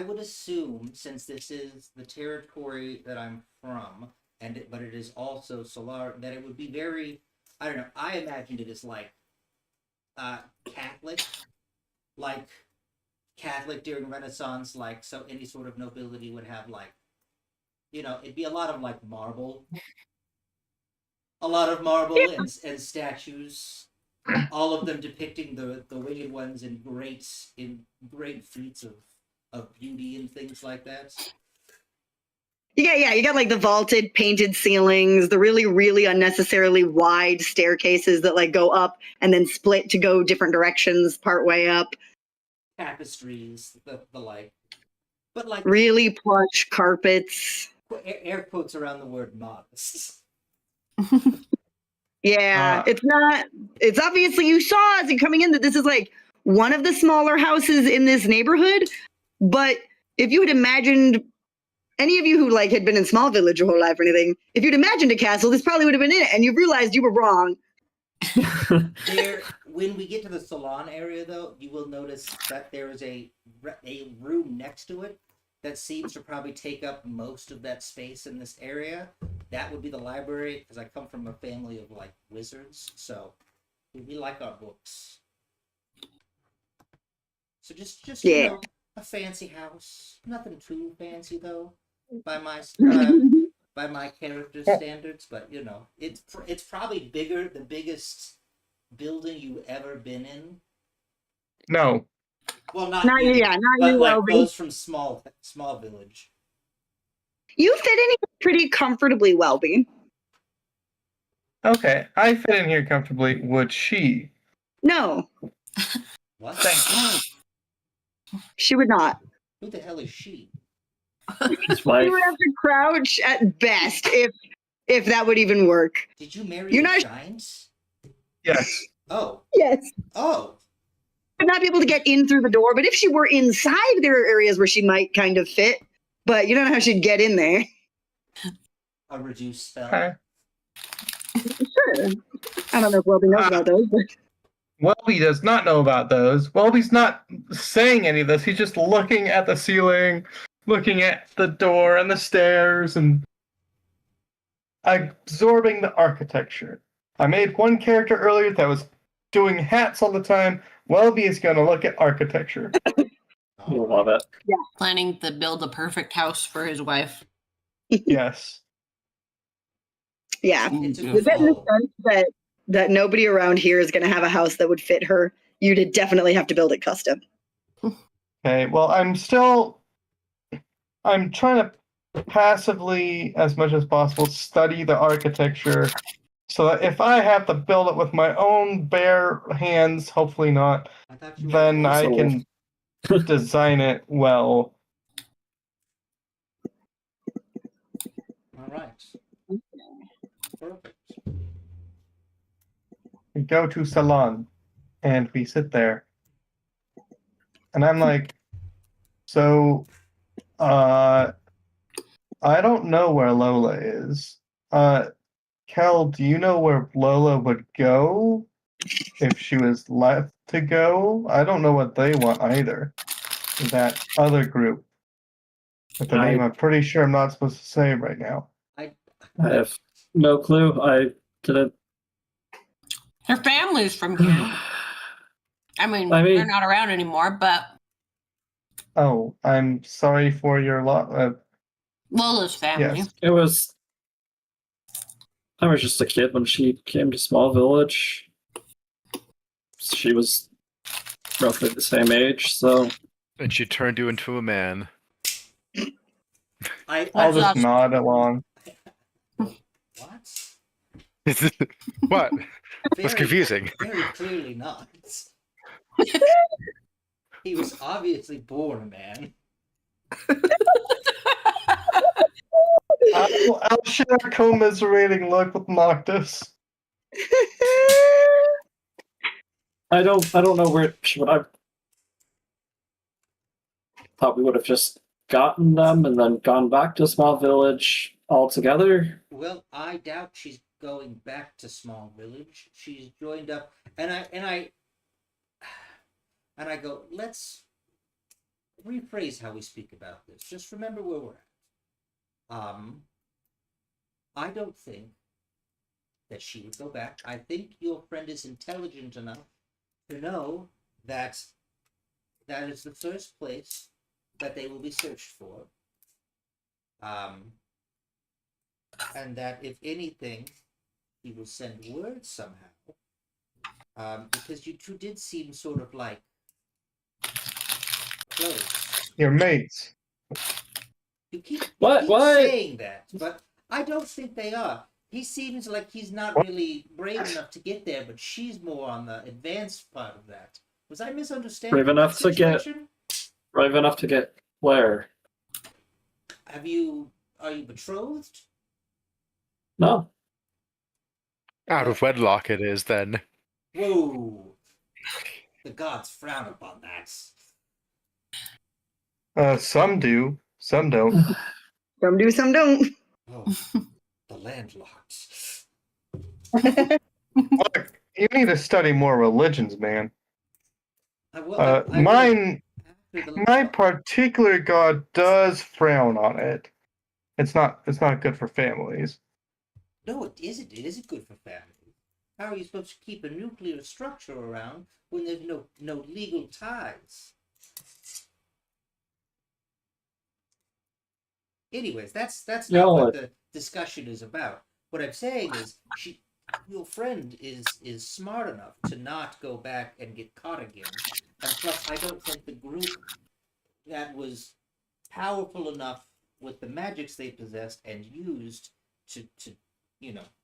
would assume, since this is the territory that I'm from, but it is also Solar, that it would be very, I don't know, I imagined it as like Catholic, like Catholic during Renaissance, like so any sort of nobility would have like, it'd be a lot of like marble, and statues, all of them depicting the winged ones in great feats of beauty and things like that. Yeah, you got like the vaulted painted ceilings, the really, really unnecessarily wide staircases that like go up and then split to go different directions part way up. Tapestries, the like, but like really plush carpets. Air quotes around the word modest. Yeah, it's obviously you saw as you're coming in that this is like one of the smaller houses in this neighborhood. But if you had imagined, any of you who like had been in small village your whole life or anything, if you'd imagined a castle, this probably would have been it, and you realized you were wrong. When we get to the salon area, though, you will notice that there is a room next to it that seems to probably take up most of that space in this area. That would be the library, because I come from a family of like wizards, so we like our books. So just Yeah. a fancy house, nothing too fancy though, by my character standards. But it's probably the biggest building you've ever been in. No. Well, not you, you, not but you, like Welby. those from small village. You fit in here pretty comfortably, Welby. Okay, I fit in here comfortably. Would she? No, What? she would not. Who the hell is she? His She wife. would have to crouch at best if that would even work. Did you marry You're a not- giant? Yes. Oh, Yes. oh. Would not be able to get in through the door, but if she were inside, there are areas where she might kind of fit. But you don't know how she'd get in there. A reduced spell. Okay. Sure. I don't know if Welby knows about those, but Welby does not know about those. Welby's not saying any of this. He's just looking at the ceiling, looking at the door and the stairs, and absorbing the architecture. I made one character earlier that was doing hats all the time. Welby is going to look at architecture. You'll love it. Planning to build a perfect house for his wife. Yes. yeah. It's a You get in the fall. sense that nobody around here is going to have a house that would fit her. You'd definitely have to build it custom. Okay, well, I'm trying to passively, as much as possible, study the architecture so that if I have to build it with my own bare hands, hopefully not, I thought you were then I So- can design it well. all right. Perfect. We go to salon and we sit there. And I'm like, so I don't know where Lola is. Kel, do you know where Lola would go if she was left to go? I don't know what they want either. That other group. With the name I'm pretty sure I'm not supposed to say right now. I have no clue. I didn't Her family's from here. I mean, they're not around anymore, but Oh, I'm sorry for your loss. Lola's family. Yes. I was just a kid when she came to Small Village. She was roughly the same age, so And she turned you into a man. I'll That's just awesome. nod along. What? What? That's Very, confusing. very clearly not. He was obviously born a man. I'll share a commiserating look with Noctis. I don't know where she would. I thought we would have just gotten them and then gone back to Small Village altogether. Well, I doubt she's going back to Small Village. She's joined up, and I go, let's rephrase how we speak about this. Just remember where we're at. I don't think that she would go back. I think your friend is intelligent enough to know that that is the first place that they will be searched for. And that if anything, he will send word somehow. Because you two did seem sort of like close. Your mates. You keep What? saying that, but I don't think they are. He seems like he's not really brave enough to get there, but she's more on the advanced part of that. Was I misunderstanding? Brave enough that to get where? Are you betrothed? No. Out of wedlock it is then. Whoa! The gods frown upon that. Some do, some don't. Some do, some don't. Oh, the landlocked. Look, you need to study more religions, man. Mine. My particular god does frown on it. It's not good for families. No, it isn't. It isn't good for family. How are you supposed to keep a nuclear structure around when there's no legal ties? Anyways, that's not what the discussion is about. What I'm saying is, your friend is smart enough to not go back and get caught again. And plus, I don't think the group that was powerful enough with the magics they possessed and used to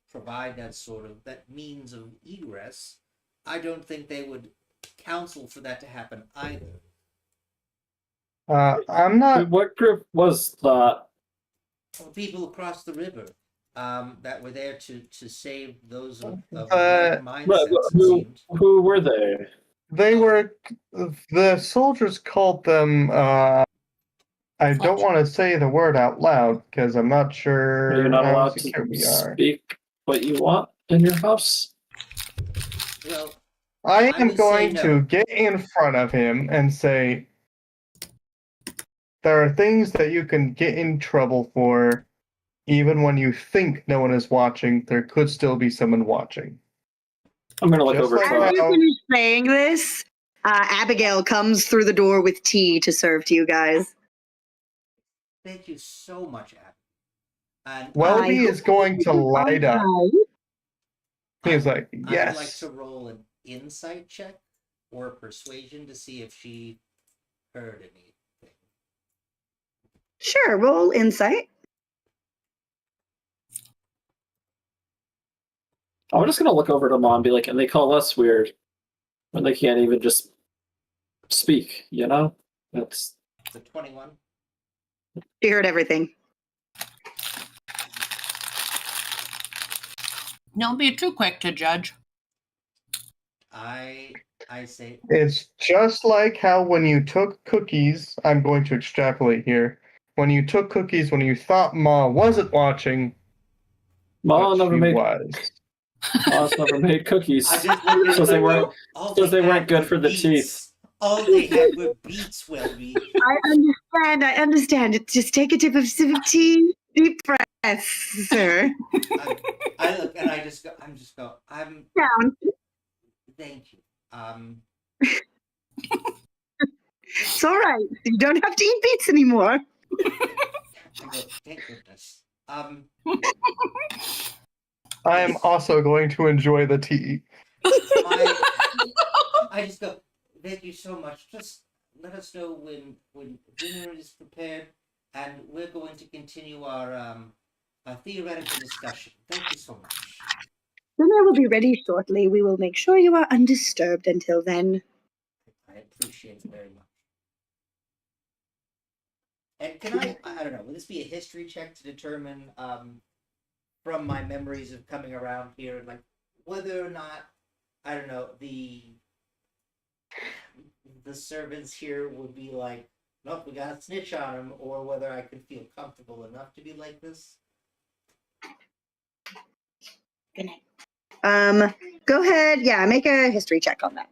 provide that means of egress, I don't think they would counsel for that to happen either. I'm not. What group was that? People across the river that were there to save those of like mindsets. Who were they? They were. The soldiers called them. I don't want to say the word out loud because I'm not sure You're not how allowed secure to we are. speak what you want in your house. Well, I am would going say to no. get in front of him and say, there are things that you can get in trouble for, even when you think no one is watching. There could still be someone watching. I'm gonna look Just over. like As you how- finish saying this, Abigail comes through the door with tea to serve to you guys. Thank you so much, Abby. And Welby is going to light up. He's like, I would like yes. to roll an insight check or persuasion to see if she heard anything. Sure, roll insight. I'm just gonna look over to Mom and be like, and they call us weird when they can't even just speak, you know? That's The 21. She heard everything. Don't be too quick to judge. I say It's just like how when you took cookies, I'm going to extrapolate here. When you took cookies when you thought Ma wasn't watching, Ma but never she made was. Ma's never made cookies. I just look at Because they it weren't all because they weren't had good were for the beets. teeth. All they had were beets, Welby. I understand. Just take a sip of tea. Deep breath, sir. I look and I'm Down. Thank you. It's all right. You don't have to eat beets anymore. Thank goodness. I am also going to enjoy the tea. I just go, thank you so much. Just let us know when dinner is prepared, and we're going to continue our theoretical discussion. Thank you so much. Dinner will be ready shortly. We will make sure you are undisturbed until then. I appreciate it very much. And can I don't know, will this be a history check to determine from my memories of coming around here, like whether or not, I don't know, the servants here would be like, nope, we got a snitch on him, or whether I could feel comfortable enough to be like this? Good night. Go ahead. Yeah, make a history check on that.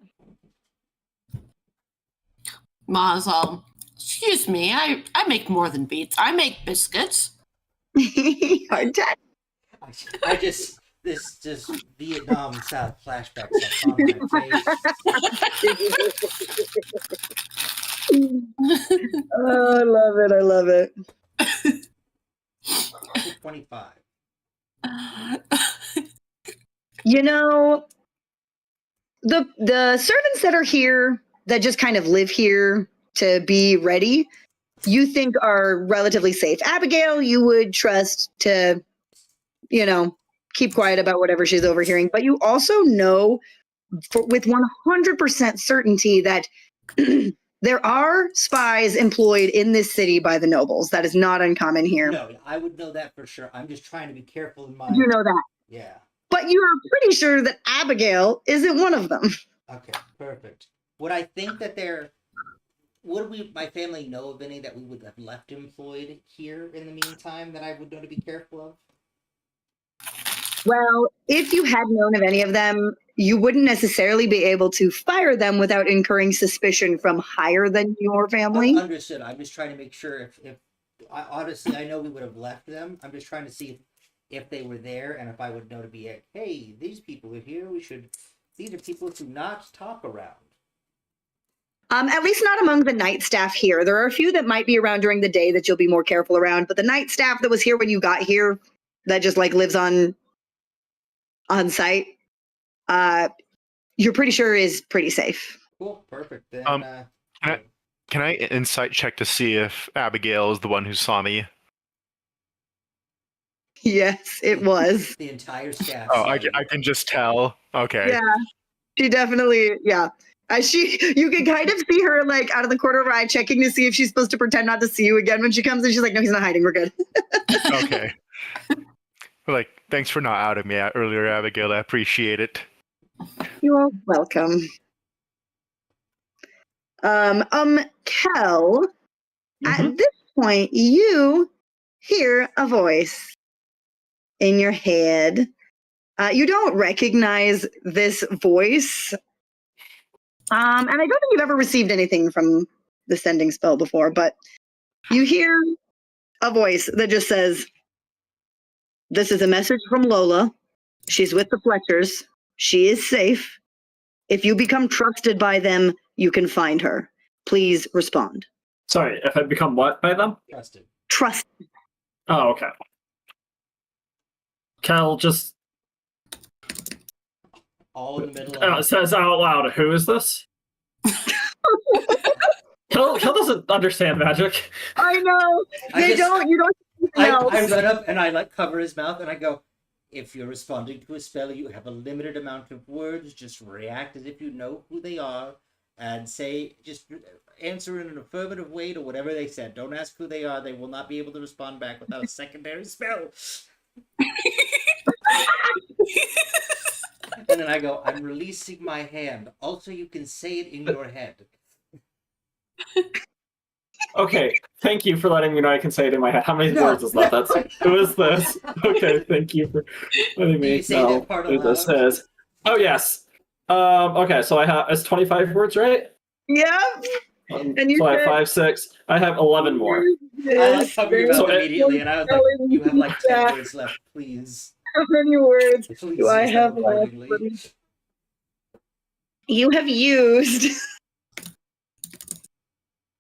Ma's all, excuse me, I make more than beets. I make biscuits. Hard time. I just Vietnam South flashbacks up on my face. Oh, I love it. I love it. 25. You know, the servants that are here that just kind of live here to be ready, you think are relatively safe. Abigail, you would trust to, keep quiet about whatever she's overhearing. But you also know with 100% certainty that there are spies employed in this city by the nobles. That is not uncommon here. No, I would know that for sure. I'm just trying to be careful in my. You know that. Yeah. But you're pretty sure that Abigail isn't one of them. Okay, perfect. Would I think that my family know of any that we would have left employed here in the meantime that I would know to be careful of? Well, if you had known of any of them, you wouldn't necessarily be able to fire them without incurring suspicion from higher than your family. Understood. I'm just trying to make sure if honestly, I know we would have left them. I'm just trying to see if they were there and if I would know to be like, hey, these people are here. These are people to not talk around. At least not among the night staff here. There are a few that might be around during the day that you'll be more careful around, but the night staff that was here when you got here, that just lives on site, you're pretty sure is pretty safe. Cool, perfect. Then, can I insight check to see if Abigail is the one who saw me? Yes, it was. The entire staff. Oh, I can just tell. Okay. Yeah, she definitely. Yeah, you can kind of see her out of the corner of her eye, checking to see if she's supposed to pretend not to see you again when she comes, and she's like, "No, he's not hiding. We're good." Okay. Thanks for not outing me earlier, Abigail. I appreciate it. You're welcome. Kel, at this point, you hear a voice in your head. You don't recognize this voice. And I don't think you've ever received anything from the sending spell before, but you hear a voice that just says, "This is a message from Lola. She's with the Fletchers. She is safe. If you become trusted by them, you can find her. Please respond." Sorry, if I become what by them? Trusted. Trusted. Oh, okay. Cal just all in the middle of says out loud, "Who is this?" Cal doesn't understand magic. I know. You don't I run up and I cover his mouth and I go, "If you're responding to a spell, you have a limited amount of words. Just react as if you know who they are and just answer in an affirmative way to whatever they said. Don't ask who they are. They will not be able to respond back without a secondary spell." And then I go, "I'm releasing my hand. Also, you can say it in your head." Okay, thank you for letting me know I can say it in my head. How many words is that? That's who is this? Okay, thank you for letting me know who this is. Oh yes. Okay, so I have it's 25 words, right? Yep. And so I have 5, 6. I have 11 more. I covered your mouth immediately, and I was like, "You have 10 words left, please." How many words Please do I have accordingly. left? You have used.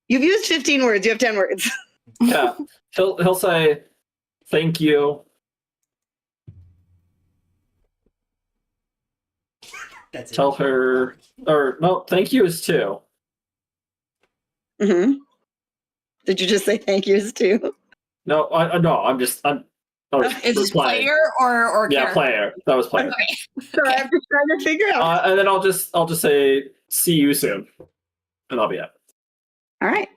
You've used 15 words. You have 10 words. Yeah, he'll say, "Thank you." That's it. Tell her, or no, thank you is 2. Mm-hmm. Did you just say thank yous too? No, I'm just I was Is this replying. player or Yeah, character? player. That was player. Okay. Sorry, I'm just trying to figure out. And then I'll just say, "See you soon," and I'll be it. All right.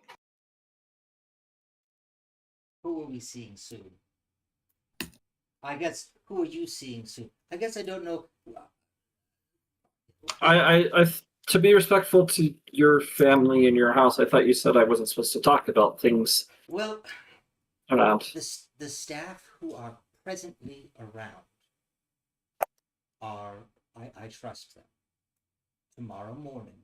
Who are we seeing soon? I guess. Who are you seeing soon? I guess I don't know. I to be respectful to your family and your house, I thought you said I wasn't supposed to talk about things Well, around. the staff who are presently around are I trust them. Tomorrow morning,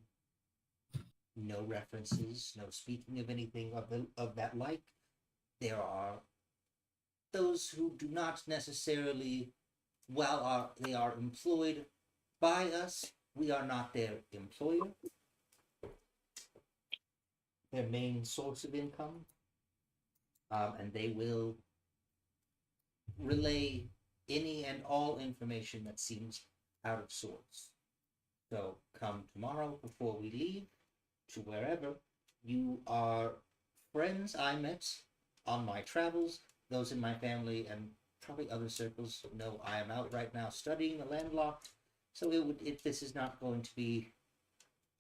no references, no speaking of anything of that like. There are those who do not necessarily, while they are employed by us, we are not their employer, their main source of income, and they will relay any and all information that seems out of sorts. So come tomorrow before we leave to wherever. You are friends I met on my travels. Those in my family and probably other circles know I am out right now studying the landlocked. So this is not going to be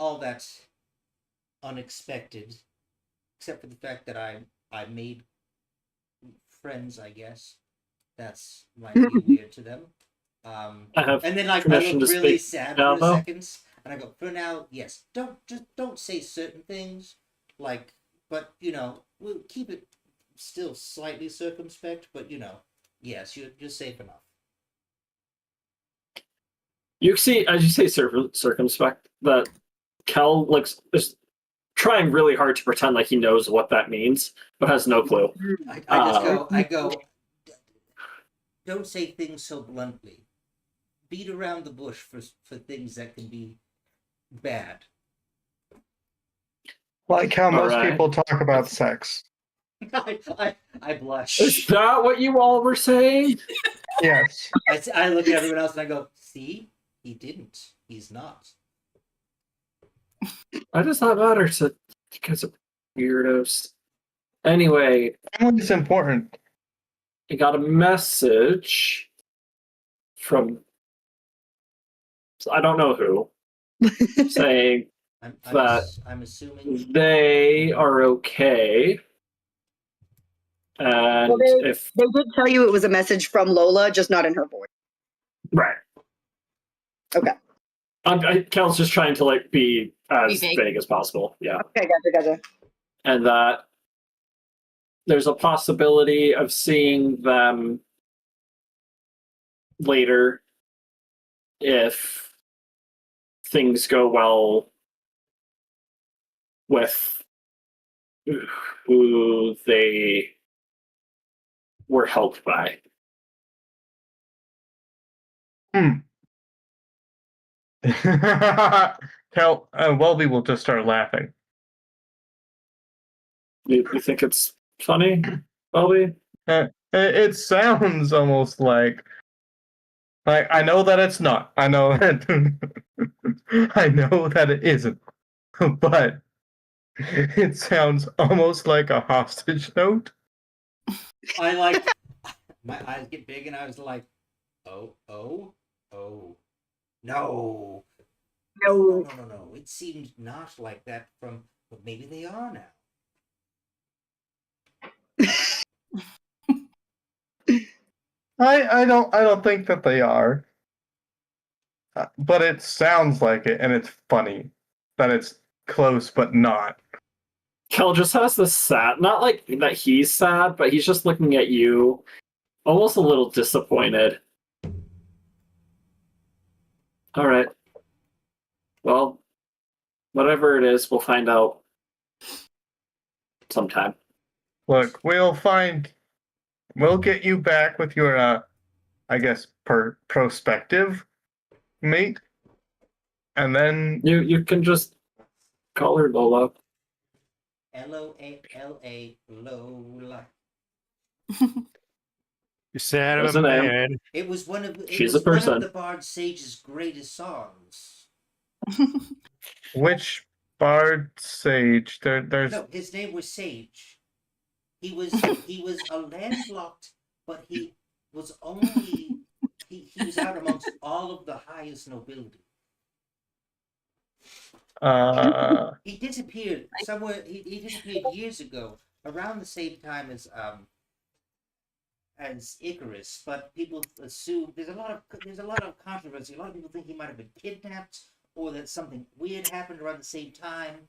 all that unexpected, except for the fact that I made friends, I guess. That's might be weird to them. I have And then I permission look to really speak sad now, for a though. second, and I go, for now, yes. Don't say certain things, like, but we'll keep it still slightly circumspect. But yes, you're safe enough. You see, as you say, circumspect, that Kel is trying really hard to pretend like he knows what that means, but has no clue. I go. Don't say things so bluntly. Beat around the bush for things that can be bad. Like how most Alright. people talk about sex. I blush. Is that what you all were saying? Yes. I look at everyone else and I go, see, he didn't. He's not. Why does that matter to because of weirdos? Anyway, Family's important. I got a message from I don't know who saying I'm assuming they are okay. And Well, they if did tell you it was a message from Lola, just not in her voice. right. Okay. Kel's just trying to be as Be vague. vague as possible. Yeah. Okay, gotcha. And that there's a possibility of seeing them later if things go well with who they were helped by. Kel, Welby will just start laughing. You think it's funny, Bobby? It sounds almost like I know that it's not. I know that I know that it isn't. But it sounds almost like a hostage note. I my eyes get big and I was like, oh, no. No. It seemed not like that but maybe they are now. I don't think that they are. But it sounds like it, and it's funny that it's close but not. Kel just has this sad, not like that he's sad, but he's just looking at you, almost a little disappointed. All right. Well, whatever it is, we'll find out sometime. Look, we'll get you back with your, I guess, prospective mate. And then You can just call her Lola. Loala, Lola. You said That's I'm a a name. man. It was one of She's a person. the Bard Sage's greatest songs. which bard sage? There's No, his name was Sage. He was a landlocked, but he was only he was out amongst all of the highest nobility. He disappeared somewhere. He disappeared years ago, around the same time as Icarus. But people assume there's a lot of controversy. A lot of people think he might have been kidnapped, or that something weird happened around the same time.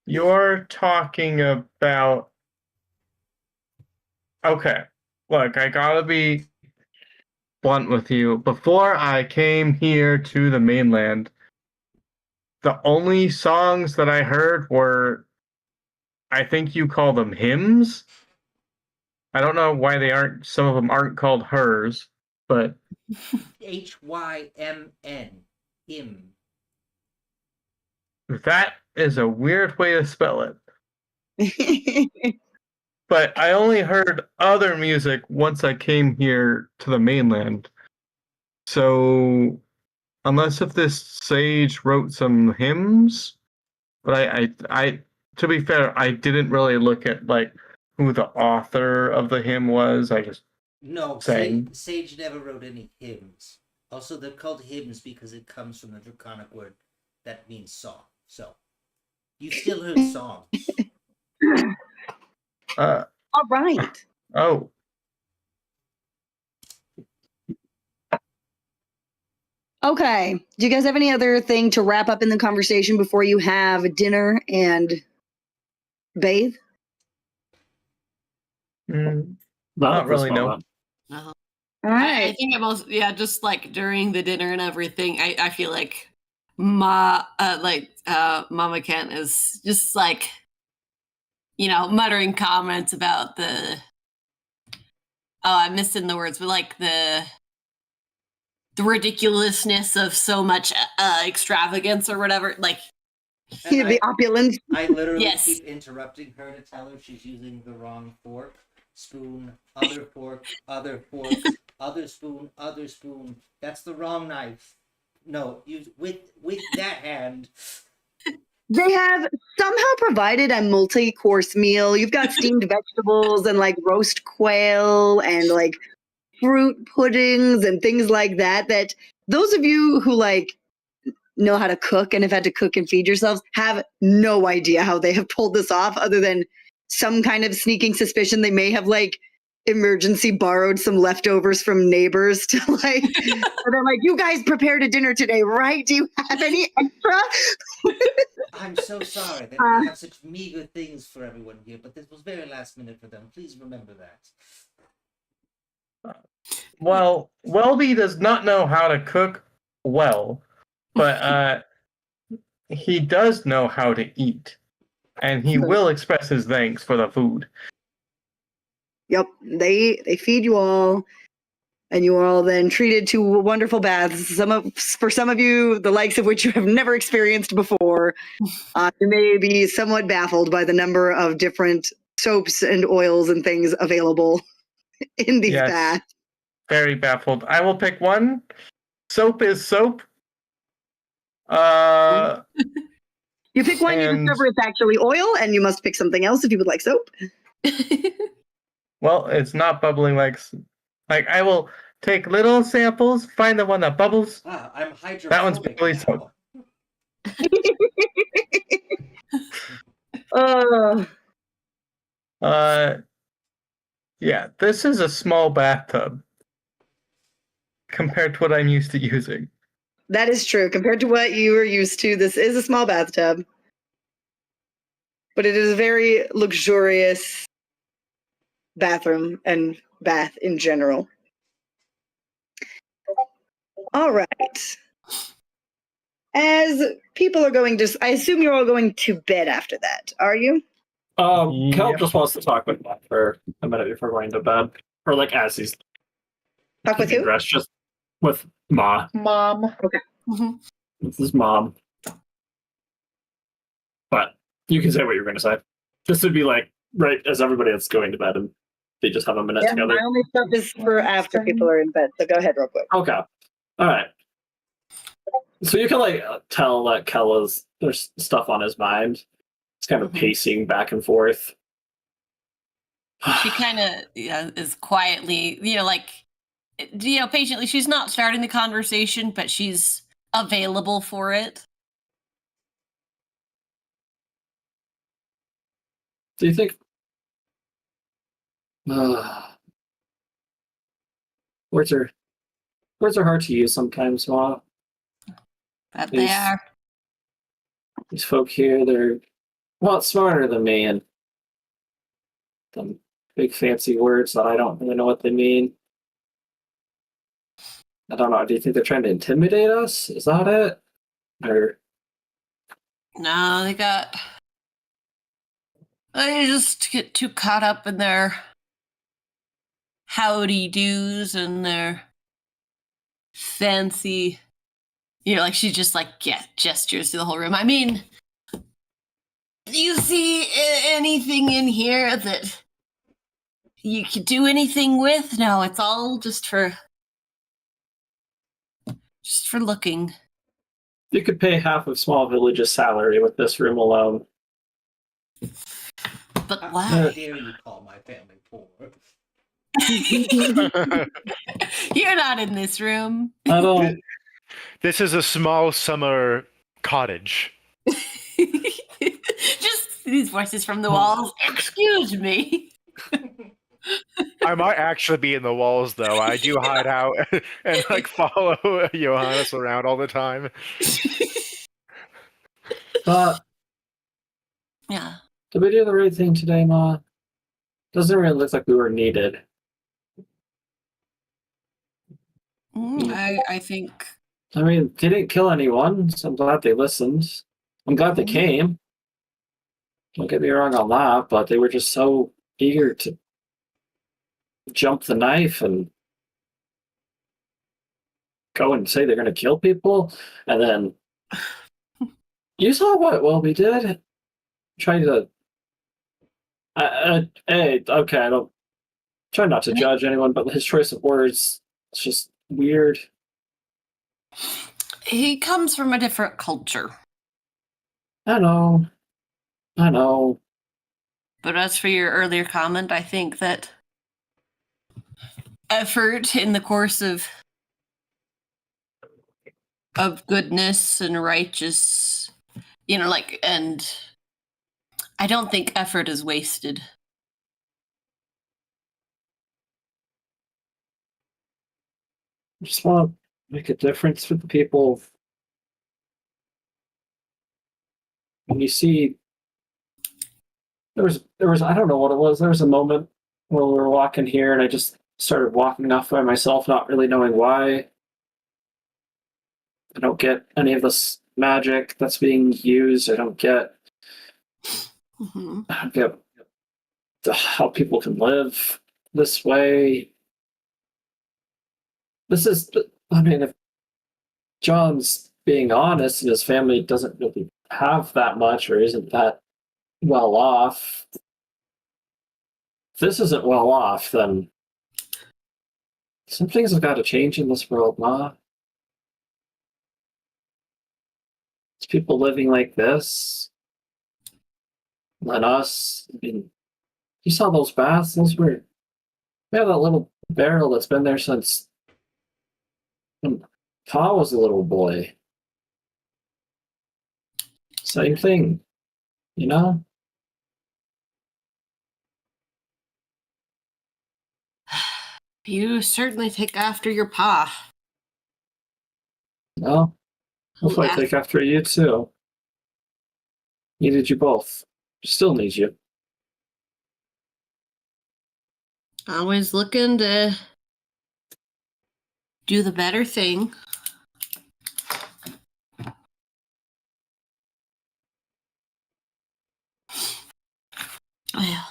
You're talking about. Okay, look, I gotta be blunt with you. Before I came here to the mainland, the only songs that I heard were, I think you call them hymns. I don't know why some of them aren't called hers, but Hymn. Him. that is a weird way to spell it. But I only heard other music once I came here to the mainland. So, unless if this sage wrote some hymns, but I to be fair, I didn't really look at like who the author of the hymn was. I just No, sang. Sage never wrote any hymns. Also, they're called hymns because it comes from the Draconic word that means song. So, you still heard songs. All right. Oh. Okay. Do you guys have any other thing to wrap up in the conversation before you have dinner and bathe? Not really, no. Uh-huh. All right. I think just like during the dinner and everything, I feel like Mama Kent is just like, muttering comments about I'm missing the words, but like the ridiculousness of so much extravagance or whatever. Like the opulence. I literally Yes. keep interrupting her to tell her she's using the wrong fork, spoon, other fork, other spoon, other spoon. That's the wrong knife. No, use with that hand. They have somehow provided a multi-course meal. You've got steamed vegetables and like roast quail and like fruit puddings and things like that. That those of you who like know how to cook and have had to cook and feed yourselves have no idea how they have pulled this off, other than some kind of sneaking suspicion they may have like emergency borrowed some leftovers from neighbors to like. Or they're like, "You guys prepared a dinner today, right? Do you have any extra?" I'm so sorry that we have such meager things for everyone here, but this was very last minute for them. Please remember that. Well, Welby does not know how to cook well, but he does know how to eat, and he will express his thanks for the food. Yep, they feed you all, and you are all then treated to wonderful baths. For some of you, the likes of which you have never experienced before, you may be somewhat baffled by the number of different soaps and oils and things available in these baths. Very baffled. I will pick one. Soap is soap. You pick one, you discover it's actually oil, and you must pick something else if you would like soap. Well, it's not bubbling like I will take little samples, find the one that bubbles. I'm hydrophobic. That one's probably soap. Yeah, this is a small bathtub compared to what I'm used to using. That is true. Compared to what you are used to, this is a small bathtub. But it is a very luxurious bathroom and bath in general. All right. As people are going to, I assume you're all going to bed after that, are you? Kel just wants to talk with Mom for a minute before going to bed. Or like as he's talk with who? Dressed, just with Ma. Mom. Okay. Mhm. It's his mom. But you can say what you're going to say. This would be like right as everybody else going to bed, and they just have a minute Yeah, together. my only stuff is for after people are in bed. So go ahead real quick. Okay. All right. So you can like tell that Kella's there's stuff on his mind. It's kind of Mhm. pacing back and forth. She kind of is quietly, patiently. She's not starting the conversation, but she's available for it. Do you think words are hard to use sometimes, Ma? But they These are. these folk here, they're a lot smarter than me, and some big fancy words that I don't really know what they mean. I don't know. Do you think they're trying to intimidate us? Is that it? Or No, they just get too caught up in their howdy doos and their fancy, like she just gestures to the whole room. I mean, do you see anything in here that you could do anything with? No, it's all just for looking. you could pay half of Small Village's salary with this room alone. But How why? dare you call my family poor? You're not in this room. I don't. This is a small summer cottage. Just these voices from the walls. Excuse me. I might actually be in the walls, though. I do hide out and like follow Johannes around all the time. But Yeah. did we do the right thing today, Ma? Doesn't really look like we were needed. I think. I mean, they didn't kill anyone, so I'm glad they listened. I'm glad they came. Don't get me wrong on that, but they were just so eager to jump the knife and go and say they're going to kill people. And then you saw what Welby did? Try to. Hey, okay, I don't try not to judge anyone, but his choice of words, it's just weird. He comes from a different culture. I know. But as for your earlier comment, I think that effort in the course of goodness and righteous, and I don't think effort is wasted. I just want to make a difference for the people. When you see, there was I don't know what it was. There was a moment when we were walking here, and I just started walking off by myself, not really knowing why. I don't get any of this magic that's being used. I don't get how people can live this way. This is, I mean, if John's being honest and his family doesn't really have that much or isn't that well off, if this isn't well off, then some things have got to change in this world, Ma. It's people living like this. And us. I mean, you saw those baths? We have that little barrel that's been there since when Pa was a little boy. Same thing, you know? You certainly take after your pa. Well, hopefully I Yeah. take after you too. Needed you both. Still need you. Always looking to do the better thing. Well,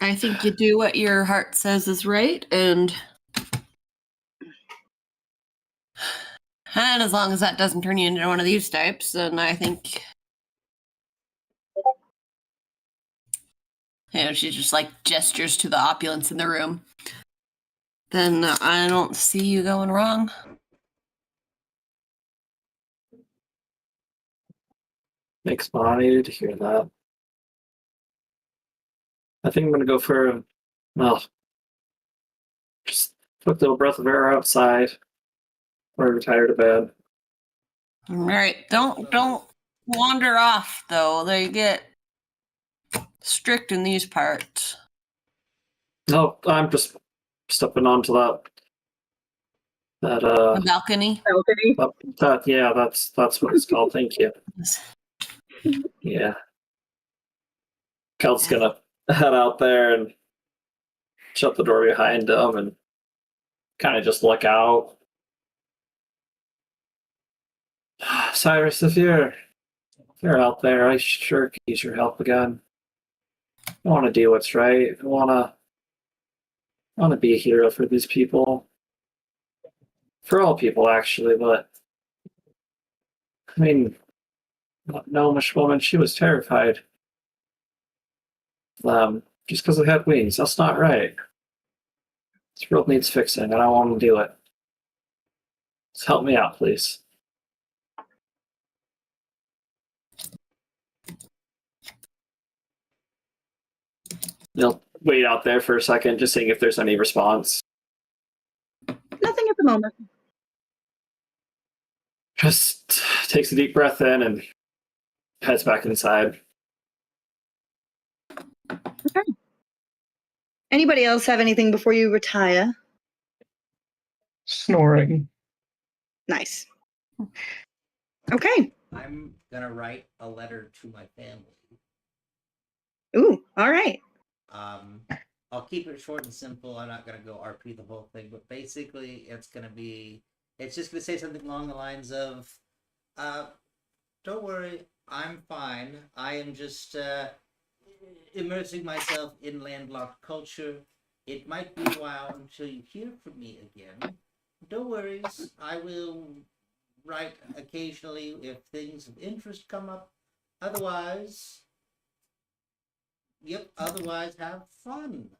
I think you do what your heart says is right, and And as long as that doesn't turn you into one of these types, then I think... she just like gestures to the opulence in the room. Then I don't see you going wrong. Makes money to hear that. I think I'm gonna go for just put a little breath of air outside or retire to bed. All right, don't wander off though. They get strict in these parts. No, I'm just stepping onto that The balcony. yeah, that's what it's called. Thank you. Yeah. Kel's gonna head out there and shut the door behind him and kind of just look out. Cyrus, if you're out there, I sure could use your help again. I want to do what's right. I want to be a hero for these people. For all people, actually, but I mean, gnomish woman, she was terrified. Just because they had wings, that's not right. This world needs fixing, and I want to do it. Just help me out, please. You'll wait out there for a second, just seeing if there's any response. Nothing at the moment. Just takes a deep breath in and heads back inside. Okay. Anybody else have anything before you retire? Snoring. Nice. Okay. I'm gonna write a letter to my family. Ooh, all right. I'll keep it short and simple. I'm not gonna go RP the whole thing, but basically it's just gonna say something along the lines of, don't worry, I'm fine. I am just immersing myself in landlocked culture. It might be a while until you hear from me again. No worries, I will write occasionally if things of interest come up. Otherwise, have fun.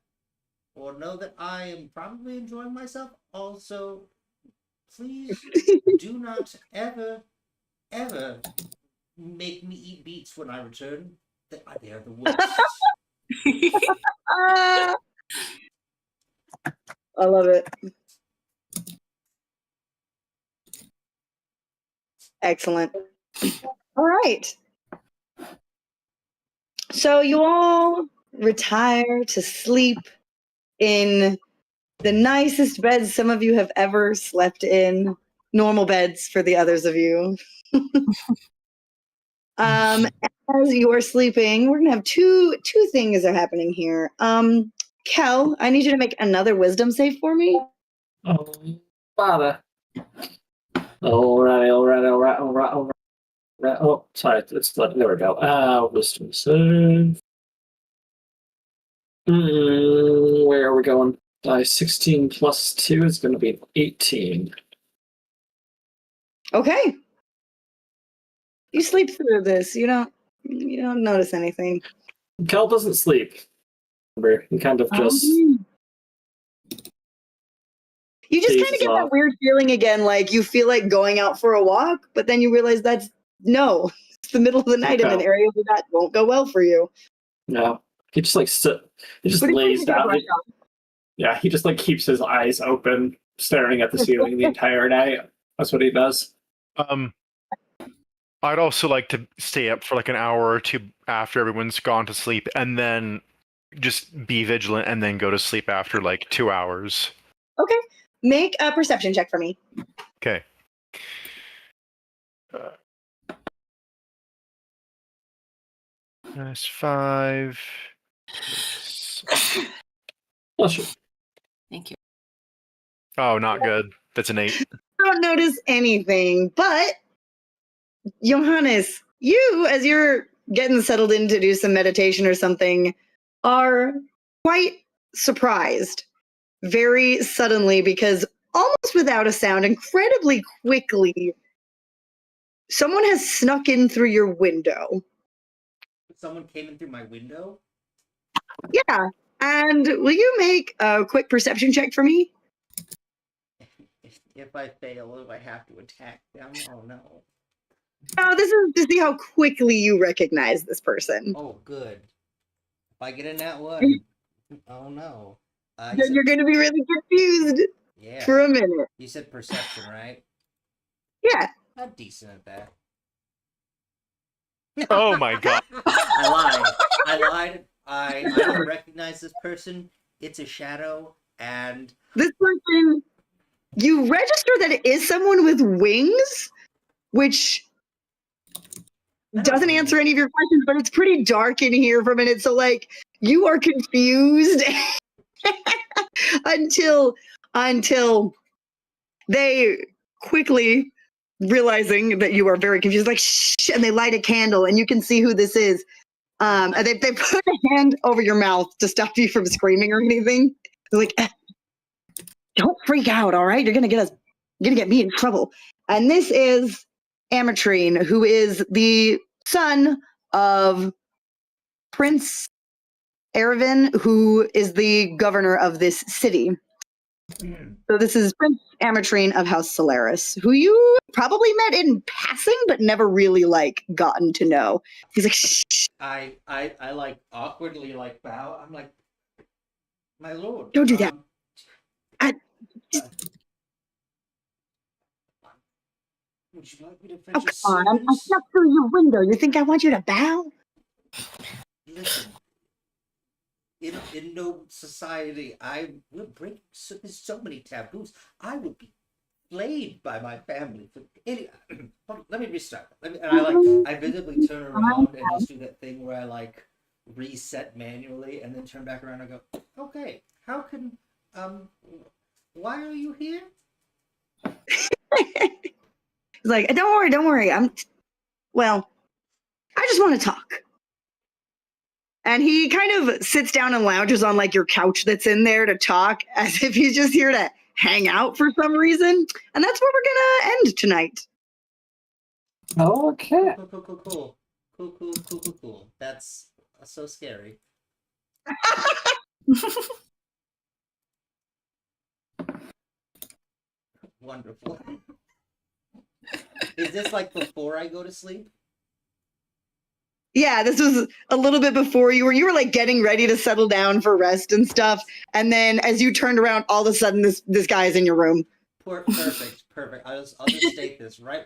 Or know that I am probably enjoying myself. Also, please do not ever make me eat beets when I return. They are the worst. Ah, I love it. Excellent. All right. So you all retire to sleep in the nicest beds some of you have ever slept in. Normal beds for the others of you. As you are sleeping, we're gonna have two things are happening here. Kel, I need you to make another wisdom save for me. Oh, bother. Alright. Oh, sorry, there we go. Wisdom save. Where are we going? 16 plus 2 is going to be 18. Okay. You sleep through this. You don't notice anything. Kel doesn't sleep. Remember, he kind of just... You just kind of get that weird feeling again, like you feel like going out for a walk, but then you realize it's the middle of the night in an area where that won't go well for you. No. He just lays down. Yeah, he just keeps his eyes open, staring at the ceiling the entire night. That's what he does. I'd also like to stay up for an hour or two after everyone's gone to sleep, and then just be vigilant, and then go to sleep after 2 hours. Okay. Make a perception check for me. Okay. That's 5. Bless you. Thank you. Oh, not good. That's an 8. I don't notice anything, but Johannes, you, as you're getting settled in to do some meditation or something, are quite surprised very suddenly because almost without a sound, incredibly quickly, someone has snuck in through your window. Someone came in through my window. Yeah. And will you make a quick perception check for me? If I fail, do I have to attack them? Oh no. No, this is to see how quickly you recognize this person. Oh, good. If I get in that one, oh no. You Then said, you're going to be really confused yeah. for a minute. You said perception, right? Yeah. I'm decent at that. Oh my god. I lied. I don't recognize this person. It's a shadow, and This person, you register that it is someone with wings, which doesn't answer any of your questions, but it's pretty dark in here for a minute. So, like, you are confused until they quickly realizing that you are very confused, like shh, and they light a candle, and you can see who this is. And they put a hand over your mouth to stop you from screaming or anything. They're like, "Don't freak out, all right? You're gonna get me in trouble." And this is Amatrine, who is the son of Prince Erevin, who is the governor of this city. So this is Prince Amatrine of House Solaris, who you probably met in passing, but never really like gotten to know. He's like, shh, I like awkwardly like bow. I'm like, my lord. don't do that. Would you like me to Oh, fetch a come on, I servant? snuck through your window. You think I want you to bow? Listen, in no society, I would break so many taboos. I would be flayed by my family for any. Hold on, let me restart. I visibly turn around and just do that thing where I like reset manually and then turn back around and go, okay, how can why are you here? He's like, don't worry. I just want to talk. And he kind of sits down and lounges on like your couch that's in there to talk as if he's just here to hang out for some reason. And that's where we're going to end tonight. Okay. Cool. That's so scary. Wonderful. Is this like before I go to sleep? Yeah, this was a little bit before you were like getting ready to settle down for rest and stuff. And then as you turned around, all of a sudden this guy is in your room. Perfect. I'll just state this right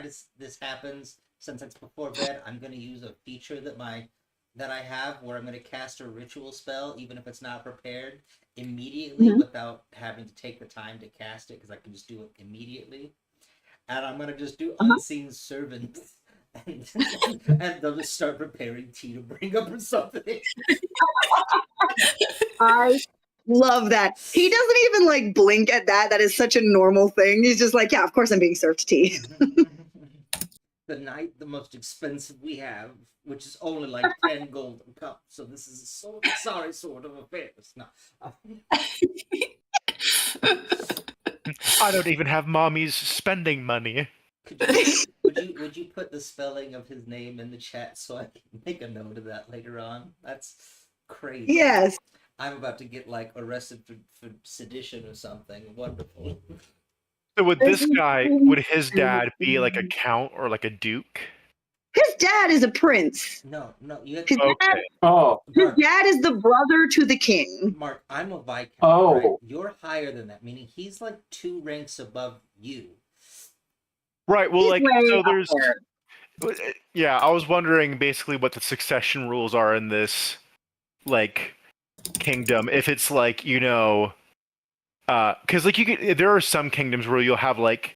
as this happens. Since it's before bed, I'm gonna use a feature that I have where I'm gonna cast a ritual spell, even if it's not prepared, immediately without having to take the time to cast it, because I can just do it immediately. And I'm gonna just do unseen servants. And they'll just start preparing tea to bring up or something. I love that. He doesn't even like blink at that. That is such a normal thing. He's just like, yeah, of course I'm being served tea. The most expensive we have, which is only like 10 golden cups. So this is a sorry sort of affair. No. I don't even have mommy's spending money. Would you put the spelling of his name in the chat so I can make a note of that later on? That's crazy. Yes. I'm about to get like arrested for sedition or something. Wonderful. So would his dad be like a count or like a duke? His dad is a prince. No, you have His dad, Oh. his dad is the brother to the king. Mark, I'm a viscount. Oh. Right? You're higher than that, meaning he's like 2 ranks above you. Right. Well, He's like, way so up there's. there. Yeah, I was wondering basically what the succession rules are in this, like, kingdom. If it's like, because like there are some kingdoms where you'll have like